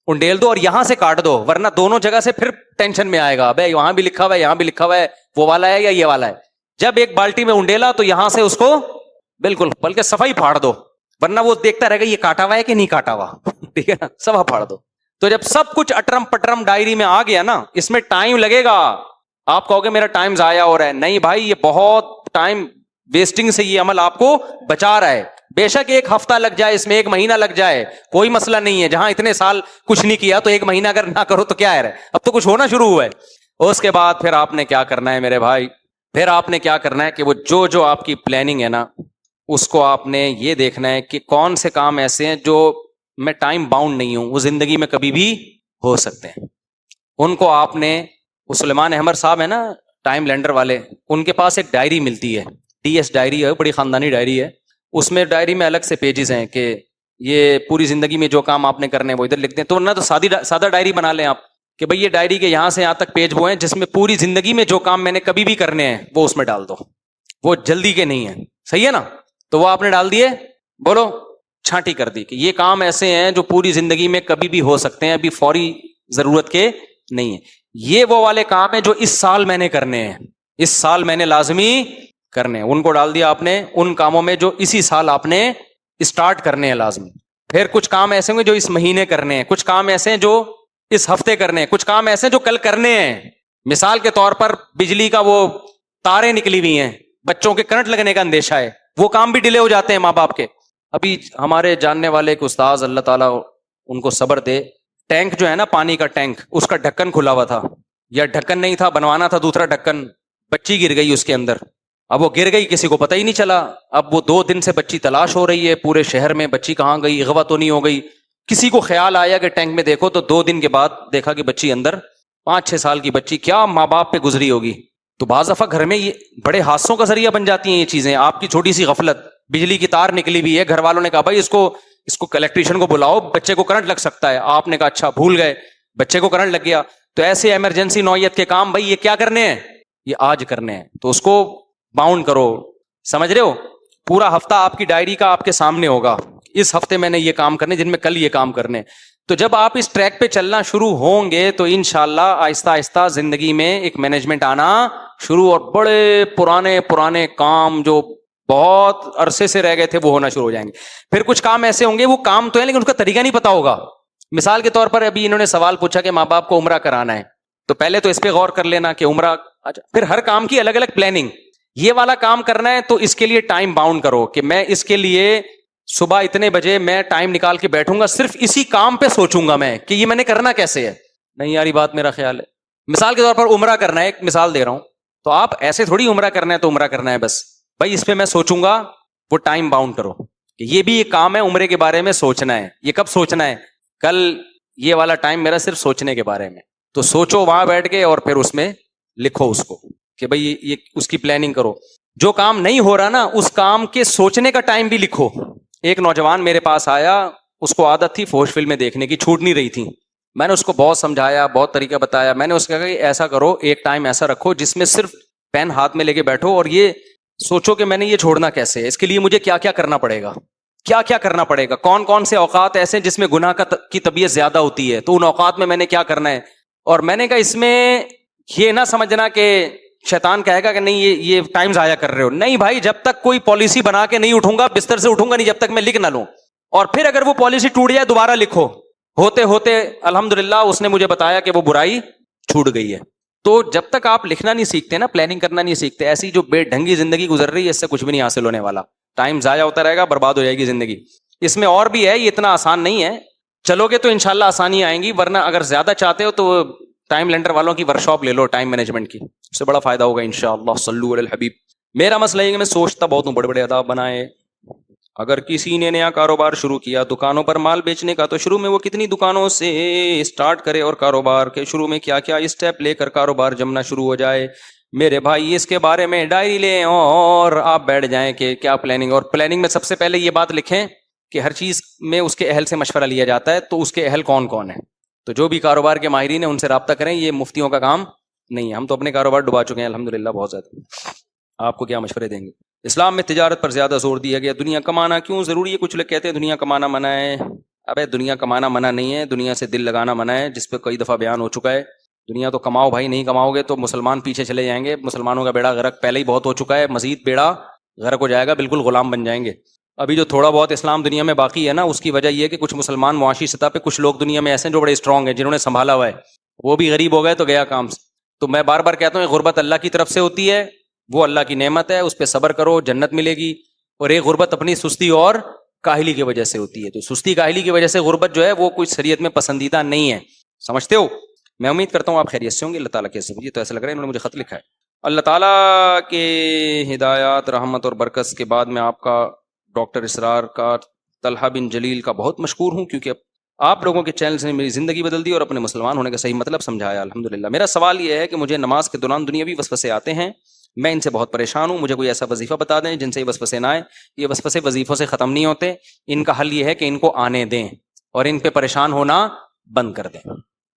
A: انڈیل دو اور یہاں سے کاٹ دو, ورنہ دونوں جگہ سے پھر ٹینشن میں آئے گا, ابے وہاں بھی لکھا ہوا ہے یہاں بھی لکھا ہوا ہے, وہ والا ہے یا یہ والا ہے. جب ایک بالٹی میں انڈیلا تو یہاں سے اس کو بالکل بلکہ صفائی پھاڑ دو, ورنہ وہ دیکھتا رہے گا یہ کاٹا ہوا ہے کہ نہیں کاٹا ہوا. ٹھیک ہے نا, صفا پھاڑ دو. تو جب سب کچھ اٹرم پٹرم ڈائری میں آ گیا نا, اس میں ٹائم لگے گا. آپ کہو گے میرا ٹائم ضائع ہو رہا ہے, نہیں بھائی, یہ بہت ٹائم ویسٹنگ سے یہ عمل آپ کو بچا رہا ہے. بے شک ایک ہفتہ لگ جائے اس میں, ایک مہینہ لگ جائے, کوئی مسئلہ نہیں ہے. جہاں اتنے سال کچھ نہیں کیا تو ایک مہینہ اگر نہ کرو تو کیا ہے, اب تو کچھ ہونا شروع ہوا ہے. اس کے بعد پھر آپ نے کیا کرنا ہے میرے بھائی, پھر آپ نے کیا کرنا ہے کہ وہ جو آپ کی پلاننگ ہے نا, اس کو آپ نے یہ دیکھنا ہے کہ کون سے کام ایسے ہیں جو میں ٹائم باؤنڈ نہیں ہوں, وہ زندگی میں کبھی بھی ہو سکتے ہیں. ان کو آپ نے, وہ سلیمان احمد صاحب ہے نا ٹائم لینڈر والے, ان کے پاس ایک ڈائری ملتی ہے, ٹی ایس ڈائری ہے, بڑی خاندانی ڈائری ہے. اس میں ڈائری میں الگ سے پیجز ہیں کہ یہ پوری زندگی میں جو کام آپ نے کرنے ہیں وہ ادھر لکھ دیں. تو نہ تو سادہ ڈائری بنا لیں آپ کہ بھئی یہ ڈائری کے یہاں سے یہاں تک پیج وہ ہیں جس میں پوری زندگی میں جو کام میں نے کبھی بھی کرنے ہیں وہ اس میں ڈال دو, وہ جلدی کے نہیں ہیں. صحیح ہے نا, تو وہ آپ نے ڈال دیے, بولو چھانٹی کر دی کہ یہ کام ایسے ہیں جو پوری زندگی میں کبھی بھی ہو سکتے ہیں, ابھی فوری ضرورت کے نہیں ہیں. یہ وہ والے کام ہیں جو اس سال میں نے کرنے ہیں, اس سال میں نے لازمی کرنے ہیں, ان کو ڈال دیا آپ نے ان کاموں میں جو اسی سال آپ نے اسٹارٹ کرنے ہیں لازمی. پھر کچھ کام ایسے ہوں گے جو اس مہینے کرنے ہیں, کچھ کام ایسے ہیں جو اس ہفتے کرنے ہیں, کچھ کام ایسے ہیں جو کل کرنے ہیں. مثال کے طور پر بجلی کا وہ تاریں نکلی ہوئی ہیں, بچوں کے کرنٹ لگنے کا اندیشہ ہے, وہ کام بھی ڈیلے ہو جاتے ہیں ماں باپ کے. ابھی ہمارے جاننے والے ایک استاذ, اللہ تعالیٰ ان کو صبر دے, ٹینک جو ہے نا پانی کا ٹینک, اس کا ڈھکن کھلا ہوا تھا یا ڈھکن نہیں تھا, بنوانا تھا دوسرا ڈھکن, بچی گر گئی اس کے اندر. اب وہ گر گئی, کسی کو پتہ ہی نہیں چلا. اب وہ 2 دن سے بچی تلاش ہو رہی ہے پورے شہر میں, بچی کہاں گئی, اغوا تو نہیں ہو گئی. کسی کو خیال آیا کہ ٹینک میں دیکھو, تو 2 دن کے بعد دیکھا کہ بچی اندر, 5-6 سال کی بچی, کیا ماں باپ پہ گزری ہوگی. تو بعض دفعہ گھر میں یہ بڑے حادثوں کا ذریعہ بن جاتی ہیں یہ چیزیں. آپ کی چھوٹی سی غفلت, بجلی کی تار نکلی ہوئی ہے, گھر والوں نے کہا بھائی اس کو الیکٹریشین کو بلاؤ, بچے کو کرنٹ لگ سکتا ہے. آپ نے کہا اچھا, بھول گئے, بچے کو کرنٹ لگ گیا. تو ایسے ایمرجنسی نوعیت کے کام بھائی یہ کیا کرنے ہیں, یہ آج کرنے ہیں. تو اس کو باؤنڈ کرو, سمجھ رہے ہو. پورا ہفتہ آپ کی ڈائری کا آپ کے سامنے ہوگا, اس ہفتے میں نے یہ کام کرنے, جن میں کل یہ کام کرنے. تو جب آپ اس ٹریک پہ چلنا شروع ہوں گے تو انشاءاللہ آہستہ آہستہ زندگی میں ایک مینجمنٹ آنا شروع, اور بڑے پرانے کام جو بہت عرصے سے رہ گئے تھے وہ ہونا شروع ہو جائیں گے. پھر کچھ کام ایسے ہوں گے, وہ کام تو ہے لیکن اس کا طریقہ نہیں پتا ہوگا. مثال کے طور پر ابھی انہوں نے سوال پوچھا کہ ماں باپ کو عمرہ کرانا ہے, تو پہلے تو اس پہ غور کر لینا کہ عمرہ, پھر ہر کام کی الگ الگ پلاننگ. یہ والا کام کرنا ہے تو اس کے لیے ٹائم باؤنڈ کرو کہ میں اس کے لیے صبح اتنے بجے میں ٹائم نکال کے بیٹھوں گا, صرف اسی کام پہ سوچوں گا میں کہ یہ میں نے کرنا کیسے ہے. نہیں یاری بات میرا خیال ہے. مثال کے طور پر عمرہ کرنا ہے, ایک مثال دے رہا ہوں, تو آپ ایسے تھوڑی عمرہ کرنا ہے تو عمرہ کرنا ہے بس, بھائی اس پہ میں سوچوں گا. وہ ٹائم باؤنڈ کرو کہ یہ بھی ایک کام ہے, عمرے کے بارے میں سوچنا ہے. یہ کب سوچنا ہے, کل. یہ والا ٹائم میرا صرف سوچنے کے بارے میں. تو سوچو وہاں بیٹھ کے, اور پھر اس میں لکھو اس کو کہ بھائی یہ اس کی پلاننگ کرو. جو کام نہیں ہو رہا نا, اس کام کے سوچنے کا ٹائم بھی لکھو. ایک نوجوان میرے پاس آیا, اس کو عادت تھی فوش فلمیں دیکھنے کی, چھوٹ نہیں رہی تھی. میں نے اس کو بہت سمجھایا, بہت طریقہ بتایا. میں نے اس کو کہا کہ ایسا کرو, ایک ٹائم ایسا رکھو جس میں صرف پین ہاتھ میں لے کے بیٹھو اور یہ سوچو کہ میں نے یہ چھوڑنا کیسے ہے, اس کے لیے مجھے کیا کیا کرنا پڑے گا, کیا کیا کرنا پڑے گا, کون کون سے اوقات ایسے جس میں گناہ کی طبیعت زیادہ ہوتی ہے, تو ان اوقات میں نے کیا کرنا ہے. اور میں نے کہا اس میں یہ نہ سمجھنا کہ شیطان کہے گا کہ نہیں یہ ٹائم ضائع کر رہے ہو. نہیں بھائی, جب تک کوئی پالیسی بنا کے نہیں اٹھوں گا, بستر سے اٹھوں گا نہیں جب تک میں لکھ نہ لوں. اور پھر اگر وہ پالیسی ٹوٹ جائے دوبارہ لکھو. ہوتے ہوتے الحمدللہ اس نے مجھے بتایا کہ وہ برائی چھوٹ گئی ہے. تو جب تک آپ لکھنا نہیں سیکھتے نا, پلاننگ کرنا نہیں سیکھتے, ایسی جو بے ڈھنگی زندگی گزر رہی ہے, اس سے کچھ بھی نہیں حاصل ہونے والا. ٹائم ضائع ہوتا رہے گا, برباد ہو جائے گی زندگی. اس میں اور بھی ہے, یہ اتنا آسان نہیں ہے. چلو گے تو انشاءاللہ آسانی آئیں گی, ورنہ اگر زیادہ چاہتے ہو تو ٹائم لینڈر والوں کی ورکشاپ لے لو ٹائم مینجمنٹ کی, اس سے بڑا فائدہ ہوگا انشاءاللہ. صلو علی الحبیب. میرا مسئلہ یہ کہ میں سوچتا بہت ہوں, بڑے بڑے آداب بنائے. اگر کسی نے نیا کاروبار شروع کیا دکانوں پر مال بیچنے کا, تو شروع میں وہ کتنی دکانوں سے اسٹارٹ کرے, اور کاروبار کے شروع میں کیا کیا اسٹیپ لے کر کاروبار جمنا شروع ہو جائے. میرے بھائی اس کے بارے میں ڈائری لیں اور آپ بیٹھ جائیں کہ کیا پلاننگ. اور پلاننگ میں سب سے پہلے یہ بات لکھیں کہ ہر چیز میں اس کے اہل سے مشورہ لیا جاتا ہے, تو اس کے اہل کون کون ہیں. تو جو بھی کاروبار کے ماہرین ہیں ان سے رابطہ کریں, یہ مفتیوں کا کام نہیں ہے. ہم تو اپنے کاروبار ڈبا چکے ہیں الحمدللہ بہت زیادہ, آپ کو کیا مشورے دیں گے. اسلام میں تجارت پر زیادہ زور دیا گیا, دنیا کمانا کیوں ضروری ہے؟ کچھ لوگ کہتے ہیں دنیا کمانا منع ہے. ابے دنیا کمانا منع نہیں ہے, دنیا سے دل لگانا منع ہے, جس پہ کئی دفعہ بیان ہو چکا ہے. دنیا تو کماؤ بھائی, نہیں کماؤ گے تو مسلمان پیچھے چلے جائیں گے, مسلمانوں کا بیڑا غرق پہلے ہی بہت ہو چکا ہے, مزید بیڑا غرق ہو جائے گا, بالکل غلام بن جائیں گے. ابھی جو تھوڑا بہت اسلام دنیا میں باقی ہے نا, اس کی وجہ یہ ہے کہ کچھ مسلمان معاشی سطح پہ کچھ لوگ دنیا میں ایسے ہیں جو بڑے اسٹرانگ ہیں, جنہوں نے سنبھالا ہوا ہے, وہ بھی غریب ہو گئے تو گیا کام سے. تو میں بار بار کہتا ہوں غربت اللہ کی طرف سے ہوتی ہے, وہ اللہ کی نعمت ہے, اس پہ صبر کرو جنت ملے گی. اور ایک غربت اپنی سستی اور کاہلی کی وجہ سے ہوتی ہے. تو سستی کاہلی کی وجہ سے غربت جو ہے وہ کوئی شریعت میں پسندیدہ نہیں ہے, سمجھتے ہو. میں امید کرتا ہوں آپ خیریت سے ہوں گے, اللہ تعالیٰ کے مجھے تو ایسا لگ رہا ہے انہوں نے مجھے خط لکھا ہے. اللہ تعالیٰ کے ہدایات رحمت اور برکت کے بعد میں آپ کا ڈاکٹر اسرار کا طلحہ بن جلیل کا بہت مشکور ہوں, کیونکہ آپ لوگوں کے چینل سے میری زندگی بدل دی اور اپنے مسلمان ہونے کا صحیح مطلب سمجھایا الحمدللہ. میرا سوال یہ ہے کہ مجھے نماز کے دوران دنیاوی وسوسے آتے ہیں, میں ان سے بہت پریشان ہوں, مجھے کوئی ایسا وظیفہ بتا دیں جن سے یہ وسوسے نہ آئے. یہ وسوسے وظیفوں سے ختم نہیں ہوتے, ان کا حل یہ ہے کہ ان کو آنے دیں اور ان پہ پریشان ہونا بند کر دیں.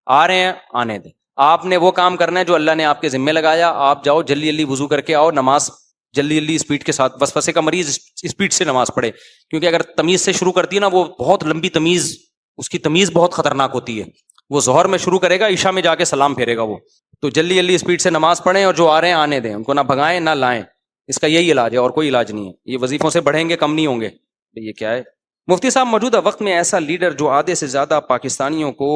A: آ رہے ہیں آنے دیں. آپ نے وہ کام کرنا ہے جو اللہ نے آپ کے ذمہ لگایا. آپ جاؤ جلدی جلدی وضو کر کے آؤ, نماز جلدی جلدی اسپیڈ کے ساتھ. وسوسے کا مریض اسپیڈ سے نماز پڑھے, کیونکہ اگر تمیز سے شروع کرتی ہے نا, وہ بہت لمبی تمیز, اس کی تمیز بہت خطرناک ہوتی ہے. وہ ظہر میں شروع کرے گا, عشاء میں جا کے سلام پھیرے گا وہ. تو جلدی جلدی اسپیڈ سے نماز پڑھیں اور جو آ رہے ہیں آنے دیں, ان کو نہ بھگائیں نہ لائیں. اس کا یہی علاج ہے اور کوئی علاج نہیں ہے. یہ وظیفوں سے بڑھیں گے کم نہیں ہوں گے. یہ کیا ہے مفتی صاحب؟ موجودہ وقت میں ایسا لیڈر جو آدھے سے زیادہ پاکستانیوں کو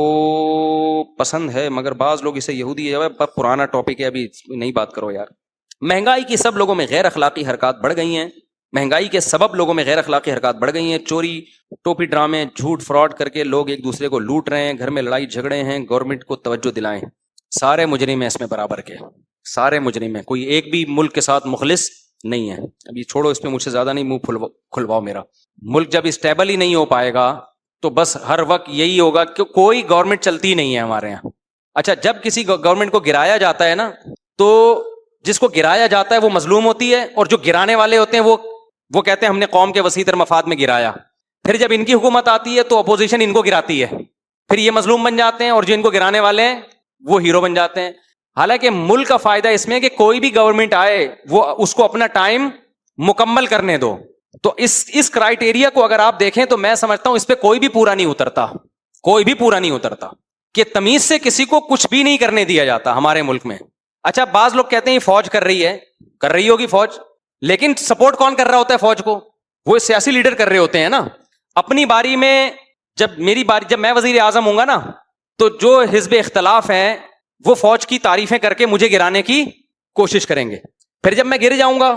A: پسند ہے مگر بعض لوگ اسے یہودی ہے. پرانا ٹاپک ہے, ابھی نہیں بات کرو یار. مہنگائی کی سب لوگوں میں غیر اخلاقی حرکات بڑھ گئی ہیں. مہنگائی کے سبب لوگوں میں غیر اخلاقی حرکات بڑھ گئی ہیں. چوری ٹوپی ڈرامے جھوٹ فراڈ کر کے لوگ ایک دوسرے کو لوٹ رہے ہیں, گھر میں لڑائی جھگڑے ہیں. گورنمنٹ کو توجہ دلائیں. سارے مجرم ہیں اس میں برابر کے, سارے مجرم ہیں, کوئی ایک بھی ملک کے ساتھ مخلص نہیں ہے. ابھی چھوڑو اس پہ مجھ سے زیادہ نہیں منہ کھلواؤ میرا. ملک جب اسٹیبل ہی نہیں ہو پائے گا تو بس ہر وقت یہی ہوگا کہ کوئی گورنمنٹ چلتی نہیں ہے ہمارے یہاں. اچھا, جب کسی گورنمنٹ کو گرایا جاتا ہے نا, تو جس کو گرایا جاتا ہے وہ مظلوم ہوتی ہے, اور جو گرانے والے ہوتے ہیں وہ کہتے ہیں ہم نے قوم کے وسیع تر مفاد میں گرایا. پھر جب ان کی حکومت آتی ہے تو اپوزیشن ان کو گراتی ہے, پھر یہ مظلوم بن جاتے ہیں, اور جو ان کو گرانے والے ہیں وہ ہیرو بن جاتے ہیں. حالانکہ ملک کا فائدہ اس میں کہ کوئی بھی گورنمنٹ آئے وہ اس کو اپنا ٹائم مکمل کرنے دو. تو اس کرائیٹیریا کو اگر آپ دیکھیں تو میں سمجھتا ہوں اس پہ کوئی بھی پورا نہیں اترتا, کوئی بھی پورا نہیں اترتا, کہ تمیز سے کسی کو کچھ بھی نہیں کرنے دیا جاتا ہمارے ملک میں. اچھا, بعض لوگ کہتے ہیں فوج کر رہی ہوگی فوج, لیکن سپورٹ کون کر رہا ہوتا ہے فوج کو؟ وہ سیاسی لیڈر کر رہے ہوتے ہیں نا. اپنی باری میں جب میں وزیر اعظم ہوں گا نا, تو جو حزب اختلاف ہیں وہ فوج کی تعریفیں کر کے مجھے گرانے کی کوشش کریں گے. پھر جب میں گر جاؤں گا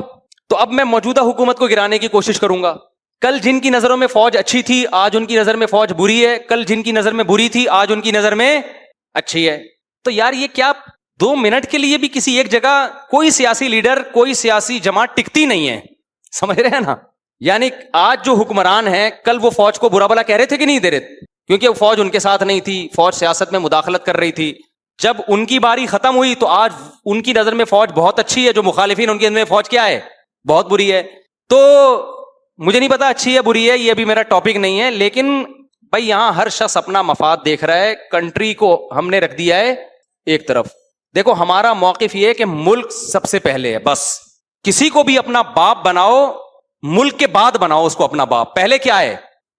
A: تو اب میں موجودہ حکومت کو گرانے کی کوشش کروں گا. کل جن کی نظروں میں فوج اچھی تھی آج ان کی نظر میں فوج بری ہے, کل جن کی نظر میں بری تھی آج ان کی نظر میں اچھی ہے. تو یار یہ کیا 2 منٹ کے لیے بھی کسی ایک جگہ کوئی سیاسی لیڈر کوئی سیاسی جماعت ٹکتی نہیں ہے, سمجھ رہے ہیں نا. یعنی آج جو حکمران ہیں کل وہ فوج کو برا بلا کہہ رہے تھے کہ نہیں دے رہے, کیونکہ وہ فوج ان کے ساتھ نہیں تھی, فوج سیاست میں مداخلت کر رہی تھی. جب ان کی باری ختم ہوئی تو آج ان کی نظر میں فوج بہت اچھی ہے, جو مخالفین ان کی نظر میں فوج کیا ہے, بہت بری ہے. تو مجھے نہیں پتا اچھی ہے بری ہے, یہ بھی میرا ٹاپک نہیں ہے. لیکن بھائی یہاں ہر شخص اپنا مفاد دیکھ رہا ہے, کنٹری کو ہم نے رکھ دیا ہے ایک طرف. دیکھو ہمارا موقف یہ ہے کہ ملک سب سے پہلے ہے. بس کسی کو بھی اپنا باپ بناؤ, ملک کے بعد بناؤ اس کو اپنا باپ. پہلے کیا ہے,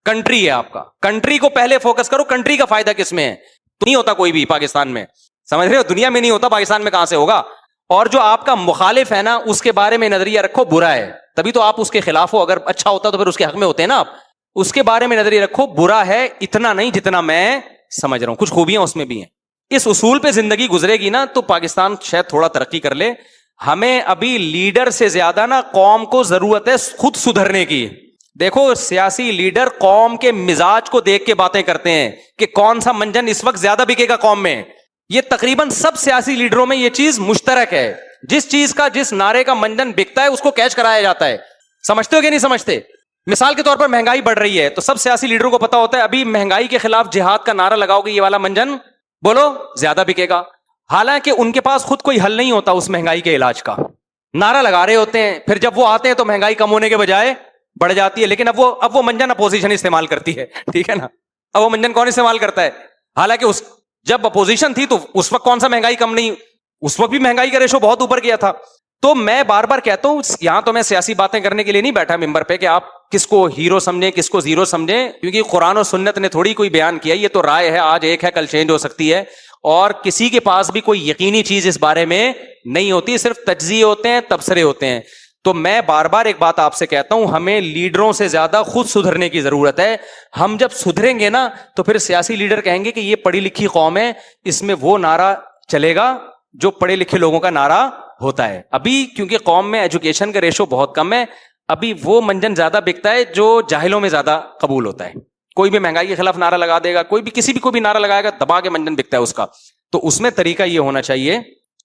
A: کنٹری ہے آپ کا, کنٹری کو پہلے فوکس کرو. کنٹری کا فائدہ کس میں ہے؟ تو نہیں ہوتا کوئی بھی پاکستان میں, سمجھ رہے ہو, دنیا میں نہیں ہوتا, پاکستان میں کہاں سے ہوگا. اور جو آپ کا مخالف ہے نا اس کے بارے میں نظریہ رکھو برا ہے, تبھی تو آپ اس کے خلاف ہو. اگر اچھا ہوتا تو پھر اس کے حق میں ہوتے ہیں نا آپ. اس کے بارے میں نظریہ رکھو برا ہے, اتنا نہیں جتنا میں سمجھ رہا ہوں, کچھ خوبیاں اس میں بھی ہیں. اس اصول پہ زندگی گزرے گی نا تو پاکستان شاید تھوڑا ترقی کر لے. ہمیں ابھی لیڈر سے زیادہ نا قوم کو ضرورت ہے خود سدھرنے کی. دیکھو سیاسی لیڈر قوم کے مزاج کو دیکھ کے باتیں کرتے ہیں کہ کون سا منجن اس وقت زیادہ بکے گا قوم میں. یہ تقریباً سب سیاسی لیڈروں میں یہ چیز مشترک ہے. جس چیز کا جس نعرے کا منجن بکتا ہے اس کو کیچ کرایا جاتا ہے. سمجھتے ہو کہ نہیں سمجھتے؟ مثال کے طور پر مہنگائی بڑھ رہی ہے تو سب سیاسی لیڈروں کو پتا ہوتا ہے ابھی مہنگائی کے خلاف جہاد کا نعرہ لگاؤ گے, یہ والا منجن بولو زیادہ بکے گا. حالانکہ ان کے پاس خود کوئی حل نہیں ہوتا اس مہنگائی کے علاج کا. نعرہ لگا رہے ہوتے ہیں, پھر جب وہ آتے ہیں تو مہنگائی کم ہونے کے بجائے بڑھ جاتی ہے. لیکن اب وہ منجن اپوزیشن استعمال کرتی ہے, ٹھیک ہے نا. اب وہ منجن کون استعمال کرتا ہے؟ حالانکہ جب اپوزیشن تھی تو اس وقت کون سا مہنگائی کم نہیں، اس وقت بھی مہنگائی کا ریشو بہت اوپر گیا تھا. تو میں بار بار کہتا ہوں، یہاں تو میں سیاسی باتیں کرنے کے لیے نہیں بیٹھا ممبر پہ کہ آپ کس کو ہیرو سمجھیں کس کو زیرو سمجھیں، کیونکہ قرآن و سنت نے تھوڑی کوئی بیان کیا، یہ تو رائے ہے، آج ایک ہے کل چینج ہو سکتی ہے، اور کسی کے پاس بھی کوئی یقینی چیز اس بارے میں نہیں ہوتی، صرف تجزیے ہوتے ہیں، تبصرے ہوتے ہیں. تو میں بار بار ایک بات آپ سے کہتا ہوں، ہمیں لیڈروں سے زیادہ خود سدھرنے کی ضرورت ہے. ہم جب سدھریں گے نا تو پھر سیاسی لیڈر کہیں گے کہ یہ پڑھی لکھی قوم ہے، اس میں وہ نعرہ چلے گا جو پڑھے لکھے لوگوں کا نعرہ ہوتا ہے. ابھی کیونکہ قوم میں ایجوکیشن کا ریشو بہت کم ہے، ابھی وہ منجن زیادہ بکتا ہے جو جاہلوں میں زیادہ قبول ہوتا ہے. کوئی بھی مہنگائی کے خلاف نعرہ لگا دے گا، کوئی بھی کسی بھی کوئی بھی نعرہ لگائے گا، دبا کے منجن بکتا ہے اس کا. تو اس میں طریقہ یہ ہونا چاہیے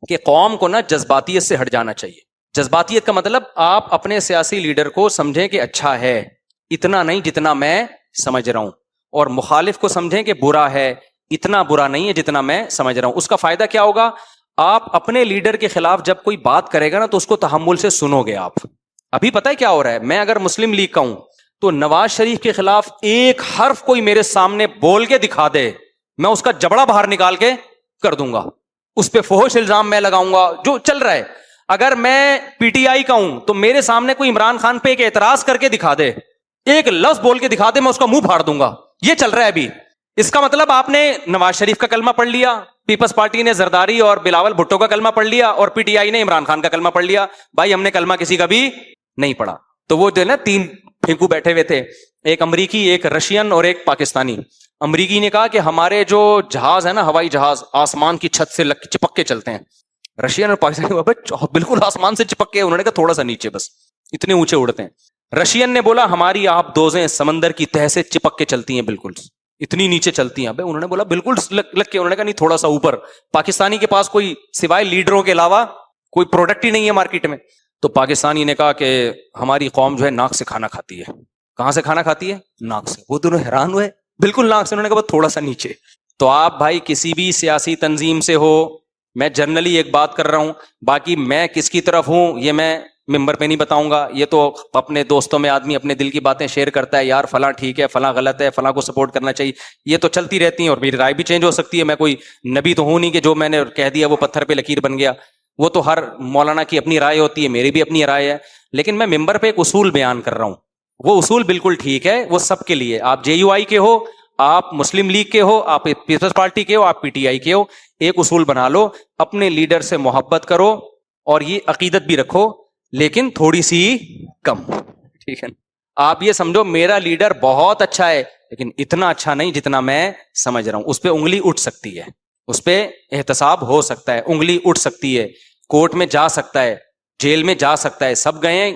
A: کہ قوم کو نا جذباتیت سے ہٹ جانا چاہیے. جذباتیت کا مطلب آپ اپنے سیاسی لیڈر کو سمجھیں کہ اچھا ہے، اتنا نہیں جتنا میں سمجھ رہا ہوں، اور مخالف کو سمجھیں کہ برا ہے، اتنا برا نہیں ہے جتنا میں سمجھ رہا ہوں. اس کا فائدہ کیا ہوگا؟ آپ اپنے لیڈر کے خلاف جب کوئی بات کرے گا نا تو اس کو تحمل سے سنو گے آپ. ابھی پتہ ہے کیا ہو رہا ہے؟ میں اگر مسلم لیگ کا ہوں تو نواز شریف کے خلاف ایک حرف کوئی میرے سامنے بول کے دکھا دے، میں اس کا جبڑا باہر نکال کے کر دوں گا، اس پہ فحش الزام میں لگاؤں گا جو چل رہا ہے. اگر میں پی ٹی آئی کا ہوں تو میرے سامنے کوئی عمران خان پہ ایک اعتراض کر کے دکھا دے، ایک لفظ بول کے دکھا دے، میں اس کا منہ پھاڑ دوں گا. یہ چل رہا ہے ابھی. اس کا مطلب آپ نے نواز شریف کا کلمہ پڑھ لیا، پیپلز پارٹی نے زرداری اور بلاول بھٹو کا کلمہ پڑھ لیا، اور پی ٹی آئی نے عمران خان کا کلمہ پڑھ لیا. بھائی ہم نے کلمہ کسی کا بھی نہیں پڑھا. تو وہ جو ہے نا تین پھینکو بیٹھے ہوئے تھے، ایک امریکی، ایک رشین اور ایک پاکستانی. امریکی نے کہا کہ ہمارے جو جہاز ہے نا، ہوائی جہاز، آسمان کی چھت سے چپک کے چلتے ہیں. رشین اور پاکستانی بالکل آسمان سے چپک کے، انہوں نے کہا تھوڑا سا نیچے، بس اتنے اونچے اڑتے ہیں. رشین نے بولا ہماری آپ دوزیں سمندر کی تہ سے چپک کے چلتی ہیں، بالکل اتنی نیچے چلتی ہیں. انہوں نے بولا بالکل لگ کے، انہوں نے کہا نہیں تھوڑا سا اوپر. پاکستانی کے پاس کوئی سوائے لیڈروں کے علاوہ کوئی پروڈکٹ ہی نہیں ہے مارکیٹ میں. تو پاکستانی نے کہا کہ ہماری قوم جو ہے ناک سے کھانا کھاتی ہے. کہاں سے کھانا کھاتی ہے؟ ناک سے. وہ دونوں حیران ہوئے، بالکل ناک سے. انہوں نے کہا تھوڑا سا نیچے. تو آپ بھائی کسی بھی سیاسی تنظیم سے ہو، میں جنرلی ایک بات کر رہا ہوں، باقی میں کس کی طرف ہوں یہ میں ممبر پہ نہیں بتاؤں گا. یہ تو اپنے دوستوں میں آدمی اپنے دل کی باتیں شیئر کرتا ہے، یار فلاں ٹھیک ہے، فلاں غلط ہے، فلاں کو سپورٹ کرنا چاہیے، یہ تو چلتی رہتی ہیں، اور میری رائے بھی چینج ہو سکتی ہے. میں کوئی نبی تو ہوں نہیں کہ جو میں نے کہہ دیا وہ پتھر پہ لکیر بن گیا. وہ تو ہر مولانا کی اپنی رائے ہوتی ہے، میری بھی اپنی رائے ہے. لیکن میں ممبر پہ ایک اصول بیان کر رہا ہوں، وہ اصول بالکل ٹھیک ہے، وہ سب کے لیے. آپ جے یو آئی کے ہو، آپ مسلم لیگ کے ہو، آپ پیپلز پارٹی کے ہو، آپ پی ٹی آئی کے ہو، ایک اصول بنا لو، اپنے لیڈر سے محبت کرو اور یہ عقیدت بھی رکھو، لیکن تھوڑی سی کم. ٹھیک ہے؟ آپ یہ سمجھو میرا لیڈر بہت اچھا ہے، لیکن اتنا اچھا نہیں جتنا میں سمجھ رہا ہوں. اس پہ انگلی اٹھ سکتی ہے، اس پہ احتساب ہو سکتا ہے، انگلی اٹھ سکتی ہے، کورٹ میں جا سکتا ہے، جیل میں جا سکتا ہے، سب گئے ہیں،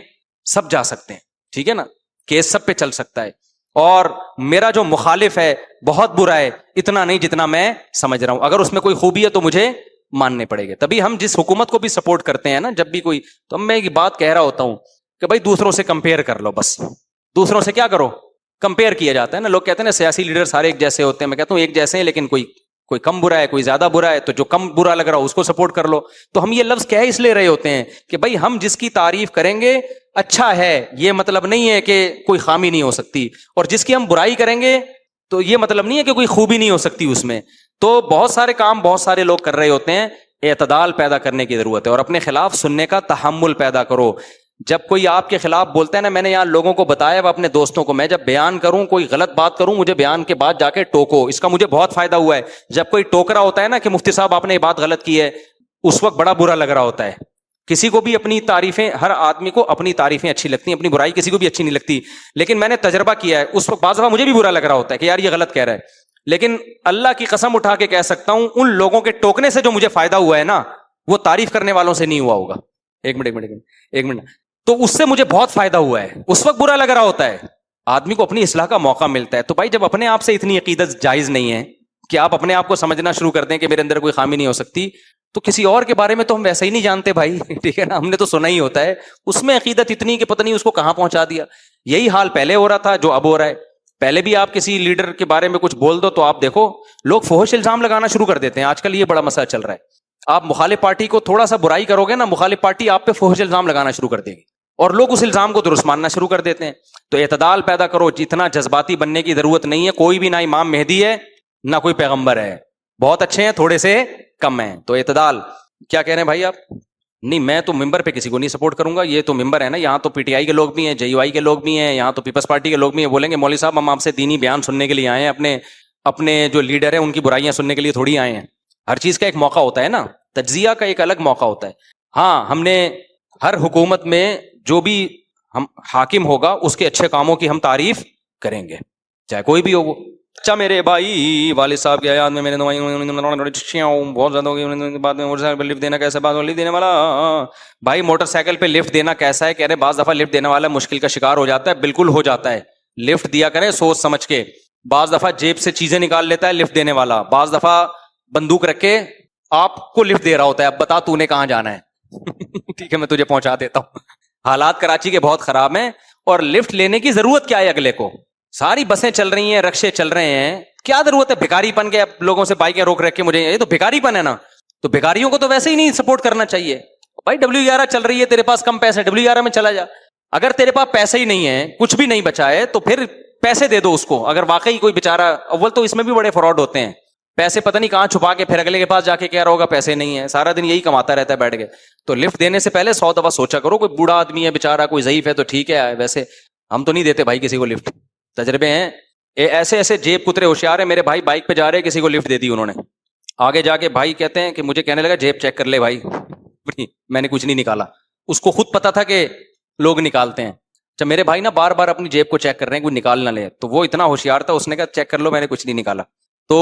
A: سب جا سکتے ہیں. ٹھیک ہے نا؟ کیس سب پہ چل سکتا ہے. اور میرا جو مخالف ہے بہت برا ہے، اتنا نہیں جتنا میں سمجھ رہا ہوں. اگر اس میں کوئی خوبی ہے تو مجھے ماننے پڑے گا. تبھی ہم جس حکومت کو بھی سپورٹ کرتے ہیں نا، جب بھی کوئی، تو میں ایک بات کہہ رہا ہوتا ہوں کہ بھائی دوسروں سے کمپیئر کر لو. بس دوسروں سے کیا کرو؟ کمپیئر کیا جاتا ہے نا. لوگ کہتے ہیں نا سیاسی لیڈر سارے ایک جیسے ہوتے ہیں. میں کہتا ہوں ایک جیسے ہیں، لیکن کوئی کم برا ہے، کوئی زیادہ برا ہے. تو جو کم برا لگ رہا ہو اس کو سپورٹ کر لو. تو ہم یہ لفظ کہہ اس لیے رہے ہوتے ہیں کہ بھائی ہم جس کی تعریف کریں گے اچھا ہے، یہ مطلب نہیں ہے کہ کوئی خامی نہیں ہو سکتی، اور جس کی ہم برائی کریں گے تو یہ مطلب نہیں ہے کہ کوئی خوبی نہیں ہو سکتی اس میں. تو بہت سارے کام بہت سارے لوگ کر رہے ہوتے ہیں. اعتدال پیدا کرنے کی ضرورت ہے، اور اپنے خلاف سننے کا تحمل پیدا کرو. جب کوئی آپ کے خلاف بولتا ہے نا، میں نے یہاں لوگوں کو بتایا وہ اپنے دوستوں کو، میں جب بیان کروں کوئی غلط بات کروں، مجھے بیان کے بعد جا کے ٹوکو. اس کا مجھے بہت فائدہ ہوا ہے. جب کوئی ٹوک رہا ہوتا ہے نا کہ مفتی صاحب آپ نے یہ بات غلط کی ہے، اس وقت بڑا برا لگ رہا ہوتا ہے. کسی کو بھی اپنی تعریفیں، ہر آدمی کو اپنی تعریفیں اچھی لگتی ہیں، اپنی برائی کسی کو بھی اچھی نہیں لگتی. لیکن میں نے تجربہ کیا ہے، اس وقت بعض دفعہ مجھے بھی برا لگ رہا ہوتا ہے کہ یار یہ غلط کہہ رہا ہے. لیکن اللہ کی قسم اٹھا کے کہہ سکتا ہوں، ان لوگوں کے ٹوکنے سے جو مجھے فائدہ ہوا ہے نا، وہ تعریف کرنے والوں سے نہیں ہوا ہوگا. ایک منٹ. تو اس سے مجھے بہت فائدہ ہوا ہے. اس وقت برا لگ رہا ہوتا ہے، آدمی کو اپنی اصلاح کا موقع ملتا ہے. تو بھائی جب اپنے آپ سے اتنی عقیدت جائز نہیں ہے کہ آپ اپنے آپ کو سمجھنا شروع کر دیں کہ میرے اندر کوئی خامی نہیں ہو سکتی، تو کسی اور کے بارے میں تو ہم ویسا ہی نہیں جانتے بھائی. ٹھیک ہے نا؟ ہم نے تو سنا ہی ہوتا ہے، اس میں عقیدت اتنی کہ پتہ نہیں اس کو کہاں پہنچا دیا. یہی حال پہلے ہو رہا تھا جو اب ہو رہا ہے. پہلے بھی آپ کسی لیڈر کے بارے میں کچھ بول دو تو آپ دیکھو لوگ فحش الزام لگانا شروع کر دیتے ہیں. آج کل یہ بڑا مسئلہ چل رہا ہے. آپ مخالف پارٹی کو تھوڑا سا برائی کرو گے نا، مخالف پارٹی آپ پہ فحش الزام لگانا شروع کر دے گی، اور لوگ اس الزام کو درست ماننا شروع کر دیتے ہیں. تو اعتدال پیدا کرو. جتنا جذباتی بننے کی ضرورت نہیں ہے. کوئی بھی نہ امام مہدی ہے نہ کوئی پیغمبر ہے. بہت اچھے ہیں تھوڑے سے کم ہیں. تو اعتدال. کیا کہہ رہے ہیں بھائی آپ؟ نہیں میں تو ممبر پہ کسی کو نہیں سپورٹ کروں گا. یہ تو ممبر ہے نا, یہاں تو پی ٹی آئی کے لوگ بھی ہیں, جے یو آئی کے لوگ بھی ہیں, یہاں تو پیپلز پارٹی کے لوگ بھی ہیں. بولیں گے مولوی صاحب ہم آپ سے دینی بیان سننے کے لیے آئے ہیں, اپنے جو لیڈر ہیں ان کی برائیاں سننے کے لیے تھوڑی آئے ہیں. ہر چیز کا ایک موقع ہوتا ہے نا, تجزیہ کا ایک الگ موقع ہوتا ہے. ہاں ہم نے ہر حکومت میں جو بھی ہم حاکم ہوگا اس کے اچھے کاموں کی ہم تعریف کریں گے, چاہے کوئی بھی ہو وہ. اچھا میرے بھائی والد صاحب کی حیات میں میرے بہت زیادہ ہو گئی, بعد میں موٹر سائیکل پہ لفٹ دینا کیسا, بعد لفٹ دینے والا بھائی موٹر سائیکل پہ لفٹ دینا کیسا ہے, کہہ رہے بعض دفعہ لفٹ دینے والا مشکل کا شکار ہو جاتا ہے. بالکل ہو جاتا ہے, لفٹ دیا کریں سوچ سمجھ کے. بعض دفعہ جیب سے چیزیں نکال لیتا ہے لفٹ دینے والا, بعض دفعہ بندوق رکھ کے آپ کو لفٹ دے رہا ہوتا ہے, اب بتا تو نے کہاں جانا ہے ٹھیک ہے میں تجھے پہنچا دیتا ہوں. حالات کراچی کے بہت خراب ہیں, اور لفٹ لینے کی ضرورت کیا ہے اگلے کو؟ ساری بسیں چل رہی ہیں, رکشے چل رہے ہیں, کیا ضرورت ہے بھکاری پن کے لوگوں سے بائکیں روک رکھ کے مجھے, یہ تو بھکاری پن ہے نا. تو بھکاریوں کو تو ویسے ہی نہیں سپورٹ کرنا چاہیے بھائی. W11 چل رہی ہے, تیرے پاس کم پیسے, W11 میں چلا جا. اگر تیرے پاس پیسے ہی نہیں ہے, کچھ بھی نہیں بچا ہے, تو پھر پیسے دے دو اس کو. اگر واقعی کوئی بیچارہ, اول تو اس میں بھی بڑے فراڈ ہوتے ہیں, پیسے پتہ نہیں کہاں چھپا کے پھر اگلے کے پاس جا کے کہہ رہا ہوگا پیسے نہیں ہے, سارا دن یہی کماتا رہتا ہے بیٹھ کے. تو لفٹ دینے سے پہلے 100 دفعہ سوچا کرو. کوئی بوڑھا آدمی ہے بیچارہ, کوئی ضعیف ہے تو ٹھیک ہے, ویسے ہم تو نہیں دیتے بھائی کسی کو لفٹ, تجربے ہیں. ایسے ایسے جیب کترے ہوشیار ہیں, میرے بھائی بائک پہ جا رہے ہیں, کسی کو لفٹ دے دی انہوں نے, آگے جا کے بھائی کہتے ہیں کہ مجھے کہنے لگا جیب چیک کر لے بھائی, میں نے کچھ نہیں نکالا. اس کو خود پتا تھا کہ لوگ نکالتے ہیں. اچھا میرے بھائی نا بار بار اپنی جیب کو چیک کر رہے ہیں, کوئی نکال نہ لے. تو وہ اتنا ہوشیار تھا, اس نے کہا چیک کر لو میں نے کچھ نہیں نکالا. تو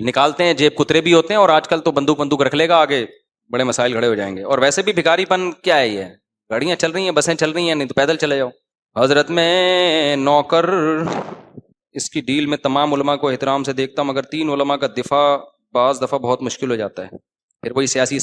A: نکالتے ہیں, جیب کترے بھی ہوتے ہیں, اور آج کل تو بندوق رکھ لے گا آگے, بڑے مسائل کھڑے ہو جائیں گے. اور ویسے بھی بھکاری پن کیا ہے, یہ گاڑیاں چل رہی ہیں, بسیں چل رہی ہیں, نہیں تو پیدل چلے جاؤ. حضرت میں نوکر اس کی ڈیل میں تمام علماء کو احترام سے دیکھتا ہوں, مگر 3 علماء کا دفاع بعض دفعہ بہت مشکل ہو جاتا ہے. پھر وہی سیاسی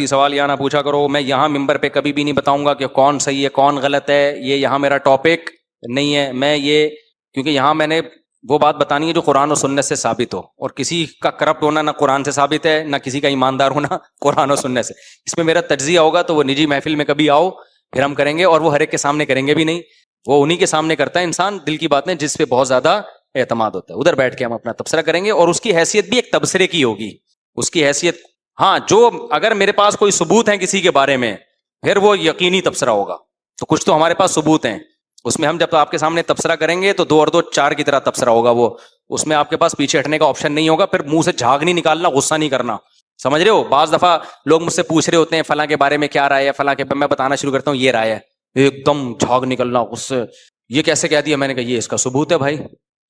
A: سوال یہاں نہ پوچھا کرو. میں یہاں ممبر پہ کبھی بھی نہیں بتاؤں گا کہ کون صحیح ہے کون غلط ہے, یہ یہاں میرا ٹاپک نہیں ہے. میں یہ کیونکہ یہاں میں نے وہ بات بتانی ہے جو قرآن و سنت سے ثابت ہو, اور کسی کا کرپٹ ہونا نہ قرآن سے ثابت ہے, نہ کسی کا ایماندار ہونا قرآن و سنت سے. اس میں میرا تجزیہ ہوگا تو وہ نجی محفل میں کبھی آؤ, پھر ہم کریں گے, اور وہ ہر ایک کے سامنے کریں گے بھی نہیں. وہ انہی کے سامنے کرتا ہے انسان دل کی باتیں جس پہ بہت زیادہ اعتماد ہوتا ہے, ادھر بیٹھ کے ہم اپنا تبصرہ کریں گے, اور اس کی حیثیت بھی ایک تبصرے کی ہوگی. اس کی حیثیت, ہاں جو اگر میرے پاس کوئی ثبوت ہیں کسی کے بارے میں, پھر وہ یقینی تبصرہ ہوگا. تو کچھ تو ہمارے پاس ثبوت ہیں, اس میں ہم جب آپ کے سامنے تبصرہ کریں گے تو 2 اور 2 4 کی طرح تبصرہ ہوگا. وہ اس میں آپ کے پاس پیچھے ہٹنے کا آپشن نہیں ہوگا. پھر منہ سے جھاگ نہیں نکالنا, غصہ نہیں کرنا, سمجھ رہے ہو. بعض دفعہ لوگ مجھ سے پوچھ رہے ہوتے ہیں فلاں کے بارے میں کیا رائے ہے, فلاں کے, میں بتانا شروع کرتا ہوں یہ رائے ہے, ایک دم جھاگ نکلنا, غصے, یہ کیسے کہہ دیا. میں نے کہا یہ اس کا ثبوت ہے بھائی,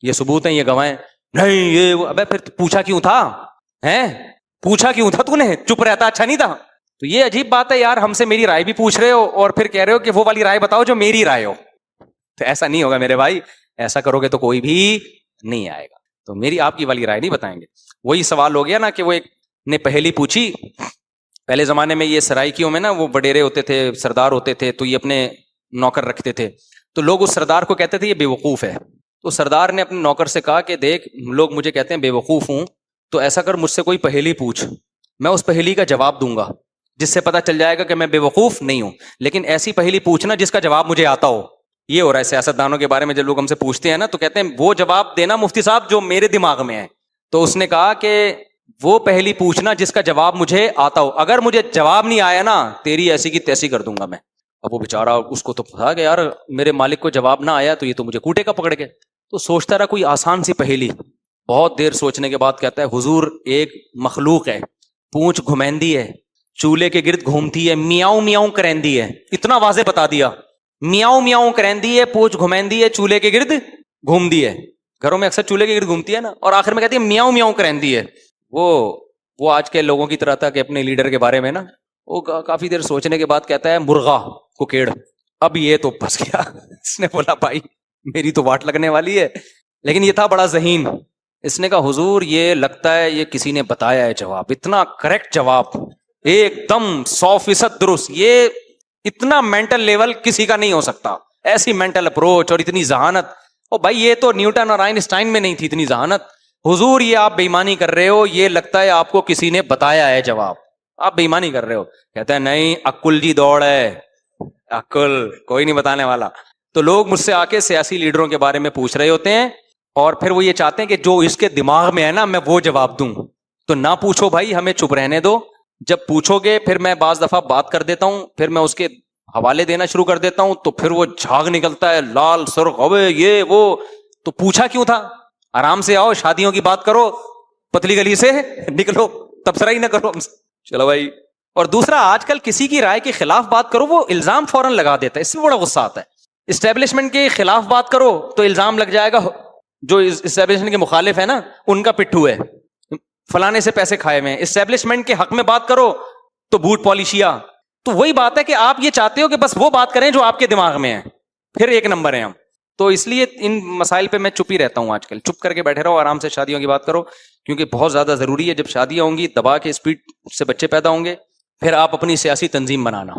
A: یہ ثبوت ہے, یہ گواہیں. نہیں یہ ابے پھر پوچھا کیوں تھا, ہیں پوچھا کیوں تھا تو نے, چپ رہتا اچھا نہیں تھا. تو یہ عجیب بات ہے یار, ہم سے میری رائے بھی پوچھ رہے ہو اور پھر کہہ رہے ہو کہ وہ والی رائے بتاؤ جو میری رائے ہو. تو ایسا نہیں ہوگا میرے بھائی, ایسا کرو گے تو کوئی بھی نہیں آئے گا. تو میری آپ کی والی رائے نہیں بتائیں گے. وہی سوال ہو گیا نا کہ وہ ایک نے پہلی پوچھی. پہلے زمانے میں یہ سرائکیوں میں نا وہ وڈیرے ہوتے تھے, سردار ہوتے تھے, تو یہ اپنے نوکر رکھتے تھے. تو لوگ اس سردار کو کہتے تھے یہ بے وقوف ہے. تو سردار نے اپنے نوکر سے کہا کہ دیکھ لوگ مجھے کہتے ہیں بے وقوف ہوں, تو ایسا کر مجھ سے کوئی پہیلی پوچھ, میں اس پہیلی کا جواب دوں گا, جس سے پتہ چل جائے گا کہ میں بے وقوف نہیں ہوں. لیکن ایسی پہیلی پوچھنا جس کا جواب مجھے آتا ہو. یہ ہو رہا ہے سیاست دانوں کے بارے میں, جب لوگ ہم سے پوچھتے ہیں نا تو کہتے ہیں وہ جواب دینا مفتی صاحب جو میرے دماغ میں ہے. تو اس نے کہا کہ وہ پہلی پوچھنا جس کا جواب مجھے آتا ہو, اگر مجھے جواب نہیں آیا نا تیری ایسی کی تیسی کر دوں گا میں. اب وہ بیچارہ, اس کو تو تھا کہ یار میرے مالک کو جواب نہ آیا تو یہ تو مجھے کوٹے کا پکڑ کے. تو سوچتا رہا کوئی آسان سی پہیلی. بہت دیر سوچنے کے بعد کہتا ہے حضور ایک مخلوق ہے, پونچھ گھمیندی ہے, چولہے کے گرد گھومتی ہے, میاؤں میاؤں کریندی ہے. اتنا واضح بتا دیا, میاؤں میاؤں کریندی ہے, پونچھ گھمیندی ہے, چولہے کے گرد گھومتی ہے. گھروں میں اکثر چولہے کے گرد گھومتی ہے نا, اور آخر میں کہتی ہے میاؤں میاؤں کریندی ہے. وہ آج کے لوگوں کی طرح تھا کہ اپنے لیڈر کے بارے میں نا, وہ کافی دیر سوچنے کے بعد کہتا ہے مرغا کو کیڑ. اب یہ تو پھنس گیا. اس نے بولا بھائی میری تو واٹ لگنے والی ہے. لیکن یہ تھا بڑا ذہین. اس نے کہا حضور یہ لگتا ہے یہ کسی نے بتایا ہے جواب, اتنا کریکٹ جواب, ایک دم 100% درست. یہ اتنا مینٹل لیول کسی کا نہیں ہو سکتا, ایسی مینٹل اپروچ اور اتنی ذہانت. او بھائی یہ تو نیوٹن اور آئنسٹائن میں نہیں تھی اتنی ذہانت. حضور یہ آپ بے ایمانی کر رہے ہو, یہ لگتا ہے آپ کو کسی نے بتایا ہے جواب, آپ بے ایمانی کر رہے ہو. کہتا ہے نہیں عقل جی دوڑ ہے, عقل کوئی نہیں بتانے والا. تو لوگ مجھ سے آ کے سیاسی لیڈروں کے بارے میں پوچھ رہے ہوتے ہیں, اور پھر وہ یہ چاہتے ہیں کہ جو اس کے دماغ میں ہے نا میں وہ جواب دوں. تو نہ پوچھو بھائی, ہمیں چپ رہنے دو. جب پوچھو گے پھر میں بعض دفعہ بات کر دیتا ہوں, پھر میں اس کے حوالے دینا شروع کر دیتا ہوں, تو پھر وہ جھاگ نکلتا ہے لال سرخ, اوے یہ وہ. تو پوچھا کیوں تھا؟ آرام سے آؤ, شادیوں کی بات کرو, پتلی گلی سے نکلو, تبصرہ ہی نہ کرو ہم سے. چلو بھائی. اور دوسرا, آج کل کسی کی رائے کے خلاف بات کرو وہ الزام فوراً لگا دیتا ہے, اس سے بڑا غصہ آتا ہے. اسٹیبلشمنٹ کے خلاف بات کرو تو الزام لگ جائے گا, جو اسٹیبلشمنٹ کے مخالف ہے نا ان کا پٹھو ہے, فلانے سے پیسے کھائے ہوئے ہیں. اسٹیبلشمنٹ کے حق میں بات کرو تو بوٹ پالیشیا. تو وہی بات ہے کہ آپ یہ چاہتے ہو کہ بس وہ بات کریں جو آپ کے دماغ میں ہے, پھر ایک نمبر ہیں ہم. تو اس لیے ان مسائل پہ میں چپ ہی رہتا ہوں آج کل. چپ کر کے بیٹھے رہو, آرام سے شادیوں کی بات کرو, کیونکہ بہت زیادہ ضروری ہے. جب شادیاں ہوں گی دبا کے اسپیڈ سے بچے پیدا ہوں گے, پھر آپ اپنی سیاسی تنظیم بنانا,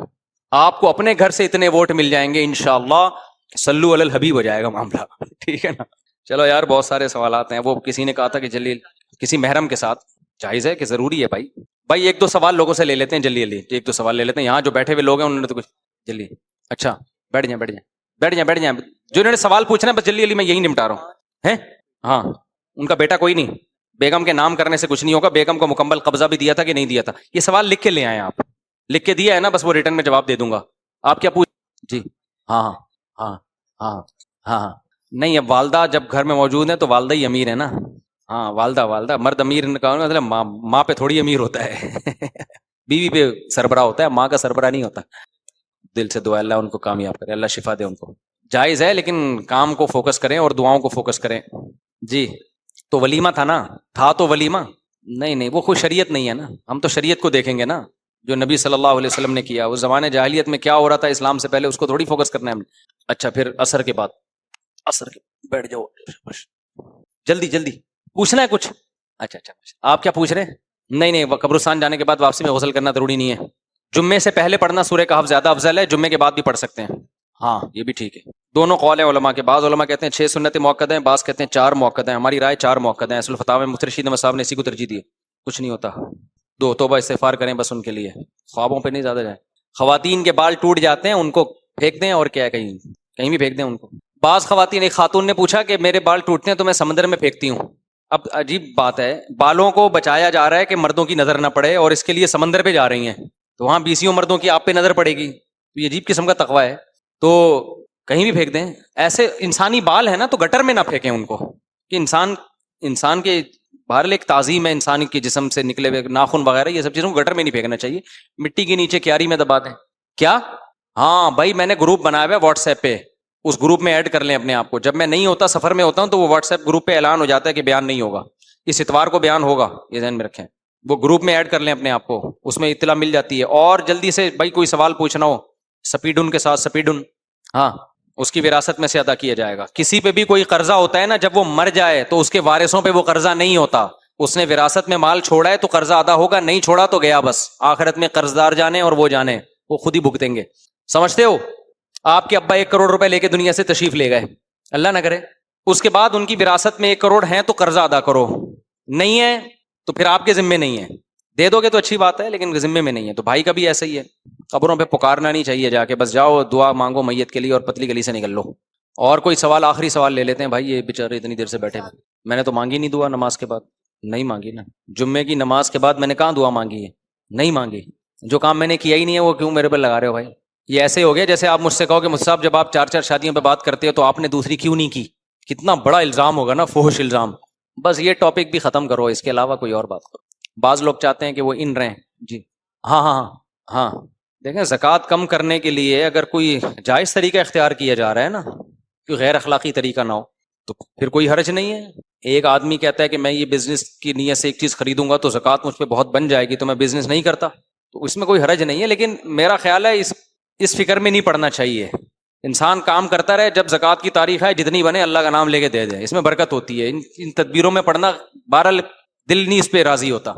A: آپ کو اپنے گھر سے اتنے ووٹ مل جائیں گے انشاءاللہ, صلو علی الحبیب ہو جائے گا معاملہ. ٹھیک ہے نا. چلو یار, بہت سارے سوالات ہیں. وہ کسی نے کہا تھا کہ جلیل کسی محرم کے ساتھ, جائز ہے کہ ضروری ہے بھائی. بھائی ایک دو سوال لوگوں سے لے لیتے ہیں جلدی جلدی, ایک دو سوال لے لیتے ہیں. یہاں جو بیٹھے ہوئے لوگ ہیں انہوں نے تو کچھ جلدی. اچھا بیٹھ جائیں بیٹھ جائیں بیٹھ جائیں بیٹھ جائیں. جو انہوں نے سوال پوچھنا ہے بس جلدی جلدی میں یہی نمٹا رہا ہوں ہیں. ہاں, ان کا بیٹا کوئی نہیں, بیگم کے نام کرنے سے کچھ نہیں ہوگا. بیگم کو مکمل قبضہ بھی دیا تھا کہ نہیں دیا تھا؟ یہ سوال لکھ کے لے آئے آپ, لکھ کے دیا ہے نا, بس وہ ریٹرن میں جواب دے دوں گا. آپ کیا پوچھ جی. ہاں ہاں ہاں ہاں ہاں. نہیں, اب والدہ جب گھر میں موجود ہیں تو والدہ ہی امیر ہے نا. ہاں والدہ, مرد امیر کا مطلب ماں پہ تھوڑی امیر ہوتا ہے بیوی پہ سربراہ ہوتا ہے, ماں کا سربراہ نہیں ہوتا. دل سے دعا, اللہ ان کو کامیاب کرے, اللہ شفا دے ان کو. جائز ہے لیکن کام کو فوکس کریں اور دعاؤں کو فوکس کریں. جی تو ولیمہ تھا نا, تھا تو ولیمہ نہیں, وہ کوئی شریعت نہیں ہے نا. ہم تو شریعت کو دیکھیں گے نا, جو نبی صلی اللہ علیہ وسلم نے کیا. اس زمانے جاہلیت میں کیا ہو رہا تھا اسلام سے پہلے, اس کو تھوڑی فوکس کرنا ہے ہم نے. اچھا پھر عصر کے بعد, عصر کے بیٹھ جاؤ جلدی جلدی. پوچھنا ہے کچھ؟ اچھا آپ کیا پوچھ رہے ہیں؟ نہیں, قبرستان جانے کے بعد واپسی میں غسل کرنا ضروری نہیں ہے. جمعے سے پہلے پڑھنا سورہ کہف زیادہ افضل ہے, جمعے کے بعد بھی پڑھ سکتے ہیں. ہاں یہ بھی ٹھیک ہے. دونوں قول ہیں علماء کے. بعض علماء کہتے ہیں 6 سنت موقد ہیں, بعض کہتے ہیں 4 موقد ہیں. ہماری رائے 4 موقد ہیں. اصل الفتاوی میں مفتی رشید احمد صاحب نے اسی کو ترجیح دی ہے. کچھ نہیں ہوتا, 2 توبہ استغفار کریں بس ان کے لیے, خوابوں پہ نہیں زیادہ جائیں. خواتین کے بال ٹوٹ جاتے ہیں ان کو پھینک دیں, اور کیا ہے کہیں بھی پھینک دیں ان کو. بعض خواتین, ایک خاتون نے پوچھا کہ میرے بال ٹوٹتے ہیں تو میں سمندر میں پھینکتی ہوں. اب عجیب بات ہے, بالوں کو بچایا جا رہا ہے کہ مردوں کی نظر نہ پڑے, اور اس کے لیے سمندر پہ جا رہی ہیں, تو وہاں 20 مردوں کی آپ پہ نظر پڑے گی. تو یہ عجیب قسم کا تقوی ہے. تو کہیں بھی پھینک دیں. ایسے انسانی بال ہے نا, تو گٹر میں نہ پھینکیں ان کو, کہ انسان کے بہرحال ایک تعظیم ہے انسان کے جسم سے نکلے ہوئے ناخن وغیرہ, یہ سب چیزوں کو گٹر میں نہیں پھینکنا چاہیے. مٹی کے نیچے کیاری میں دبا دیں. کیا؟ ہاں بھائی, میں نے گروپ بنایا ہوا ہے واٹس ایپ پہ, اس گروپ میں ایڈ کر لیں اپنے آپ کو. جب میں نہیں ہوتا, سفر میں ہوتا ہوں, تو وہ واٹس ایپ گروپ پہ اعلان ہو جاتا ہے کہ بیان نہیں ہوگا, اس اتوار کو بیان ہوگا, یہ ذہن میں رکھیں. وہ گروپ میں ایڈ کر لیں اپنے آپ کو, اس میں اطلاع مل جاتی ہے. اور جلدی سے بھائی کوئی سوال پوچھنا ہو, سپیڈن کے ساتھ سپیڈن, ہاں اس کی وراثت میں سے ادا کیا جائے گا. کسی پہ بھی کوئی قرضہ ہوتا ہے نا, جب وہ مر جائے تو اس کے وارثوں پہ وہ قرضہ نہیں ہوتا. اس نے وراثت میں مال چھوڑا ہے تو قرضہ ادا ہوگا, نہیں چھوڑا تو گیا بس. آخرت میں قرض دار جانے اور وہ جانے, وہ خود ہی بھگتیں گے. سمجھتے ہو؟ آپ کے ابا 1 کروڑ روپے لے کے دنیا سے تشریف لے گئے, اللہ نہ کرے, اس کے بعد ان کی وراثت میں 1 کروڑ ہیں تو قرضہ ادا کرو, نہیں ہے تو پھر آپ کے ذمے نہیں ہے. دے دو گے تو اچھی بات ہے, لیکن ذمے میں نہیں ہے. تو بھائی کا بھی ایسا ہی ہے, قبروں پہ پکارنا نہیں چاہیے جا کے, بس جاؤ دعا مانگو میت کے لیے اور پتلی گلی سے نکل لو. اور کوئی سوال, آخری سوال لے لیتے ہیں بھائی, یہ بیچارے اتنی دیر سے بیٹھے. میں نے تو مانگی نہیں دعا نماز کے بعد, نہیں مانگی نا. جمعے کی نماز کے بعد میں نے کہاں دعا مانگی ہے, نہیں مانگی. جو کام میں نے کیا ہی نہیں ہے وہ کیوں میرے پہ لگا رہے ہو بھائی؟ یہ ایسے ہو گیا جیسے آپ مجھ سے کہو کہ مجھ صاحب جب آپ 4 شادیوں پہ بات کرتے ہو تو آپ نے دوسری کیوں نہیں کی. کتنا بڑا الزام ہوگا نا, فحش الزام. بس یہ ٹاپک بھی ختم کرو, اس کے علاوہ کوئی اور بات کرو. بعض لوگ چاہتے ہیں کہ وہ ان رہیں. جی ہاں دیکھیں, زکوٰۃ کم کرنے کے لیے اگر کوئی جائز طریقہ اختیار کیا جا رہا ہے نا, کوئی غیر اخلاقی طریقہ نہ ہو, تو پھر کوئی حرج نہیں ہے. ایک آدمی کہتا ہے کہ میں یہ بزنس کی نیت سے ایک چیز خریدوں گا تو زکوٰۃ مجھ پہ بہت بن جائے گی, تو میں بزنس نہیں کرتا, تو اس میں کوئی حرج نہیں ہے. لیکن میرا خیال ہے اس فکر میں نہیں پڑنا چاہیے. انسان کام کرتا رہے, جب زکوٰۃ کی تاریخ ہے جتنی بنے اللہ کا نام لے کے دے دے, اس میں برکت ہوتی ہے. ان تدبیروں میں پڑنا, بہرحال دل نہیں اس پہ راضی ہوتا.